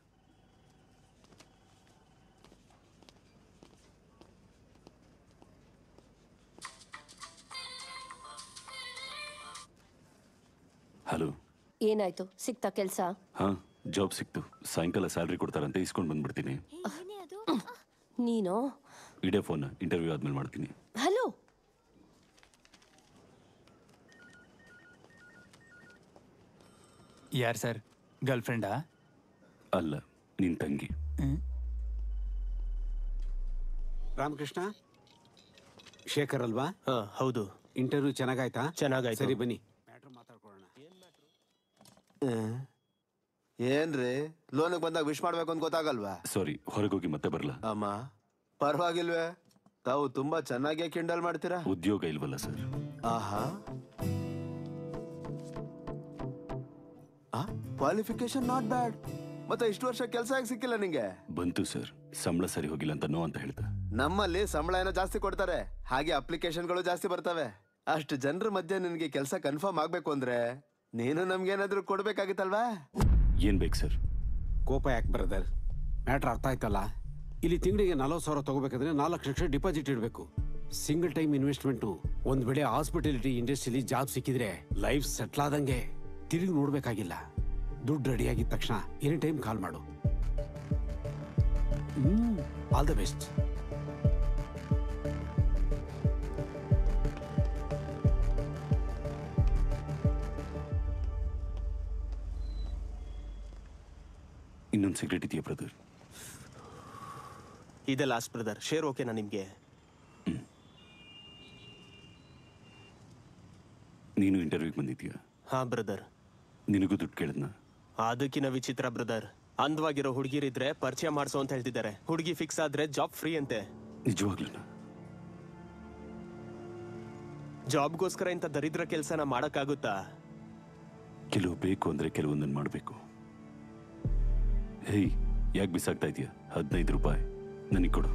ಹಲೋ. ಏನಾಯ್ತು? ಸಿಕ್ತಾ ಕೆಲ್ಸ? ಹಾ, ಜಾಬ್ ಸಿಕ್ತು. ಸಾಯಂಕಾಲ ಸ್ಯಾಲ್ರಿ ಕೊಡ್ತಾರಂತೆ, ಇಸ್ಕೊಂಡ್ ಬಂದ್ಬಿಡ್ತೀನಿ. ನೀನು ಇಡೇ ಫೋನ್, ಇಂಟರ್ವ್ಯೂ ಆದ್ಮೇಲೆ ಮಾಡ್ತೀನಿ. ಹಲೋ, ಯಾರು ಸರ್? ಗರ್ಲ್ ಫ್ರೆಂಡಾ? ಅಲ್ಲ, ನಿನ್ ತಂಗಿ. ರಾಮಕೃಷ್ಣ, ಶೇಖರ್ ಅಲ್ವಾ? ಹೌದು. ಇಂಟರ್ವ್ಯೂ ಚೆನ್ನಾಗಾಯ್ತಾ? ಚೆನ್ನಾಗಾಯ್ತು. ಸರಿ ಬನ್ನಿ. ಏನ್ರಿ, ಲೋನಿಗೆ ಬಂದಾಗ ವಿಶ್ ಮಾಡ್ಬೇಕು ಅಂತ ಗೊತ್ತಾಗಲ್ವಾ? ಸಾರಿ, ಹೊರಗೋಗಿ ಮತ್ತೆ ಬರಲ್ಲ. ಅಮ್ಮ ಪರವಾಗಿಲ್ವೇ? ತಾವು ತುಂಬಾ ಚೆನ್ನಾಗಿ ಕಿಂಡಲ್ ಮಾಡ್ತೀರಾ. ಉದ್ಯೋಗ ಇಲ್ವಲ್ಲ ಸರ್. ಆಹಾ, ಕ್ವಾಲಿಫಿಕೇಶನ್ ನಾಟ್ ಬ್ಯಾಡ್. ಮತ್ತೆ ಇಷ್ಟು ವರ್ಷ ಕೆಲಸ ಯಾಕೆ ಸಿಕ್ಕಿಲ್ಲ ನಿಂಗೆ? ಬಂತು ಸರ್, ಸಂಬಳ ಸರಿ ಹೋಗಿಲ್ಲ ಅಂತ ನೋ ಅಂತ ಹೇಳ್ತಾ. ನಮ್ಮಲ್ಲಿ ಸಂಬಳ ಏನೋ ಜಾಸ್ತಿ ಕೊಡ್ತಾರೆ, ಹಾಗೆ ಅಪ್ಲಿಕೇಶನ್ಗಳು ಜಾಸ್ತಿ ಬರ್ತವೆ. ಅಷ್ಟು ಜನರ ಮಧ್ಯೆ ನಿನ್ಗೆ ಕೆಲಸ ಕನ್ಫರ್ಮ್ ಆಗ್ಬೇಕು ಅಂದ್ರೆ ನೀನು ನಮ್ಗೇನಾದ್ರೂ ಕೊಡ್ಬೇಕಾಗಿತ್ತಲ್ವಾ? ಏನ್ ಬೇಕು ಸರ್? ಕೋಪ ಯಾಕೆ ಬ್ರದರ್? ಮ್ಯಾಟ್ರ್ ಅರ್ಥ ಆಯ್ತಲ್ಲ. ಇಲ್ಲಿ ತಿಂಗಳಿಗೆ 40,000 ತಗೋಬೇಕಂದ್ರೆ 4 ಲಕ್ಷ ಡಿಪಾಸಿಟ್ ಇಡಬೇಕು. Single time investment. ಒಂದ್ ವೇಳೆ ಹಾಸ್ಪಿಟಾಲಿಟಿ ಇಂಡಸ್ಟ್ರಿಲಿ ಜಾಬ್ ಸಿಕ್ಕಿದ್ರೆ ಲೈಫ್ ಸೆಟ್ಲ್ ಆದಂಗೆ. ತಿರುಗಿ ನೋಡ್ಬೇಕಾಗಿಲ್ಲ. ದುಡ್ಡು ರೆಡಿ ಆಗಿದ ತಕ್ಷಣ ಎನಿ ಟೈಮ್ ಕಾಲ್ ಮಾಡು. All the best. ಇನ್ನೊಂದು ಸಿಗರೇಟ್ ಇದೆಯಾ ಬ್ರದರ್? ಇದೆ ಲಾಸ್ಟ್ ಬ್ರದರ್. ಶೇರ್ ಓಕೆನಾ ನಿಮ್ಗೆ? ನೀನು ಇಂಟರ್ವ್ಯೂಗೆ ಬಂದಿದ್ಯಾ? ಹಾ ಬ್ರದರ್. ನಿನಗೂ ದುಡ್ಡು ಕೇಳಿದ್ನ? ಅದಕ್ಕಿನ್ನ ವಿಚಿತ್ರ ಬ್ರದರ್. ಅಂದವಾಗಿರೋ ಹುಡುಗಿರಿದ್ರೆ ಪರಿಚಯ ಮಾಡಿಸೋ ಅಂತ ಹೇಳ್ತಿದ್ದಾರೆ. ಹುಡುಗಿ ಫಿಕ್ಸ್ ಆದ್ರೆ ಜಾಬ್ ಫ್ರೀ ಅಂತೆ. ನಿಜವಾಗ್ಲೂ? ಜಾಬ್ಗೋಸ್ಕರ ಇಂಥ ದರಿದ್ರ ಕೆಲಸನ ಮಾಡಕ್ಕಾಗುತ್ತಾ? ಕೆಲವು ಬೇಕು ಅಂದ್ರೆ ಕೆಲವೊಂದನ್ನು ಮಾಡಬೇಕು. ಹೇಯ್, ಯಾಕೆ ಬಿಸಾಕ್ತಾ ಇದೆಯಾ? 15 ರೂಪಾಯಿ ನನಗೆ ಕೊಡು.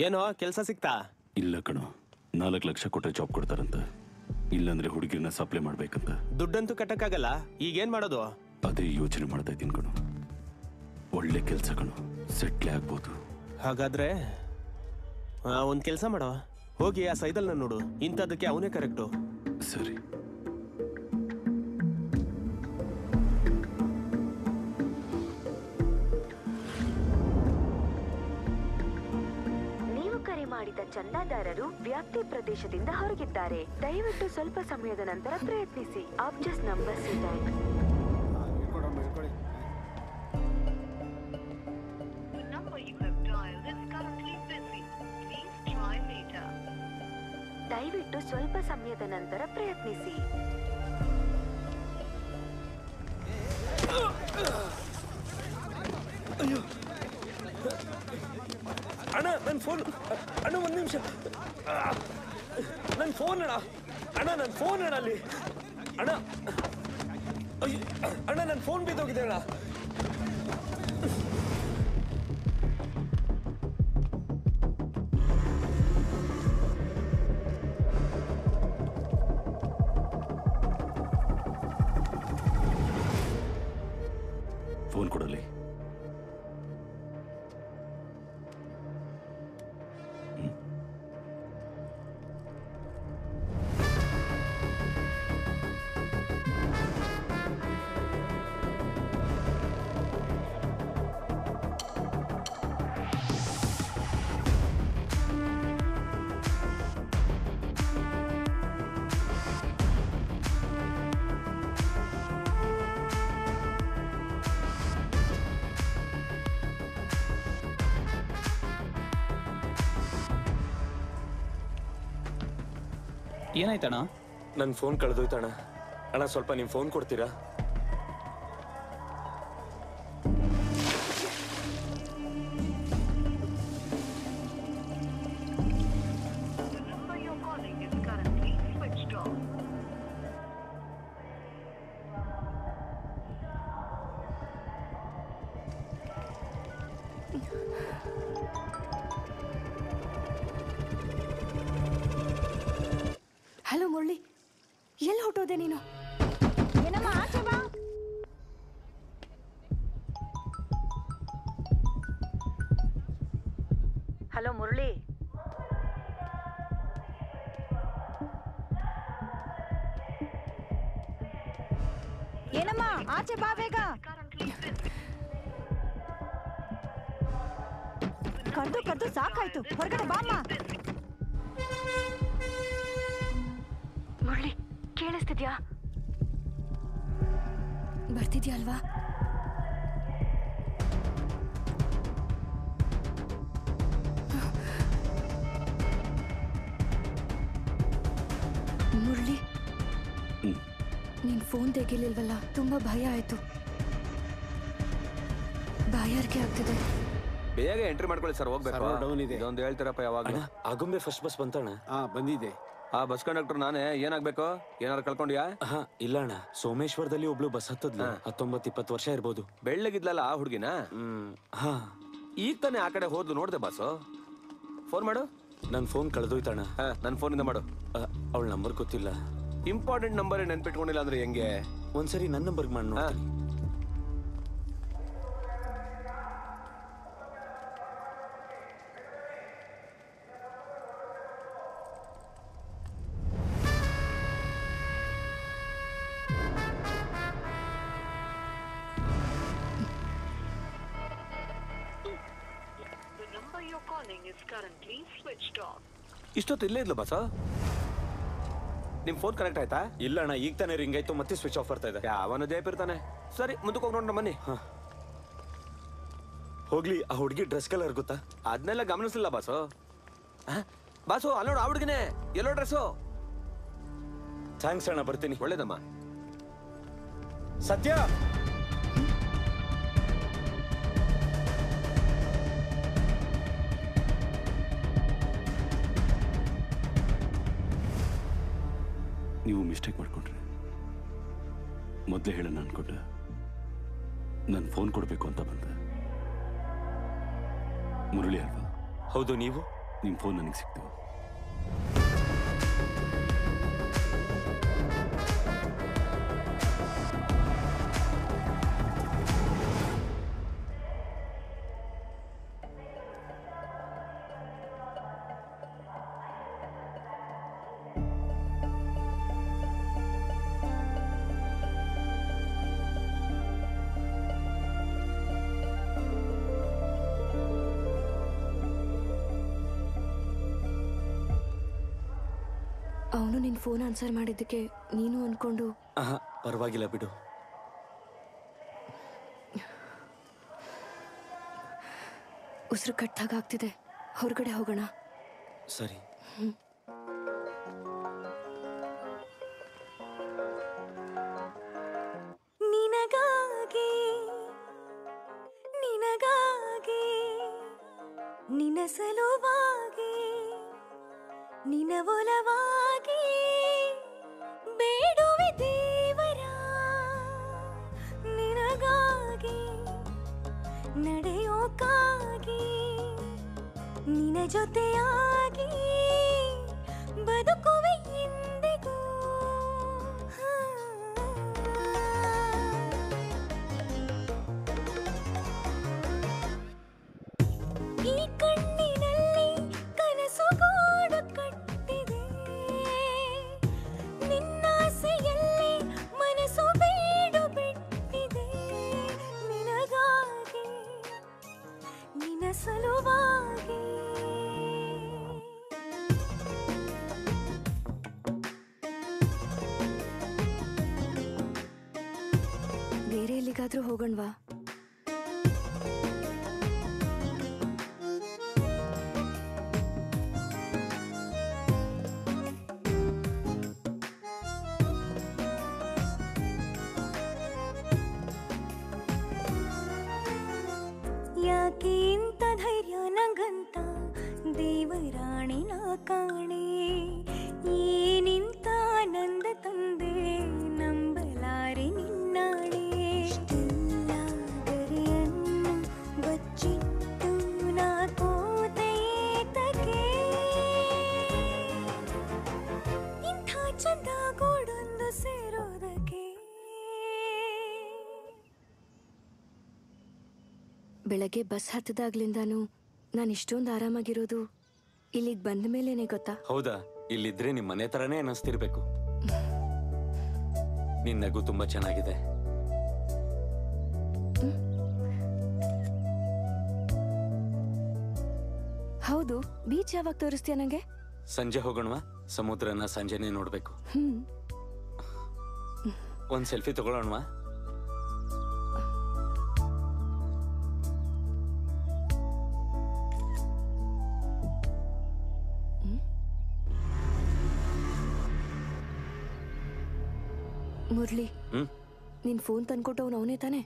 ಏನೋ ಕೆಲಸ ಸಿಕ್ತಾ? ಇಲ್ಲ ಕಣೋ, 4 ಲಕ್ಷ ಕೊಟ್ಟರೆ ಜಾಬ್ ಕೊಡ್ತಾರಂತ. ಇಲ್ಲಾಂದ್ರೆ ಹುಡುಗಿರನ್ನ ಸಪ್ಲೈ ಮಾಡ್ಬೇಕಂತ. ದುಡ್ಡಂತೂ ಕಟ್ಟಕ್ಕಾಗಲ್ಲ. ಈಗೇನ್ ಮಾಡೋದು? ಅದೇ ಯೋಚನೆ ಮಾಡ್ತಾ ಇದ್ದೀನಿ ಕಣೋ. ಒಳ್ಳೆ ಕೆಲಸ ಕಣೋ, ಸೆಟ್ಲೆ ಆಗ್ಬೋದು. ಹಾಗಾದ್ರೆ ಒಂದ್ ಕೆಲಸ ಮಾಡೋ, ಹೋಗಿ ಆ ಸೈದಲ್ನ ನೋಡು. ಇಂಥದಕ್ಕೆ ಅವನೇ ಕರೆಕ್ಟು. ಸರಿ. ನೀವು ಕರೆ ಮಾಡಿದ ಚಂದಾದಾರರು ವ್ಯಾಪ್ತಿ ಪ್ರದೇಶದಿಂದ ಹೊರಗಿದ್ದಾರೆ. ದಯವಿಟ್ಟು ಸ್ವಲ್ಪ ಸಮಯದ ನಂತರ ಪ್ರಯತ್ನಿಸಿ. ಆಪ್ ಜಸ್ಟ್ ನಂಬರ್ ಸಿದಾಯ್ತು. ದಯವಿಟ್ಟು ದಯವಿಟ್ಟು ಸ್ವಲ್ಪ ಸಮಯದ ನಂತರ ಪ್ರಯತ್ನಿಸಿ. ಅಯ್ಯೋ ಅಣ್ಣ ನನ್ನ ಫೋನ್ ಅಣ್ಣ ಒಂದು ನಿಮಿಷ ನನ್ನ ಫೋನ್ ಅಣ್ಣ ಅಣ್ಣ ನನ್ನ ಫೋನ್ ಅಣ್ಣ ಅಲ್ಲಿ ಅಣ್ಣ ಅಯ್ಯೋ ಅಣ್ಣ ನನ್ನ ಫೋನ್ ಬಿದ್ದೋಗಿದೆ ಅಣ್ಣ ಫೋನ್ ಕೊಡಲಿ. ಏನಾಯ್ತಣ್ಣ? ನನ್ನ ಫೋನ್ ಕಳೆದೋಯ್ತಣ್ಣ. ಅಣ್ಣ ಸ್ವಲ್ಪ ನಿಮ್ಮ ಫೋನ್ ಕೊಡ್ತೀರಾ? ಹಲೋ ಮುರಳಿ, ಎಲ್ಲಿ ಹೊಟ್ಟೋದೆ ನೀನು? ಏನಮ್ಮ ಆಚೆ ಬಾ. ಹಲೋ ಮುರಳಿ, ಏನಮ್ಮ ಆಚೆ ಬಾ ಬೇಗ. ಕರ್ದು ಕರ್ದು ಸಾಕಾಯ್ತು, ಹೊರಗಡೆ ಬಾಮ್ಮ. ಮುರಳಿ, ಕೇಳಿಸ್ತಿದ್ಯಾ? ಬರ್ತಿದ್ಯಾ ಅಲ್ವಾ? ಮುರಳಿ, ನೀನ್ ಫೋನ್ ತೆಗಿಲಿಲ್ವಲ್ಲ, ತುಂಬಾ ಭಯ ಆಯ್ತು. ಬಾಯಾರಿಕೆ ಆಗ್ತಿದೆ. ಬೇಗ ಎಂಟ್ರಿ ಮಾಡ್ಕೊಳ್ಳಿ ಸರ್, ಹೋಗ್ಬೇಕು. ಸರ್ವರ್ ಡೌನ್ ಇದೆ. ಇದೊಂದು ಹೇಳ್ತೀರಪ್ಪ ಯಾವಾಗ? ಆಗುಂಬೆ ಫಸ್ಟ್ ಬಸ್ ಬಂತಣ್ಣ. ಬಂದಿದೆ. ಆ ಬಸ್ ಕಂಡಕ್ಟರ್ ನಾನೇ. ಏನಾಗ್ಬೇಕು? ಏನಾರು ಕಳ್ಕೊಂಡ್ಯಾ? ಇಲ್ಲ ಅಣ್ಣ, ಸೋಮೇಶ್ವರದಲ್ಲಿ ಒಬ್ಳು ಬಸ್ ಹತ್ತದ್ಲು. 19-20 ವರ್ಷ ಇರ್ಬೋದು. ಬೆಳ್ಳಗಿದ್ಲಲ್ಲ ಆ ಹುಡುಗಿನ? ಈಗ ತಾನೇ ಆ ಕಡೆ ಹೋದ್ಲು, ನೋಡ್ದೆ ಬಾಸು. ಫೋನ್ ಮಾಡು. ನನ್ನ ಫೋನ್ ಕಳೆದೋಯ್ತಣ್ಣ. ನನ್ನ ಫೋನಿಂದ ಮಾಡು. ಅವಳ ನಂಬರ್ ಗೊತ್ತಿಲ್ಲ. ಇಂಪಾರ್ಟೆಂಟ್ ನಂಬರ್ ನೆನ್ಪಿಟ್ಕೊಂಡಿಲ್ಲ ಅಂದ್ರೆ ಹೆಂಗೆ? ಒಂದ್ಸರಿ ನನ್ನ ನಂಬರ್ಗೆ ಮಾಡಿ ನೋಡ್ತೀನಿ. ಇಷ್ಟೊತ್ತು ಇಲ್ಲೇ ಇದ್ಲು ಬಾಸ? ನಿಮ್ ಫೋನ್ ಕನೆಕ್ಟ್ ಆಯ್ತಾ? ಇಲ್ಲ ಅಣ್ಣ, ಈಗ ತಾನೇ ರಿಂಗ್ ಆಯ್ತು, ಮತ್ತೆ ಸ್ವಿಚ್ ಆಫ್ ಬರ್ತಾ ಇದೆ. ಅವನು ದೇಪಿರ್ತಾನೆ. ಸರಿ, ಮುಂದಕ್ಕೆ ಹೋಗಿ ನೋಡೋಣ ಬನ್ನಿ. ಹೋಗ್ಲಿ, ಆ ಹುಡುಗಿ ಡ್ರೆಸ್ ಕಲರ್ ಗೊತ್ತಾ? ಅದನ್ನೆಲ್ಲ ಗಮನಿಸಲಿಲ್ಲ ಬಾಸು. ಬಾಸು ಅಲ್ಲೋಡು, ಆ ಹುಡುಗಿನೇ. ಎಲ್ಲೋ ಡ್ರೆಸ್ಸು? ಥ್ಯಾಂಕ್ಸ್ ಅಣ್ಣ, ಬರ್ತೀನಿ. ಒಳ್ಳೇದಮ್ಮ. ಸತ್ಯ, ನೀವು ಮಿಸ್ಟೇಕ್ ಮಾಡ್ಕೊಂಡ್ರಿ. ಮೊದಲೇ ಹೇಳೋಣ ಅನ್ಕೊಂಡೆ. ನಾನು ಫೋನ್ ಕೊಡಬೇಕು ಅಂತ ಬಂದೆ. ಮುರಳಿ ಅಲ್ವಾ? ಹೌದು. ನೀವು? ನಿಮ್ಮ ಫೋನ್ ನನಗೆ ಸಿಕ್ತು. ಅವನು ನಿನ್ ಫೋನ್ ಆನ್ಸರ್ ಮಾಡಿದ್ದಕ್ಕೆ ನೀನು ಅನ್ಕೊಂಡು. ಪರವಾಗಿಲ್ಲ ಬಿಡು. ಉಸಿರು ಕಟ್ಟಾಗ್ತಿದೆ, ಹೊರಗಡೆ ಹೋಗೋಣ. ಸರಿ. ನಿನ ಸಲುವಾಗಿ ನಿನ ಒಲವಾಗಿ ಬೇಡುವೆ ದೇವರ ನಿನಗಾಗಿ ನಡೆಯೋಕ್ಕಾಗಿ ನಿನ ಜೊತೆಯಾಗಿ ಬದುಕುವೆ ಎಂದಿಗೂ. ಈ ಕಣ್ಣಿನಲ್ಲಿ ಕನಸು ಗೂಡು ಕಟ್ಟಿದೆ, ನಿನ್ನಾಸೆಯಲ್ಲಿ ಮನಸ್ಸು ಬೀಡು ಬಿಟ್ಟಿದೆ. ನಿನಗಾಗಿ ನಿನ ಸಲುವಾಗಿ ಬೇರೆ ಎಲ್ಲಿಗಾದ್ರೂ ಹೋಗೋಣವಾ? ಯಾಕೆ ಇಂಥ ಧೈರ್ಯ ನಂಗಂತ ದೇವರಾಣಿ ನಾ ಕಾಣೆ, ಏನಿಂತ ಆನಂದ ತಂದೆ ನಂಬಲಾರೆ ನಿನ್ನಾಣೆ. ಇಷ್ಟೆಲ್ಲ ಗರಿಯನ್ನು ಬಚ್ಚಿಟ್ಟು ನಾ ಕೂತೇತಕ್ಕೆ, ಇಂಥ ಚಂದ ಗೂಡೊಂದು ಸೇರೋದಕ್ಕೆ. ಬೆಳಗ್ಗೆ ಬಸ್ ಹತ್ತದಾಗ್ಲಿಂದಾನು ನಾನು ಇಷ್ಟೊಂದು ಆರಾಮಾಗಿರೋದು ಇಲ್ಲಿಗೆ ಬಂದ ಮೇಲೇನೆ ಗೊತ್ತಾ? ಹೌದಾ? ಇಲ್ಲಿದ್ರೆ ನಿಮ್ ಮನೆ ತರನೇ ಅನ್ನಿಸ್ತಿರ್ಬೇಕು. ನಿನ್ ನಗು ತುಂಬಾ ಚೆನ್ನಾಗಿದೆ. ಹೌದು, ಬೀಚ್ ಯಾವಾಗ ತೋರಿಸ್ತೀಯ ನಂಗೆ? ಸಂಜೆ ಹೋಗೋಣವಾ? ಸಮುದ್ರನ ಸಂಜೆನೆ ನೋಡ್ಬೇಕು. ಒಂದ್ ಸೆಲ್ಫಿ ತಗೊಳ್ಳೋಣವಾ? ಮುರಳಿ, ನಿನ್ ಫೋನ್ ತಂದ್ಕೊಟ್ಟವ್ನು ಅವನೇ ತಾನೆ?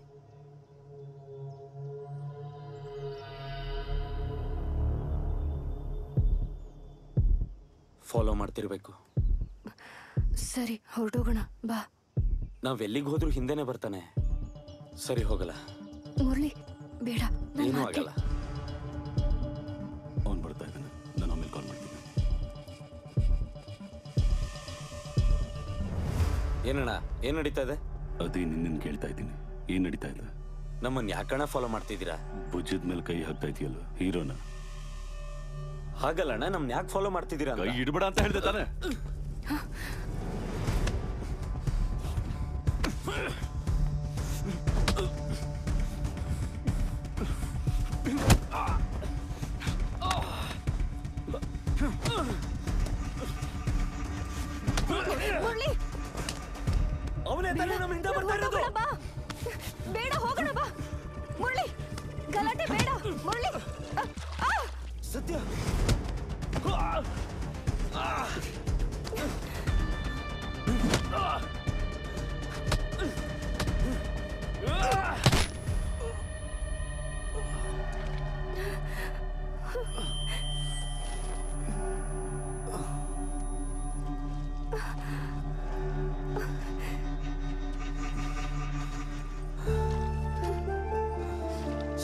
ಫಾಲೋ ಮಾಡ್ತಿರ್ಬೇಕು. ಸರಿ, ಹೊರಟೋಗೋಣ ಬಾ. ನಾವ್ ಎಲ್ಲಿಗೆ ಹೋದ್ರೂ ಹಿಂದೆನೆ ಬರ್ತಾನೆ. ಸರಿ, ಹೋಗಲ್ಲ? ಮುರಳಿ ಬೇಡ, ನನ್ ಏನೂ ಮಾತ್ಗೆ- ಆಗಲ್ಲ. ಅವ್ನು ಬರ್ತಾ ಇದ್ದಾನೆ, ನಾನು ಆಮೇಲೆ ಕಾಲ್ ಮಾಡ್ತೀನಿ. ಏನಣ್ಣ, ಏನ್ ನಡೀತಾ ಇದೆ? ಅದೇ ನಿನ್ನ ಕೇಳ್ತಾ ಇದ್ದೀನಿ, ಏನ್ ನಡೀತಾ ಇದೆ? ನಮ್ಮನ್ನ ಯಾಕಣ್ಣ ಫಾಲೋ ಮಾಡ್ತಿದ್ದೀರಾ? ಭುಜದ ಮೇಲೆ ಕೈ ಹಾಕ್ತಾ ಇದೆಯಲ್ಲ, ಹೀರೋನ. ಹಾಗಲ್ಲಣ್ಣ, ನಮ್ನ ಯಾಕೆ ಫಾಲೋ ಮಾಡ್ತಿದ್ದೀರಾ? ಕೈ ಇಡ್ಬೇಡ ಅಂತ ಹೇಳ್ದೆ ತಾನೆ? ಮುರಳಿ, ಅವನೇ ತಾನೇ ನಮ್ಮ ಹಿಂದೆ ಬರ್ತಾ ಇರೋದು. ಬಾ, ಬೇಡ, ಹೋಗೋಣ ಬಾ. ಮುರಳಿ, ಗಲಾಟೆ ಬೇಡ. ಮುರಳಿ, ಸತ್ಯ.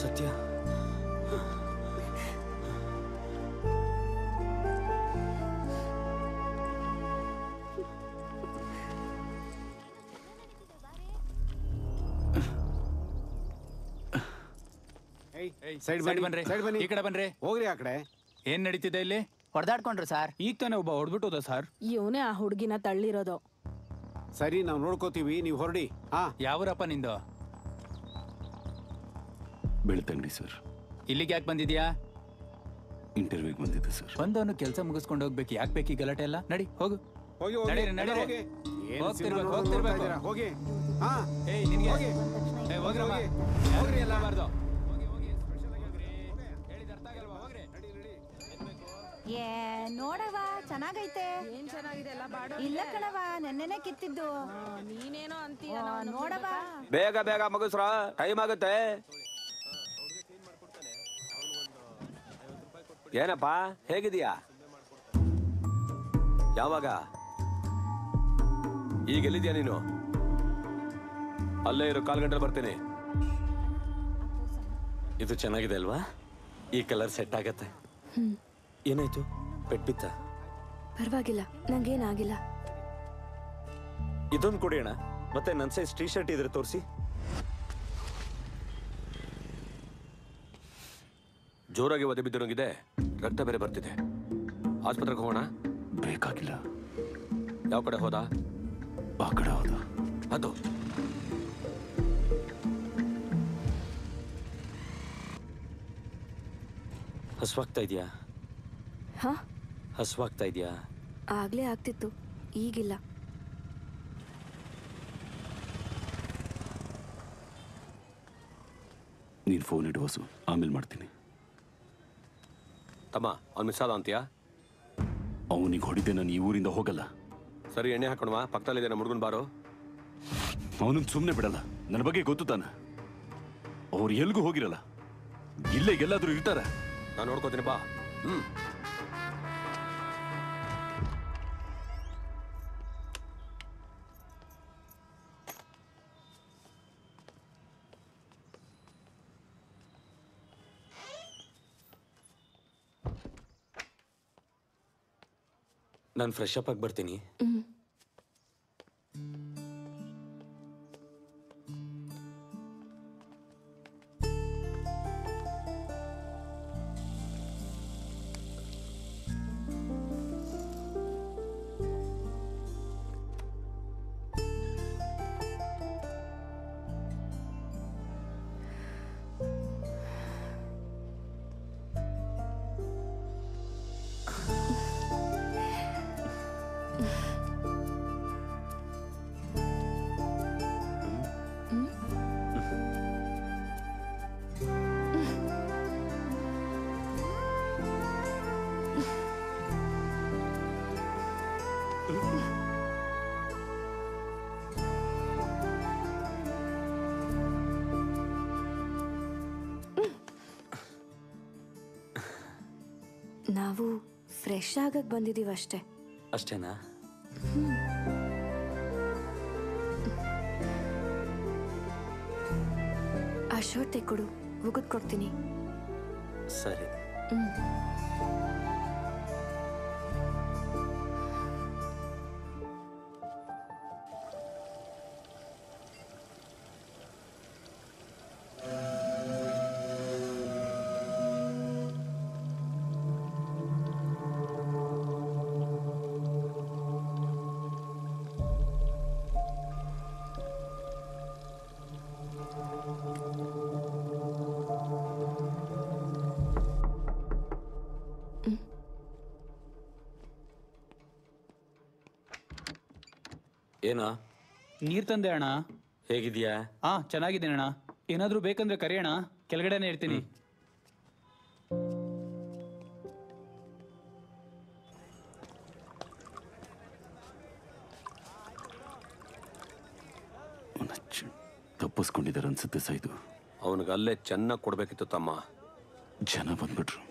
ಸತ್ಯ. ಸೈಡ್ ಬನ್ರಿ, ಸೈಡ್ ಬನ್ನಿ. ಈ ಕಡೆ ಬನ್ರಿ. ಹೋಗ್ರಿ ಆ ಕಡೆ. ಏನ್ ನಡೀತಿದೆ ಇಲ್ಲಿ? ಹೊಡೆದಾಡ್ಕೊಂಡ್ರು ಸರ್. ಈಗ ತಾನೇ ಒಬ್ಬ ಹೊಡ್ಬಿಟ್ಟೋದ ಸರ್. ಇವನೇ ಆ ಹುಡುಗಿನ ತಳ್ಳಿರೋದು. ಸರಿ, ನಾವು ನೋಡ್ಕೋತೀವಿ, ನೀವು ಹೊರಡಿ. ಹಾ, ಯಾವೂರಪ್ಪ ನಿಂದು? ಬೆಳ್ತಂಗಡಿ ಸರ್. ಇಲ್ಲಿಗೆ ಯಾಕೆ ಬಂದಿದ್ಯಾ? ಇಂಟರ್ವ್ಯೂಗೆ ಬಂದಿದ್ದೆ ಸರ್. ಬಂದವನು ಕೆಲಸ ಮುಗಿಸ್ಕೊಂಡು ಹೋಗ್ಬೇಕು. ಯಾಕೆ ಬೇಕು ಈ ಗಲಾಟೆ ಎಲ್ಲ? ನಡಿ, ಹೋಗು. ಹೋಗಿ ಹೋಗಿ, ನಡೀರಿ, ಎಲ್ಲ ನಡೀರಿ. ಹೋಗಿ. ಏನ್ ಹೋಗ್ತಿರ್ಬೇಕು, ಸಿನಿಮಾ ಹೋಗ್ತಿರ್ಬೇಕು. ನೋಡ್ತಾ ಇದ್ದೀರಾ? ಹೋಗಿ. ಹಾ, ಏಯ್, ನಿನ್ಗೆ ಹೋಗಿ. ಏಯ್, ಹೋಗ್ರಮ್ಮ. ಹೋಗಿ. ಹೋಗ್ರಿ, ಎಲ್ಲ ಬಾರ್ದು. ಏ ನೋಡವ, ಚೆನ್ನಾಗೈತೆ. ಏನ್ ಚೆನ್ನಾಗಿದೆ ಎಲ್ಲ ಬಾಡೋ. ಇಲ್ಲ ಕಣವ, ನೆನ್ನೆನೆ ಕಿತ್ತಿದ್ದು. ನೀನೇನೋ ಅಂತೀಯ, ನೋಡವ. ಬೇಗ ಬೇಗ ಮುಗಿಸ್ರ, ಟೈಮ್ ಆಗುತ್ತೆ. ಏನಪ್ಪ ಹೇಗಿದೀಯಾ? ಯಾವಾಗ? ಈಗ ಎಲ್ಲಿದ್ಯಾ ನೀನು? ಅಲ್ಲೇ ಇರೋ 1/4 ಗಂಟೆ ಬರ್ತೀನಿ. ಇದು ಚೆನ್ನಾಗಿದೆ ಅಲ್ವಾ? ಈ ಕಲರ್ ಸೆಟ್ ಆಗತ್ತೆ. ಏನಾಯ್ತು? ಪೆಟ್ ಬಿತ್ತ? ಪರವಾಗಿಲ್ಲ, ನಂಗೇನಾಗಿಲ್ಲ. ಇದೊಂದು ಕೊಡಿ ಅಣ್ಣ. ಮತ್ತೆ ನನ್ನ ಸೈಜ್ ಟೀ ಶರ್ಟ್ ಇದ್ರೆ ತೋರಿಸಿ. ಜೋರಾಗಿ ಒದೆ ಬಿದ್ದಿರೋಂಗಿದೆ, ರಕ್ತ ಬೇರೆ ಬರ್ತಿದೆ. ಆಸ್ಪತ್ರೆಗೆ ಹೋಗೋಣ? ಬೇಕಾಗಿಲ್ಲ. ಯಾವ ಕಡೆ ಹೋದ? ಆ ಕಡೆ ಹೋದ. ಅದು ಹಸ್ವಾಗ್ತಾ ಇದೆಯಾ? ಹಾ, ಹಸ್ವಾಗ್ತಾ ಇದೆಯಾ? ಆಗ್ಲೇ ಆಗ್ತಿತ್ತು, ಈಗಿಲ್ಲ. ನೀನ್ ಫೋನ್ ಇಡು ವಸು, ಆಮೇಲೆ ಮಾಡ್ತೀನಿ. ತಮ್ಮ ಅವ್ನು ಮಿಸ್ ಆದ ಅಂತೀಯಾ? ಅವನಿಗೆ ಹೊಡಿದೆ, ನಾನು ಈ ಊರಿಂದ ಹೋಗಲ್ಲ. ಸರಿ, ಎಣ್ಣೆ ಹಾಕೋಣವಾ? ಪಕ್ಕದಲ್ಲಿದೆ ನಮ್ಮ ಹುಡುಗನ್ ಬಾರು. ಅವನನ್ನು ಸುಮ್ಮನೆ ಬಿಡಲ್ಲ. ನನ್ನ ಬಗ್ಗೆ ಗೊತ್ತು ತಾನ. ಅವ್ರು ಎಲ್ಗೂ ಹೋಗಿರಲ್ಲ, ಇಲ್ಲೇ ಎಲ್ಲಾದ್ರೂ ಇರ್ತಾರ. ನಾನು ನೋಡ್ಕೋತೀನಿ ಬಾ. ನಾನು ಫ್ರೆಶ್ ಅಪ್ ಆಗಿ ಬರ್ತೀನಿ. ನಾವು ಫ್ರೆಶ್ ಆಗಕ್ ಬಂದಿದೀವಿ ಅಷ್ಟೇ. ಅಷ್ಟೇನಾ? ಆ ಶರ್ಟ್ ತೆಕ್ಕೊಡು, ಒಗದ್ ಕೊಡ್ತೀನಿ. ಸರಿ. ಏನಾ? ನೀರ್ ತಂದೆ ಅಣ್ಣ. ಹೇಗಿದ್ಯಾ? ಹಾ, ಚೆನ್ನಾಗಿದ್ದೀನಿ ಅಣ್ಣ. ಏನಾದ್ರೂ ಬೇಕಂದ್ರೆ ಕರೆಯೋಣ, ಕೆಳಗಡೆನೆ ಇರ್ತೀನಿ. ತಪ್ಪಿಸ್ಕೊಂಡಿದ್ದಾರೆ ಅನ್ಸುತ್ತೆ ಸೈದು. ಅವನಿಗೆ ಅಲ್ಲೇ ಚೆನ್ನಾಗಿ ಕೊಡ್ಬೇಕಿತ್ತು ತಮ್ಮ. ಜನ ಬಂದ್ಬಿಟ್ರು,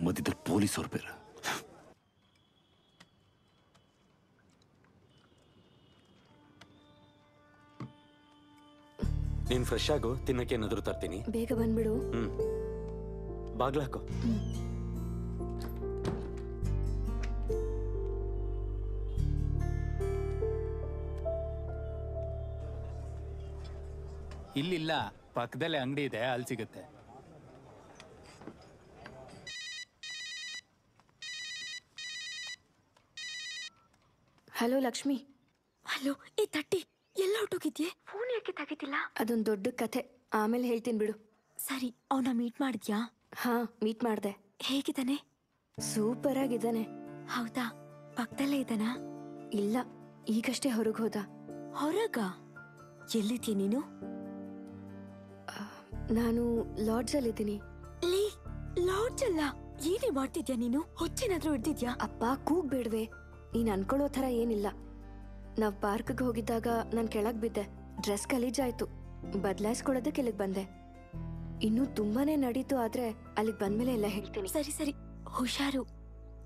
ಮಧ್ಯದಲ್ಲಿ ಪೊಲೀಸವ್ರು ಬೇರೆ. ನೀನ್ ಫ್ರೆಶ್ ಆಗು, ತಿನ್ನಕ್ಕೆ ಏನಾದ್ರು ತರ್ತೀನಿ. ಬೇಗ ಬಂದ್ಬಿಡು. ಬಾಗ್ಲಾಕೋ. ಇಲ್ಲಿಲ್ಲ, ಪಕ್ಕದಲ್ಲೇ ಅಂಗಡಿ ಇದೆ, ಅಲ್ಲಿ ಸಿಗುತ್ತೆ. ಹಲೋ ಲಕ್ಷ್ಮಿ. ಹಲೋ, ಈ ತಟ್ಟಿ ಎಲ್ಲ ಹೊಟ್ಟೋಗಿದ್ಯೆ? ಫೋನ್ ಯಾಕೆ ತೆಗಿತಿಲ್ಲ? ಅದೊಂದು ದೊಡ್ಡ ಕಥೆ, ಆಮೇಲೆ ಹೇಳ್ತೀನಿ ಬಿಡು. ಸರಿ, ಅವನ ಮೀಟ್ ಮಾಡಿದ್ಯಾ? ಹಾ, ಮೀಟ್ ಮಾಡ್ದೆ. ಹೇಗಿದ್ದಾನೆ? ಸೂಪರ್ ಆಗಿದ್ದಾನೆ. ಹೌದಾ? ಪಕ್ಕದಲ್ಲೇ ಇದ್ದಾನಾ? ಇಲ್ಲ, ಈಗಷ್ಟೇ ಹೊರಗೆ ಹೋದ. ಹೊರಗ? ಎಲ್ಲಿದ್ಯಾ ನೀನು? ನಾನು ಲಾಡ್ಜಲ್ಲಿದ್ದೀನಿ. ಲಾಡ್ಜ್ ಅಲ್ಲ, ಏನೇ ಮಾಡ್ತಿದ್ಯಾ ನೀನು? ಹುಚ್ಚೇನಾದ್ರೂ ಹಿಡ್ದಿದ್ಯಾ? ಅಪ್ಪ, ಕೂಗ್ಬೇಡ್ವೆ. ನೀನ್ ಅನ್ಕೊಳ್ಳೋ ಥರ ಏನಿಲ್ಲ. ನಾವ್ ಪಾರ್ಕ್ಗೆ ಹೋಗಿದ್ದಾಗ ನಾನ್ ಕೆಳಗ್ ಬಿದ್ದೆ, ಡ್ರೆಸ್ ಗಲೀಜಾಯ್ತು, ಬದಲಾಯಿಸ್ಕೊಳ್ಳೋದಕ್ಕೆ ಇಲ್ಲಿಗೆ ಬಂದೆ. ಇನ್ನೂ ತುಂಬಾನೇ ನಡೀತು, ಆದ್ರೆ ಅಲ್ಲಿಗೆ ಬಂದ್ಮೇಲೆ ಎಲ್ಲ ಹೇಳ್ತೀನಿ. ಸರಿ ಸರಿ, ಹುಷಾರು.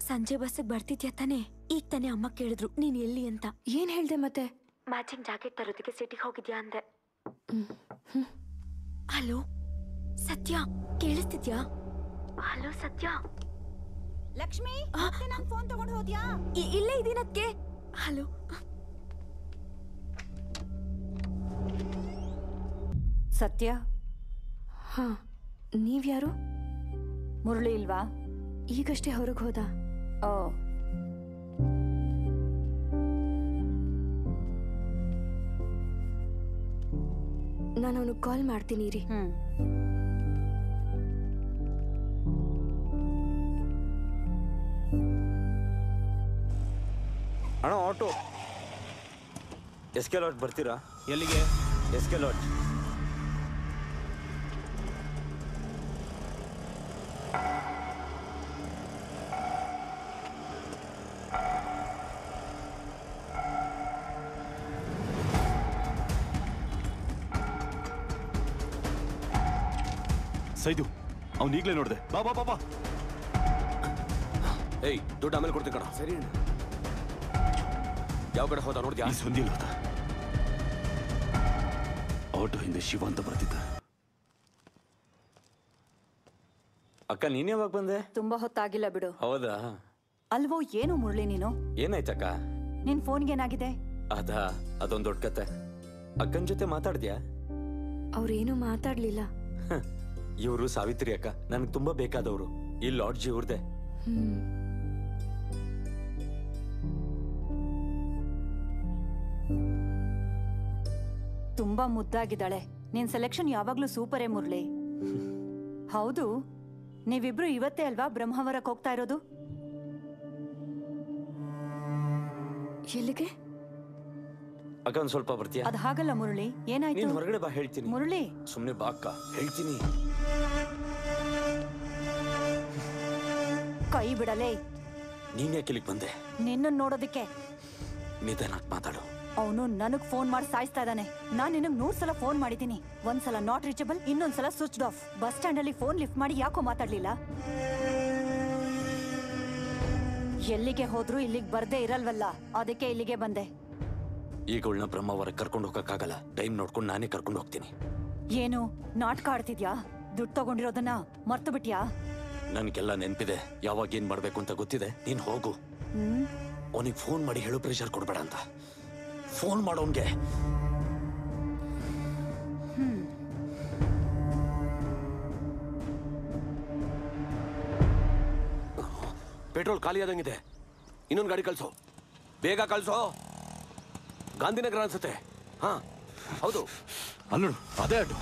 ಸಂಜೆ ಬಸ್ಸಿಗೆ ಬರ್ತಿದ್ಯಾ ತಾನೆ? ಈಗ ತಾನೆ ಅಮ್ಮ ಕೇಳಿದ್ರು ನೀನ್ ಎಲ್ಲಿ ಅಂತ. ಏನ್ ಹೇಳ್ದೆ ಮತ್ತೆ? ಮ್ಯಾಚಿಂಗ್ ಜಾಕೆಟ್ ತರೋದಕ್ಕೆ ಸಿಟಿಗೆ ಹೋಗಿದ್ಯಾ ಅಂದೆ. ಹಲೋ ಸತ್ಯ, ಕೇಳಿಸ್ತಿದ್ಯಾ? ಹಲೋ ಸತ್ಯ. ಲಕ್ಷ್ಮಿ, ನನ್ ಫೋನ್ ತಗೊಂಡು ಹೋದ್ಯಾ? ಇಲ್ಲೇ ಇದೀನಕ್ಕೆ. ಹಲೋ. ಸತ್ಯ. ಹಾ, ನೀವ್ಯಾರು? ಮುರಳಿ ಇಲ್ವಾ? ಈಗಷ್ಟೇ ಹೊರಗೆ ಹೋದ. ಓ, ನಾನು ಅವನಿಗೆ ಕಾಲ್ ಮಾಡ್ತೀನಿ ರೀ. ಅಣ್ಣ ಆಟೋ. SK ಲಾಡ್ಜ್ ಬರ್ತೀರಾ? ಎಲ್ಲಿಗೆ? SK lodge. ಸೈದು, ಅವ್ನು ಈಗಲೇ ನೋಡಿದೆ. ಬಾ ಬಾ ಬಾ ಬಾ. ಏಯ್, ದುಡ್ಡು ಆಮೇಲೆ ಕೊಡ್ತೀನಿ ಕಣ. ಸರಿ. ಯಾವ ಕಡೆ ಹೋದ ನೋಡ್ದ್ಯಾ? ಈ ಸಂಧಿಯಲ್ಲಿ ಹೋದ. ಆಟೋ ಹಿಂದೆ ಶಿವ ಅಂತ ಬರ್ತಿದ್ದ. ಅಕ್ಕ, ನೀನ್ ಯಾವಾಗ ಬಂದೆ? ತುಂಬಾ ಹೊತ್ತಾಗಿಲ್ಲ ಬಿಡು. ಹೌದಾ? ಅಲ್ವೋ, ಏನು ಮುರಳಿ ನೀನು? ಏನಾಯ್ತಕ್ಕ? ನಿನ್ ಫೋನ್ಗೆ ಏನಾಗಿದೆ? ಅದೊಂದ್ ದೊಡ್ಡ ಕತೆ. ಅಕ್ಕನ ಜೊತೆ ಮಾತಾಡ್ದ್ಯಾ? ಅವ್ರೇನು ಮಾತಾಡ್ಲಿಲ್ಲ. ಇವರು ಸಾವಿತ್ರಿ ಅಕ್ಕ, ನನಗೆ ತುಂಬಾ ಬೇಕಾದವರು. ಈ ಲಾಡ್ಜ್ ಇವ್ರದೆ. ತುಂಬಾ ಮುದ್ದಾಗಿದ್ದಾಳೆ. ನಿನ್ ಸೆಲೆಕ್ಷನ್ ಯಾವಾಗ್ಲೂ ಸೂಪರೇ ಮುರಳಿ. ಹೌದು, ನೀವಿಬ್ರು ಇವತ್ತೇ ಅಲ್ವಾ ಬ್ರಹ್ಮಾವರಕ್ಕೆ ಹೋಗ್ತಾ ಇರೋದು? ಎಲ್ಲಿಗೆ? ಅಕ್ಕ, ಒಂದ್ ಸ್ವಲ್ಪ ಬರ್ತೀಯಾ? ಅದ್ ಹಾಗಲ್ಲ ಮುರಳಿ, ಏನಾಯ್ತು? ನೀನ್ ಹೊರಗಡೆ ಬಾ, ಹೇಳ್ತೀನಿ. ಮುರಳಿ, ಸುಮ್ನೆ ಬಾ ಅಕ್ಕ, ಹೇಳ್ತೀನಿ. ಕೈ ಬಿಡಲೇ. ನೀನ್ ಯಾಕೆ ಇಲ್ಲಿಗೆ ಬಂದೆ? ನಿನ್ನ ನೋಡೋದಕ್ಕೆ. ನಿಧಾನಕ್ಕೆ ಮಾತಾಡು. ಅವನು ನನಗ್ ಫೋನ್ ಮಾಡಿ ಸಾಯಿಸ್ತಾ ಇದ್ದಾನೆ. ನಾನ್ ನಿನಗ್ 100 ಸಲ ಫೋನ್ ಮಾಡಿದ್ದೀನಿ. ಒಂದ್ಸಲ ನಾಟ್ ರೀಚಬಲ್, ಇನ್ನೊಂದ್ಸಲ ಸ್ವಿಚ್ ಆಫ್. ಬಸ್ ಸ್ಟ್ಯಾಂಡ್ ಅಲ್ಲಿ ಫೋನ್ ಲಿಫ್ಟ್ ಮಾಡಿ ಯಾಕೋ ಮಾತಾಡ್ಲಿಲ್ಲ? ಎಲ್ಲಿಗೆ ಹೋದ್ರು ಇಲ್ಲಿಗೆ ಬರ್ದೇ ಇರಲ್ವಲ್ಲ, ಅದಕ್ಕೆ ಇಲ್ಲಿಗೆ ಬಂದೆ. ಈಗ ಅವಳನ್ನ ಬ್ರಹ್ಮಾವರಕ್ಕೆ ಕರ್ಕೊಂಡು ಹೋಗಕ್ಕಾಗಲ್ಲ. ಟೈಮ್ ನೋಡ್ಕೊಂಡು ನಾನೇ ಕರ್ಕೊಂಡು ಹೋಗ್ತೀನಿ. ಏನು ನಾಟಕ ಆಡ್ತಿದ್ಯಾ? ದುಡ್ಡು ತಗೊಂಡಿರೋದನ್ನ ಮರ್ತು ಬಿಟ್ಯಾ? ನನ್ಗೆಲ್ಲ ನೆನ್ಪಿದೆ. ಯಾವಾಗ ಏನ್ ಮಾಡ್ಬೇಕು ಅಂತ ಗೊತ್ತಿದೆ. ನೀನ್ ಹೋಗು. ಅವನಿಗೆ ಫೋನ್ ಮಾಡಿ ಹೇಳು, ಪ್ರೆಷರ್ ಕೊಡ್ಬೇಡ ಅಂತ. ಫೋನ್ ಮಾಡೋನ್ಗೆ. ಪೆಟ್ರೋಲ್ ಖಾಲಿ ಆದಂಗಿದೆ. ಇನ್ನೊಂದು ಗಾಡಿ ಕಳ್ಸೋ, ಬೇಗ ಕಳ್ಸೋ. ಗಾಂಧಿನಗರ ಅನ್ಸುತ್ತೆ. ಹಾ ಹೌದು, ಅಲ್ಲೋಡು, ಅದೇ ಅಡ್ಡು.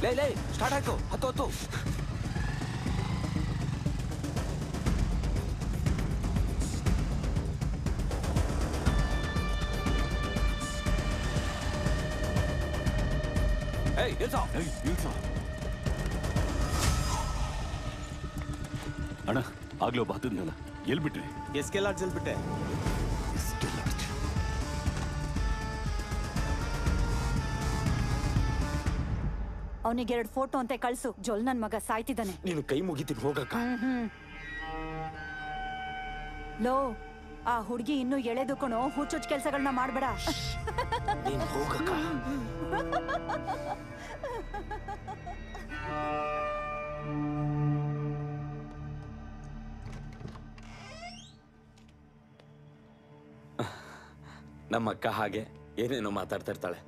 ಲೇ ಸ್ಟಾರ್ಟ್ ಆಯ್ತು. 10 ಏಯ್ ನಿಲ್ಸೋ. ಅಣ್ಣ, ಆಗ್ಲೇ ಒಬ್ಬ ಹತ್ತದ್ನಲ್ಲ, ಎಲ್ಲಿ ಬಿಟ್ರಿ? SK ಲಾಡ್ಜ್ ಅಲ್ಲಿ ಬಿಟ್ಟೆ. ಅವನಿಗೆ 2 ಫೋಟೋ ಅಂತ ಕಳ್ಸು. ಜೊಲ್ ನನ್ ಮಗ ಸಾಯ್ತಿದ್ದಾನೆ. ನೀನು ಕೈ ಮುಗಿತೀನಿ, ಹೋಗಕ್ಕ. ಲೋ, ಆ ಹುಡುಗಿ ಇನ್ನೂ ಎಳೆದು ಕಣೋ. ಹುಚ್ಚುಚ್ಚ ಕೆಲ್ಸಗಳನ್ನ ಮಾಡ್ಬೇಡ. ನೀನ್ ಹೋಗಕ್ಕ. ನಮ್ಮ ಅಕ್ಕ ಹಾಗೆ ಏನೇನೋ ಮಾತಾಡ್ತಾ ಇರ್ತಾಳೆ.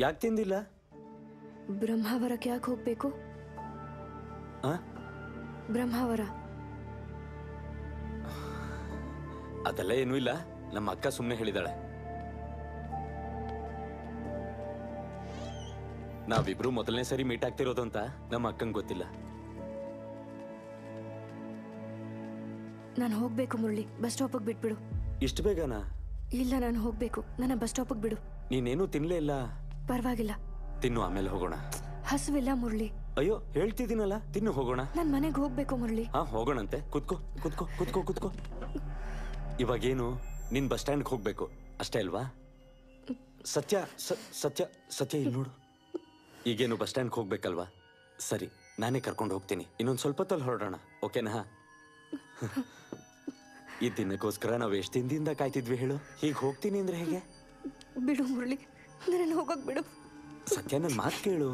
ಯಾಕೆ ತಿಂದಿಲ್ಲ? ಬ್ರಹ್ಮಾವರಕ್ಕೆ ಯಾಕೆ ಹೋಗ್ಬೇಕು? ಬ್ರಹ್ಮಾವರ ಅದೆಲ್ಲ ಏನೂ ಇಲ್ಲ. ನಮ್ಮ ಅಕ್ಕ ಸುಮ್ಮನೆ ಹೇಳಿದಾಳೆ. ನಾವಿಬ್ರು ಮೊದಲನೇ ಸರಿ ಮೀಟ್ ಆಗ್ತಿರೋದು ಅಂತ ನಮ್ಮ ಅಕ್ಕಂಗೆ ಗೊತ್ತಿಲ್ಲ. ನಾನು ಹೋಗ್ಬೇಕು ಮುರಳಿ. ಬಸ್ ಸ್ಟಾಪಿಗೆ ಬಿಟ್ಬಿಡು. ಇಷ್ಟು ಬೇಗನಾ? ಇಲ್ಲ, ನಾನು ಹೋಗ್ಬೇಕು. ನನ್ನ ಬಸ್ ಸ್ಟಾಪಿಗೆ ಬಿಡು. ನೀನೇನು ತಿನ್ಲೇ ಇಲ್ಲ. ಪರವಾಗಿಲ್ಲ, ತಿನ್ನು, ಆಮೇಲೆ ಹೋಗೋಣ. ಹಸುವಿಲ್ಲ ಮುರಳಿ. ಅಯ್ಯೋ ಹೇಳ್ತಿದ್ದೀನಲ್ಲ, ತಿನ್ನು ಹೋಗೋಣ. ನಾನ್ ಮನೆಗೆ ಹೋಗ್ಬೇಕು ಮುರಳಿ. ಹಾ ಹೋಗೋಣಂತೆ. ಕುತ್ಕೋ ಕುತ್ಕೋ ಕುತ್ಕೋ ಕುತ್ಕೋ. ಇವಾಗೇನು ನಿನ್ ಬಸ್ ಸ್ಟ್ಯಾಂಡ್ಗೆ ಹೋಗ್ಬೇಕು ಅಷ್ಟೇ ಅಲ್ವಾ? ಸತ್ಯ ಸತ್ಯ ಸತ್ಯ ಇಲ್ಲಿ ನೋಡು. ಈಗೇನು ಬಸ್ ಸ್ಟ್ಯಾಂಡ್ಗೆ ಹೋಗ್ಬೇಕಲ್ವಾ? ಸರಿ, ನಾನೇ ಕರ್ಕೊಂಡು ಹೋಗ್ತೀನಿ. ಇನ್ನೊಂದು ಸ್ವಲ್ಪ ಹೊತ್ತಲ್ಲಿ ಹೊರಡೋಣ, ಓಕೆನಾ? ಈ ದಿನಕ್ಕೋಸ್ಕರ ನಾವು ಎಷ್ಟು ದಿನದಿಂದ ಕಾಯ್ತಿದ್ವಿ ಹೇಳು. ಹೀಗೆ ಹೋಗ್ತೀನಿ ಅಂದ್ರೆ ಹೇಗೆ? ಬಿಡು ಮುರಳಿ, ನನ್ನ ಹೋಗಕ್ ಬಿಡು. ಸತ್ಯ, ನನ್ನ ಮಾತು ಕೇಳು.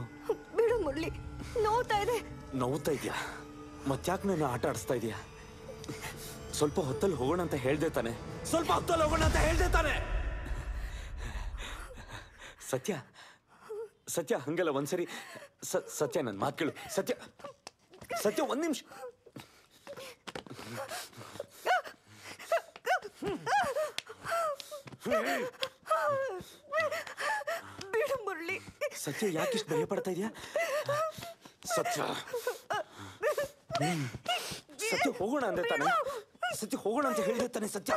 ಬಿಡು ಮುರಳಿ, ನೋವ್ತಾ ಇದೆ. ನೋವ್ತಾ ಇದೆಯಾ? ಮತ್ತ್ಯಾಕೆ ನನ್ನ ಆಟ ಆಡಿಸ್ತಾ ಇದೆಯಾ? ಸ್ವಲ್ಪ ಹೊತ್ತಲ್ಲಿ ಹೋಗೋಣ ಅಂತ ಹೇಳ್ದೆ ತಾನೆ. ಸ್ವಲ್ಪ ಹೊತ್ತಲ್ಲಿ ಹೋಗೋಣ ಅಂತ ಹೇಳ್ದೆ ತಾನೆ. ಸತ್ಯ ಸತ್ಯ ಹಂಗಲ್ಲ, ಒಂದ್ಸರಿ ಸತ್ಯ ನನ್ನ ಮಾತು ಕೇಳು. ಸತ್ಯ ಸತ್ಯ, ಒಂದ್ ನಿಮಿಷ. ಬಿಡು ಮುರಳಿ. ಸತ್ಯ, ಯಾಕಿಷ್ಟು ಭಯ ಪಡ್ತಾ ಇದೆಯಾ? ಸತ್ಯ ಸತ್ಯ ಹೋಗೋಣ ಅಂದೆ ತಾನೆ. ಸತ್ಯ ಹೋಗೋಣ ಅಂತ ಹೇಳಿದೆ ತಾನೆ. ಸತ್ಯ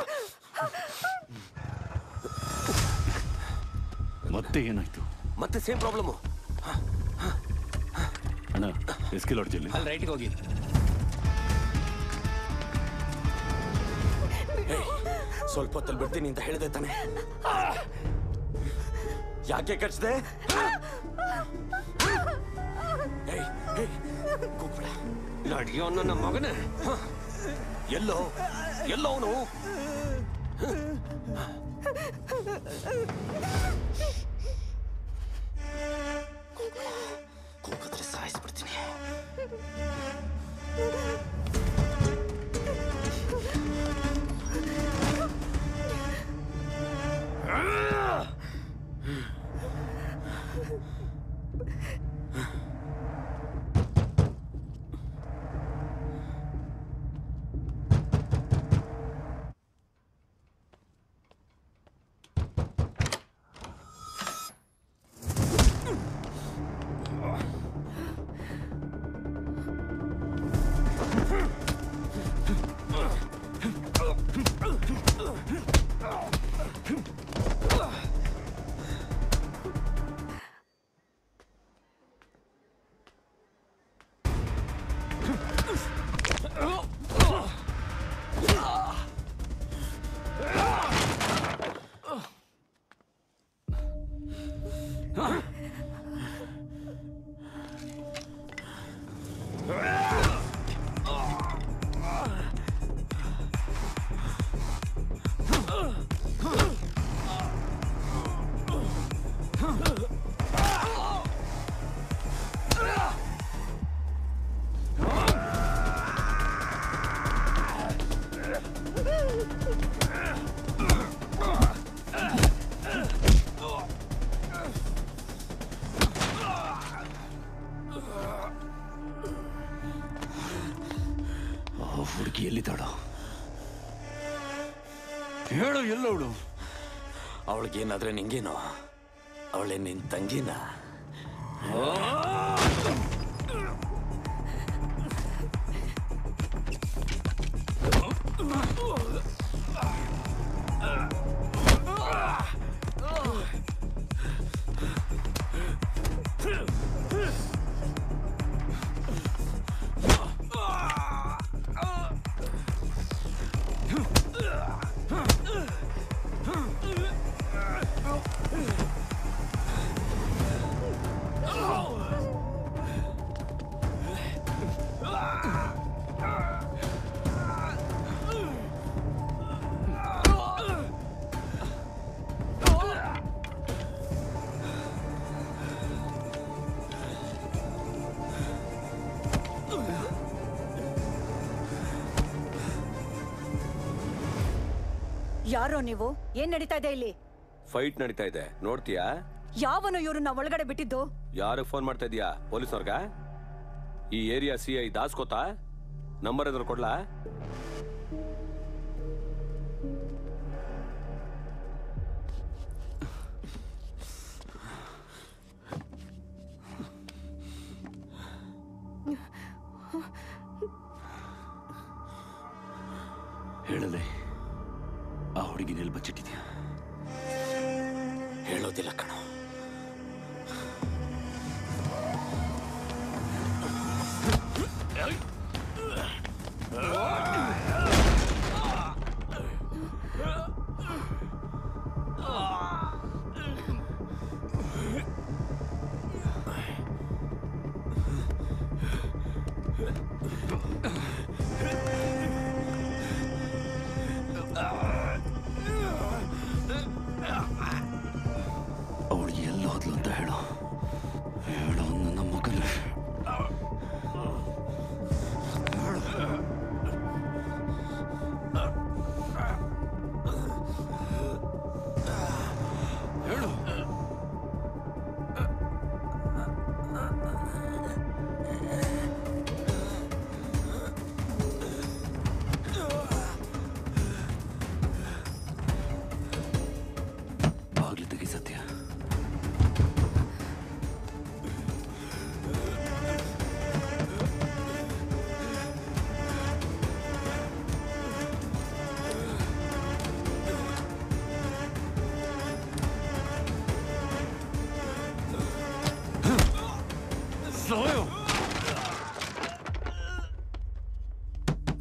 ಮತ್ತೆ ಏನಾಯ್ತು? ಮತ್ತೆ ಸೇಮ್ ಪ್ರಾಬ್ಲಮ್. ಅಣ್ಣ, ಎಸ್ಕೆ ಲಾಡ್ಜಲ್ಲಿ ಅಲ್ಲಿ ರೈಟ್ಗೆ ಹೋಗಿ. ಸ್ವಲ್ಪ ಹೊತ್ತಲ್ಲಿ ಬಿಡ್ತೀನಿ ಅಂತ ಹೇಳಿದೆ ತಾನೆ. ಯಾಕೆ ಕಚ್ದೆ? ನಡಿಯೋ ನನ್ನ ಮಗನೇ. ಎಲ್ಲೋ ಅವನು? ಕೂಗಿದ್ರೆ ಸಾಯಿಸ್ಬಿಡ್ತೀನಿ. ಹುಡುಗಿ ಎಲ್ಲಿದ್ದಾಳು? ಹೇಳು, ಎಲ್ಲವಳು? ಅವಳಿಗೇನಾದ್ರೆ ನಿಂಗೇನೋ? ಅವಳೆ ನಿನ್ ತಂಗಿನ? ಯಾರೋ ನೀವು? ಏನ್ ನಡೀತಾ ಇದೆ ಇಲ್ಲಿ? ಫೈಟ್ ನಡೀತಾ ಇದೆ, ನೋಡ್ತೀಯಾ? ಯಾವನು ಇವ್ರನ್ನ ಒಳಗಡೆ ಬಿಟ್ಟಿದ್ದು? ಯಾರಿಗೆ ಫೋನ್ ಮಾಡ್ತಾ ಇದೀಯಾ? ಪೊಲೀಸ್ನವ್ರಗ? ಈ ಏರಿಯಾ CI ದಾಸ್ಕೋತಾ? ನಂಬರ್ ಎದುರು ಕೊಡ್ಲಾ? ಹೇಳಲೆ, ಆ ಹುಡುಗಿನೆಲ್ಲಿ ಬಚ್ಚಿಟ್ಟಿದ್ಯಾ? ಹೇಳೋದಿಲ್ಲ ಕಣ.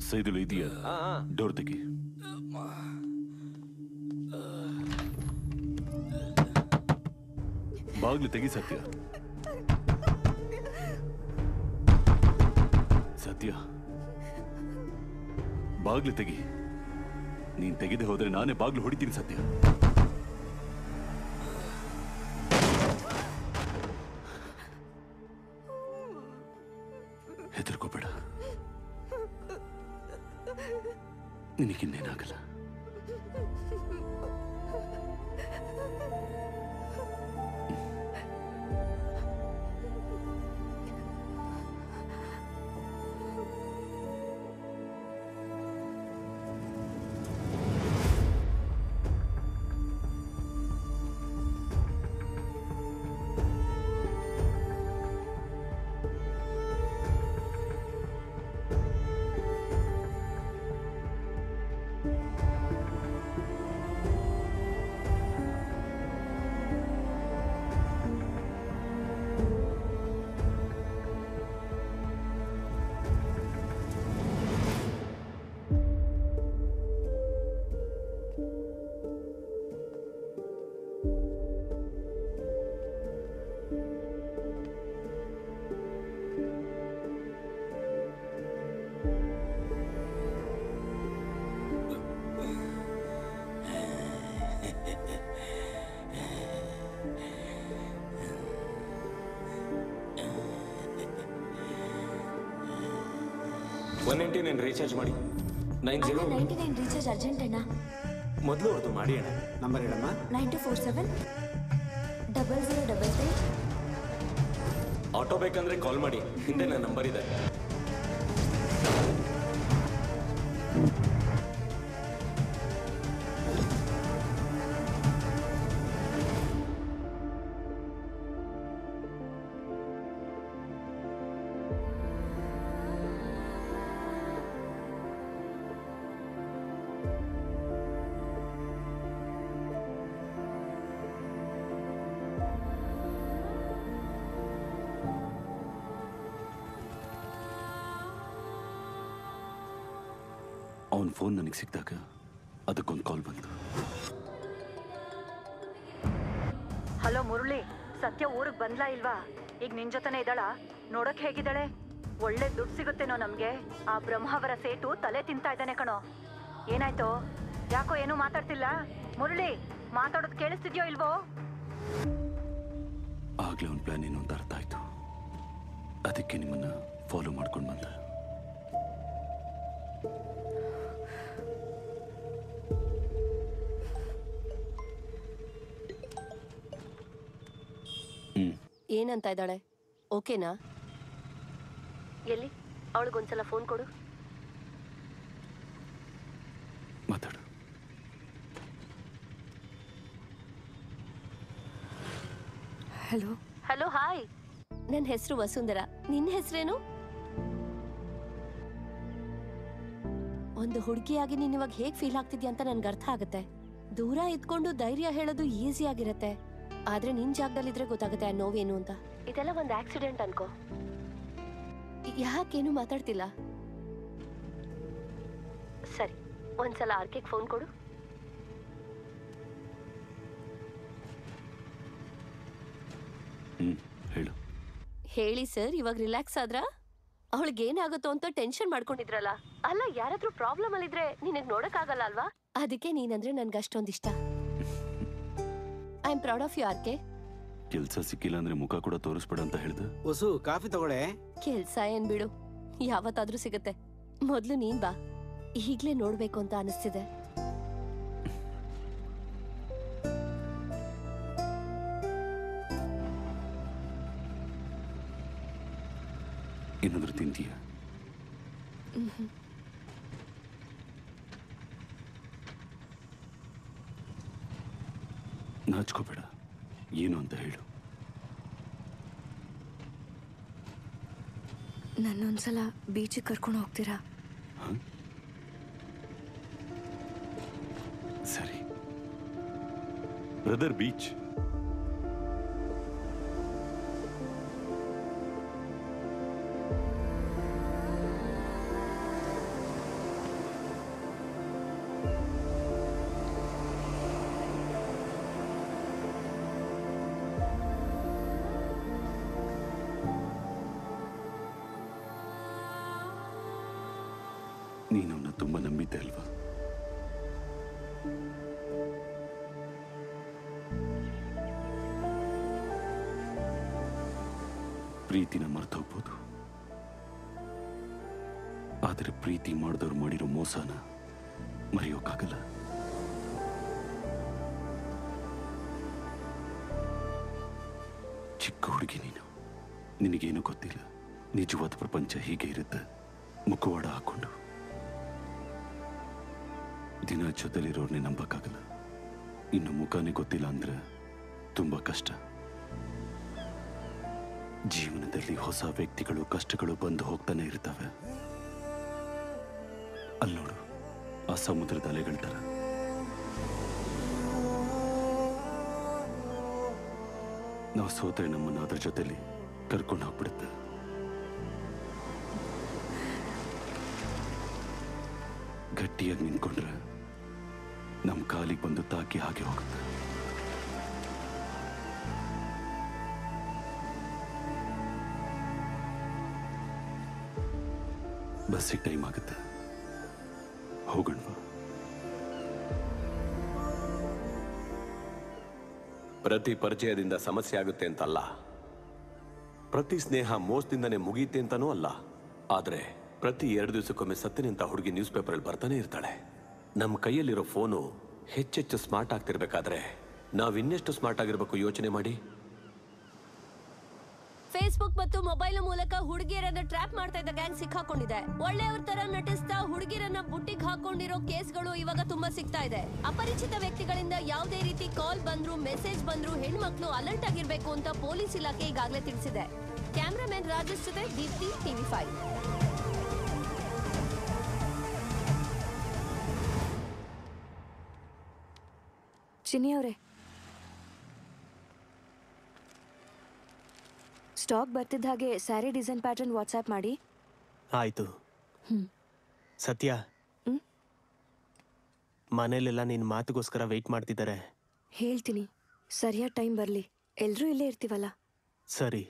ಸೈದುಲು ಇದೆಯಾ? ಡೋರ್ ತೆಗಿ. ಬಾಗ್ಲು ತೆಗಿ ಸತ್ಯ. ಸತ್ಯ, ಬಾಗ್ಲು ತೆಗಿ. ನೀನ್ ತೆಗೆದೆ ಹೋದ್ರೆ ನಾನೇ ಬಾಗ್ಲು ಹೊಡಿತೀನಿ ಸತ್ಯ. ಹೆದರ್ಕೋಬೇಡ, ನಿನಗಿನ್ನೇನಾಗಲ್ಲ. ರೀಚಾರ್ಜ್ ಮಾಡಿ 99 ರೀಚಾರ್ಜ್ ಅರ್ಜೆಂಟ್ ಅಣ್ಣ. ಮೊದಲು ಅವ್ರದ್ದು ಮಾಡಿ ಅಣ್ಣ. ನಂಬರ್ ಹೇಳಮ್ಮ. 9247 0033. ಆಟೋ ಬೇಕಂದ್ರೆ ಕಾಲ್ ಮಾಡಿ, ಹಿಂದೆ ನನ್ನ ನಂಬರ್ ಇದೆ. ಅವನ ಫೋನ್ ನನಗೆ ಸಿಕ್ಕಿದಾಗ ಅದಕ್ಕೊಂದು ಕಾಲ್ ಬಂತು. ಹಲೋ ಮುರಳಿ, ಸತ್ಯ ಊರಿಗೆ ಬಂದ್ಲಾ ಇಲ್ವಾ? ಈಗ ನಿನ್ ಜೊತೆನೇ ಇದ್ದಾಳ? ನೋಡಕ್ ಹೇಗಿದ್ದಾಳೆ? ಒಳ್ಳೆ ದುಡ್ಡು ಸಿಗುತ್ತೇನೋ ನಮ್ಗೆ. ಆ ಬ್ರಹ್ಮಾವರ ಸೇಟು ತಲೆ ತಿಂತಾ ಇದ್ದಾನೆ ಕಣೋ. ಏನಾಯ್ತು? ಯಾಕೋ ಏನೂ ಮಾತಾಡ್ತಿಲ್ಲ? ಮುರಳಿ, ಮಾತಾಡೋದು ಕೇಳಿಸ್ತಿದ್ಯೋ ಇಲ್ವೋ? ಆಗ್ಲೇ ಅವನ ಪ್ಲಾನ್ ಏನು ಅಂತ ಅರ್ಥ ಆಯ್ತು. ಅದಕ್ಕೆ ನಿಮ್ಮನ್ನ ಫಾಲೋ ಮಾಡ್ಕೊಂಡು ಬಂದ. ಏನಂತ ಇದ್ದಾಳೆ? ಓಕೆನಾ? ಎಲ್ಲಿ? ಅವಳಿಗೊಂದ್ಸಲ ಫೋನ್ ಕೊಡು. ಮಾತಾಡು. ಹಲೋ. Hello, hi. ನನ್ನ ಹೆಸರು ವಸುಂಧರಾ. ನಿನ್ನ ಹೆಸರೇನು? ಒಂದು ಹುಡುಗಿಯಾಗಿ ನೀನ್ ಇವಾಗ ಹೇಗ್ ಫೀಲ್ ಆಗ್ತಿದ್ಯಾ ಅಂತ ನನ್ಗೆ ಅರ್ಥ ಆಗುತ್ತೆ. ದೂರ ಇದ್ಕೊಂಡು ಧೈರ್ಯ ಹೇಳೋದು ಈಸಿ ಆಗಿರತ್ತೆ, ಆದ್ರೆ ನಿನ್ ಜಾಗದಲ್ಲಿದ್ರೆ ಗೊತ್ತಾಗುತ್ತೆ ಆ ನೋವೇನು ಅಂತ. ಇದೆಲ್ಲ ಒಂದು ಆಕ್ಸಿಡೆಂಟ್ ಅನ್ಕೋ. ಯಾಕೇನು ಮಾತಾಡ್ತಿಲ್ಲ? ಸರಿ, ಒಂದ್ಸಲ ಆರ್ಕೆಗೆ ಫೋನ್ ಕೊಡು. ಹೇಳು. ಹೇಳಿ ಸರ್, ಇವಾಗ ರಿಲ್ಯಾಕ್ಸ್ ಆದ್ರ? ಅವಳಿಗೆ ಏನಾಗುತ್ತೋ ಅಂತ ಟೆನ್ಷನ್ ಮಾಡ್ಕೊಂಡಿದ್ರಲ್ಲ. ಅಲ್ಲ, ಯಾರಾದ್ರೂ ಪ್ರಾಬ್ಲಮ್ ಅಲ್ಲಿದ್ರೆ ನಿನಗ್ ನೋಡಕ್ ಆಗಲ್ಲ ಅಲ್ವಾ? ಅದಕ್ಕೆ ನೀನಂದ್ರೆ ನನ್ಗೆ ಅಷ್ಟೊಂದ್ ಇಷ್ಟ. I am proud of you RK. ಕೆಲ್ಸ ಸಿಕ್ಕಿಲ್ಲ ಅಂದ್ರೆ ಮುಖ ಕೂಡ ತೋರಿಸ್ಬೇಡ ಅಂತ ಹೇಳ್ದ. ಹೊಸು ಕಾಫಿ ತಗೊಳ್ಳೆ. ಕೆಲ್ಸ ಏನ್ ಬಿಡು, ಯಾವತ್ತಾದ್ರೂ ಸಿಗತ್ತೆ. ಮೊದ್ಲು ನೀನ್ ಬಾ, ಈಗ್ಲೇ ನೋಡ್ಬೇಕು ಅಂತ ಅನಿಸ್ತಿದೆ. ಏನಾದ್ರೂ ತಿಂತೀಯ? ನಾಚ್ಕೋಬೇಡ, ಏನು ಅಂತ ಹೇಳು. ನನ್ನೊಂದ್ಸಲ ಬೀಚಿಗೆ ಕರ್ಕೊಂಡು ಹೋಗ್ತೀರಾ? ಸರಿ ಬ್ರದರ್, ಬೀಚ್ ನೀನು ಅವನ್ನ ತುಂಬಾ ನಂಬಿದ್ದೆ ಅಲ್ವಾ? ಪ್ರೀತಿನ ಮರ್ತೋಗ್ಬೋದು, ಆದರೆ ಪ್ರೀತಿ ಮಾಡಿದವ್ರು ಮಾಡಿರೋ ಮೋಸನ ಮರೆಯೋಕ್ಕಾಗಲ್ಲ. ಚಿಕ್ಕ ಹುಡುಗಿ ನೀನು, ನಿನಗೇನು ಗೊತ್ತಿಲ್ಲ. ನಿಜವಾದ ಪ್ರಪಂಚ ಹೀಗೆ ಇರುತ್ತೆ, ಮುಖವಾಡ ಹಾಕೊಂಡು. ದಿನ ಜೊತೆಲಿರೋರ್ನೇ ನಂಬಕ್ಕಾಗಲ್ಲ. ಇನ್ನು ಮುಖನೇ ಗೊತ್ತಿಲ್ಲ ಅಂದ್ರೆ ತುಂಬಾ ಕಷ್ಟ. ಜೀವನದಲ್ಲಿ ಹೊಸ ವ್ಯಕ್ತಿಗಳು, ಕಷ್ಟಗಳು ಬಂದು ಹೋಗ್ತಾನೆ ಇರ್ತವೆ. ಅಲ್ಲೋಡು, ಆ ಸಮುದ್ರದ ಅಲೆಗಳ ತರ. ನಾವು ಸೋತ್ರೆ ನಮ್ಮನ್ನು ಅದ್ರ ಜೊತೆಲಿ ಕರ್ಕೊಂಡು ಹೋಗ್ಬಿಡುತ್ತೆ. ಗಟ್ಟಿಯಾಗಿ ನಿಂತ್ಕೊಂಡ್ರೆ ನಮ್ಮ ಕಾಲಿಗೆ ಬಂದು ತಾಕಿ ಹಾಗೆ ಹೋಗುತ್ತೆ. ಬಸ್ಸಿಗೆ ಟೈಮ್ ಆಗುತ್ತೆ, ಹೋಗೋಣವಾ? ಪ್ರತಿ ಪರಿಚಯದಿಂದ ಸಮಸ್ಯೆ ಆಗುತ್ತೆ ಅಂತಲ್ಲ, ಪ್ರತಿ ಸ್ನೇಹ ಮೋಸದಿಂದನೇ ಮುಗಿಯುತ್ತೆ ಅಂತಾನೂ ಅಲ್ಲ. ಆದ್ರೆ ಪ್ರತಿ 2 ದಿವಸಕ್ಕೊಮ್ಮೆ ಸತ್ತಿನಿಂತ ಹುಡುಗಿ ನ್ಯೂಸ್ ಪೇಪರಲ್ಲಿ ಬರ್ತಾನೆ ಇರ್ತಾಳೆ. ನಮ್ಮ ಕೈಯಲ್ಲಿರೋ ಫೋನು ಹೆಚ್ಚೆಚ್ಚು ಸ್ಮಾರ್ಟ್ ಆಗ್ತಿರ್ಬೇಕಾದ್ರೆ ನಾವಿನ್ನೆಷ್ಟು ಸ್ಮಾರ್ಟ್ ಆಗಿರ್ಬೇಕು ಯೋಚನೆ ಮಾಡಿ. ಫೇಸ್ಬುಕ್ ಮತ್ತು ಮೊಬೈಲ್ ಮೂಲಕ ಹುಡುಗಿಯರನ್ನ ಟ್ರ್ಯಾಪ್ ಮಾಡ್ತಾ ಇದ್ದ ಗ್ಯಾಂಗ್ ಸಿಕ್ಕಾಕೊಂಡಿದೆ. ಒಳ್ಳೆಯವ್ರ ತರ ನಟಿಸ್ತಾ ಹುಡುಗಿಯರನ್ನ ಬುಟ್ಟಿಗೆ ಹಾಕೊಂಡಿರೋ ಕೇಸ್ಗಳು ಇವಾಗ ತುಂಬಾ ಸಿಗ್ತಾ ಇದೆ. ಅಪರಿಚಿತ ವ್ಯಕ್ತಿಗಳಿಂದ ಯಾವುದೇ ರೀತಿ ಕಾಲ್ ಬಂದ್ರು, ಮೆಸೇಜ್ ಬಂದ್ರು ಹೆಣ್ಮಕ್ಳು ಅಲರ್ಟ್ ಆಗಿರ್ಬೇಕು ಅಂತ ಪೊಲೀಸ್ ಇಲಾಖೆ ಈಗಾಗಲೇ ತಿಳಿಸಿದೆ. ಕ್ಯಾಮ್ರಾಮನ್ ರಾಜೇಶ್ ಜೊತೆ ದೀಪ್ತಿ, TV5. ಚಿನ್ನಿ ಅವರೇ, ಸ್ಟಾಕ್ ಬರ್ತಿದ್ದ ಹಾಗೆ ಸ್ಯಾರಿ ಡಿಸೈನ್ ಪ್ಯಾಟರ್ನ್ ವಾಟ್ಸ್ಆ್ಯಪ್ ಮಾಡಿ. ಆಯ್ತು. ಸತ್ಯ, ಮನೇಲೆಲ್ಲ ನಿನ್ನ ಮಾತುಗೋಸ್ಕರ ವೆಯ್ಟ್ ಮಾಡ್ತಿದ್ದಾರೆ. ಹೇಳ್ತೀನಿ, ಸರಿಯಾದ ಟೈಮ್ ಬರಲಿ. ಎಲ್ಲರೂ ಇಲ್ಲೇ ಇರ್ತೀವಲ್ಲ. ಸರಿ.